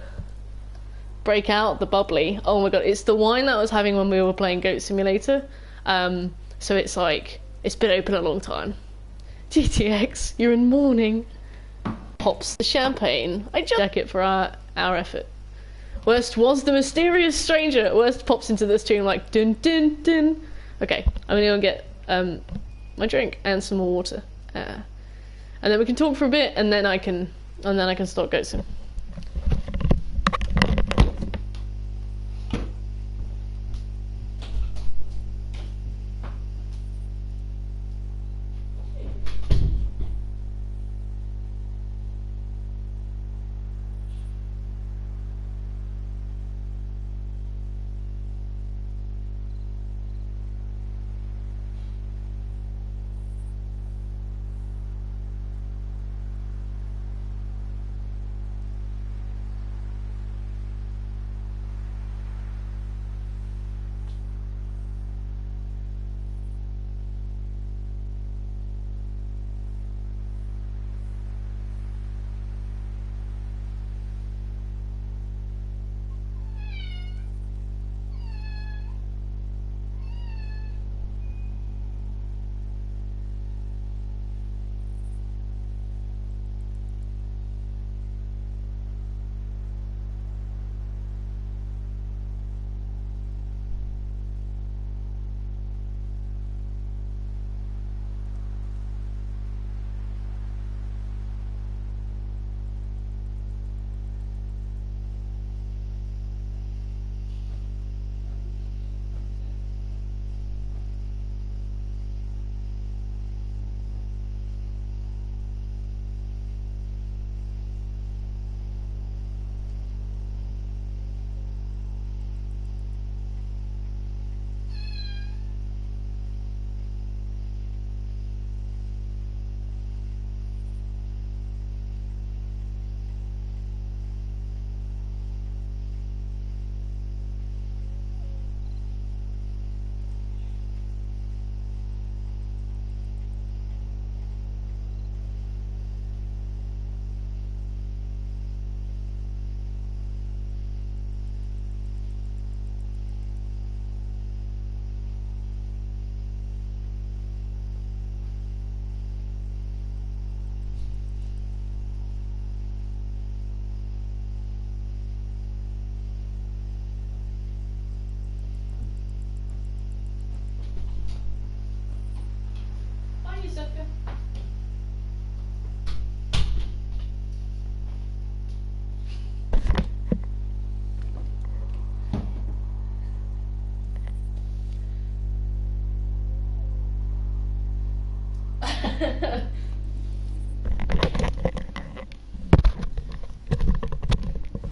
Break out the bubbly. Oh my god, it's the wine that I was having when we were playing Goat Simulator. So it's like, it's been open a long time. GTX, you're in mourning. Pops the champagne. I jack it for our effort. Worst was the mysterious stranger. Worst pops into this tune like dun dun dun. Okay, I'm gonna go and get my drink and some more water, and then we can talk for a bit, and then I can start ghosting.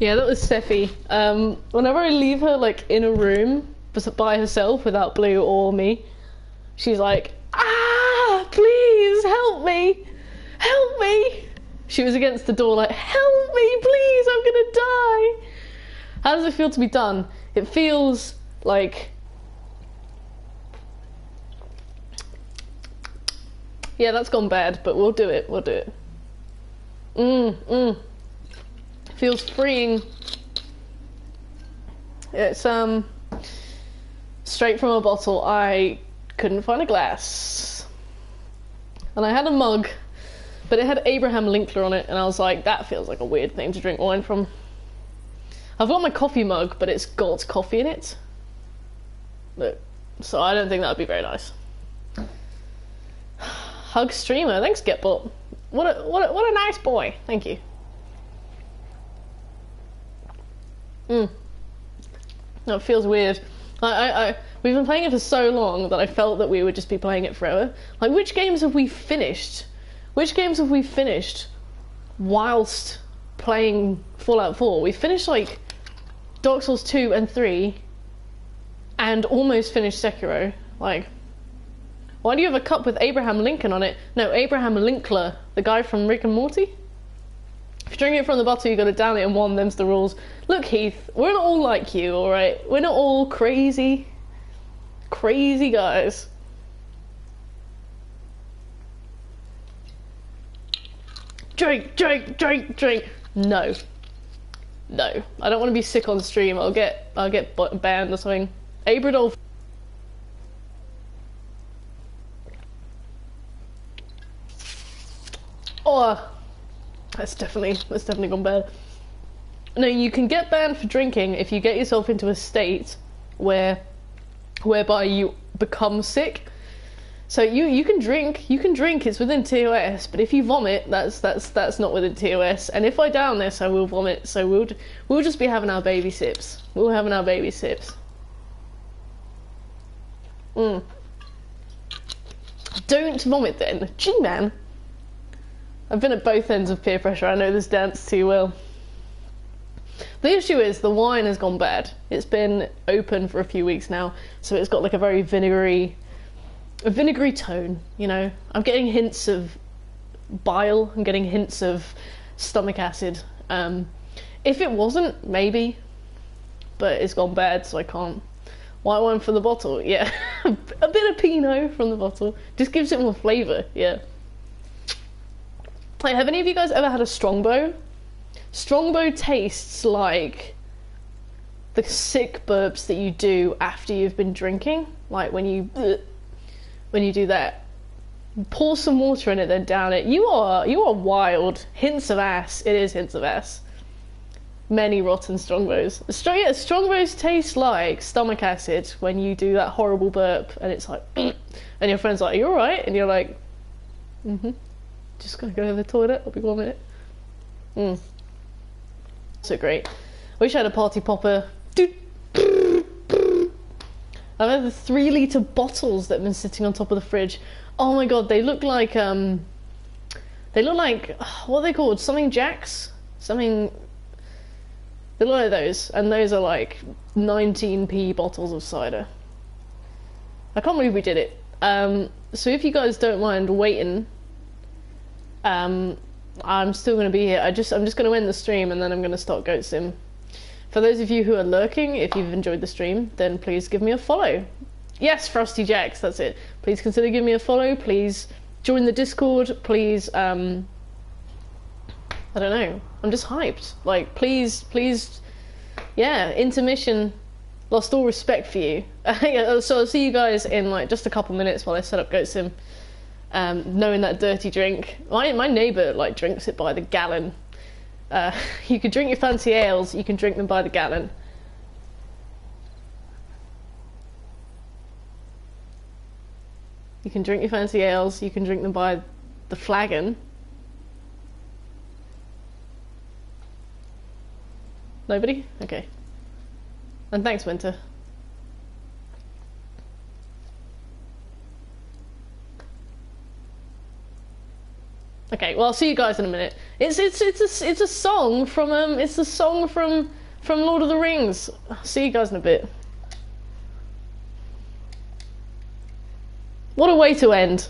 Yeah, that was Sephi. Whenever I leave her like in a room by herself without Blue or me, she's like, "Ah, please help me, help me." She was against the door like, "Help me, please, I'm gonna die." How does it feel to be done? It feels like, yeah, that's gone bad, but we'll do it. We'll do it. Feels freeing. It's straight from a bottle. I couldn't find a glass, and I had a mug, but it had Abraham Linkler on it, and I was like, that feels like a weird thing to drink wine from. I've got my coffee mug, but it's got coffee in it. Look, so I don't think that would be very nice. Hug streamer, thanks Getbot. What a nice boy. Thank you. No, it feels weird. We've been playing it for so long that I felt that we would just be playing it forever. Like, which games have we finished? Which games have we finished whilst playing Fallout 4? We finished like Dark Souls 2 and 3 and almost finished Sekiro. Like, why do you have a cup with Abraham Lincoln on it? No, Abraham Linkler, the guy from Rick and Morty. If you drink it from the bottle, you gotta down it in one, them's the rules. Look, Heath, we're not all like you, alright? We're not all crazy guys. Drink. No. No. I don't want to be sick on stream. I'll get banned or something. Abradolf. Oh, that's definitely gone bad. No, you can get banned for drinking if you get yourself into a state whereby you become sick. So you can drink, it's within TOS, but if you vomit, that's not within TOS. And if I down this, I will vomit. So we'll just be having our baby sips. We'll having our baby sips. Don't vomit then. Gee, man. I've been at both ends of peer pressure. I know this dance too well. The issue is the wine has gone bad. It's been open for a few weeks now, so it's got like a very vinegary tone, you know. I'm getting hints of bile. I'm getting hints of stomach acid. If it wasn't, maybe, but it's gone bad, so I can't. White wine from the bottle, yeah. A bit of Pinot from the bottle just gives it more flavour, yeah. Like, have any of you guys ever had a Strongbow? Strongbow tastes like the sick burps that you do after you've been drinking. Like when you do that. Pour some water in it, then down it. You are wild. Hints of ass. It is hints of ass. Many rotten Strongbows. Strongbows taste like stomach acid when you do that horrible burp, and it's like, and your friend's like, "Are you alright?" And you're like, just gonna go to the toilet. I'll be 1 minute. So great. Wish I had a party popper. I've had the 3-litre bottles that have been sitting on top of the fridge. Oh my god, they look like what are they called? Something Jacks? Something. They look like those, and those are like 19p bottles of cider. I can't believe we did it. So if you guys don't mind waiting, I'm still going to be here. I'm just going to end the stream and then I'm going to start Goat Sim. For those of you who are lurking, if you've enjoyed the stream, then please give me a follow. Yes, Frosty Jacks, that's it. Please consider giving me a follow. Please join the Discord. Please, I don't know. I'm just hyped. Like, please, yeah, intermission. Lost all respect for you. So I'll see you guys in like just a couple minutes while I set up Goat Sim. Knowing that dirty drink. My neighbour like drinks it by the gallon. You can drink your fancy ales, you can drink them by the gallon. You can drink your fancy ales, you can drink them by the flagon. Nobody? Okay. And thanks, Winter. Okay, well, I'll see you guys in a minute. It's a song from it's a song from Lord of the Rings. See you guys in a bit. What a way to end.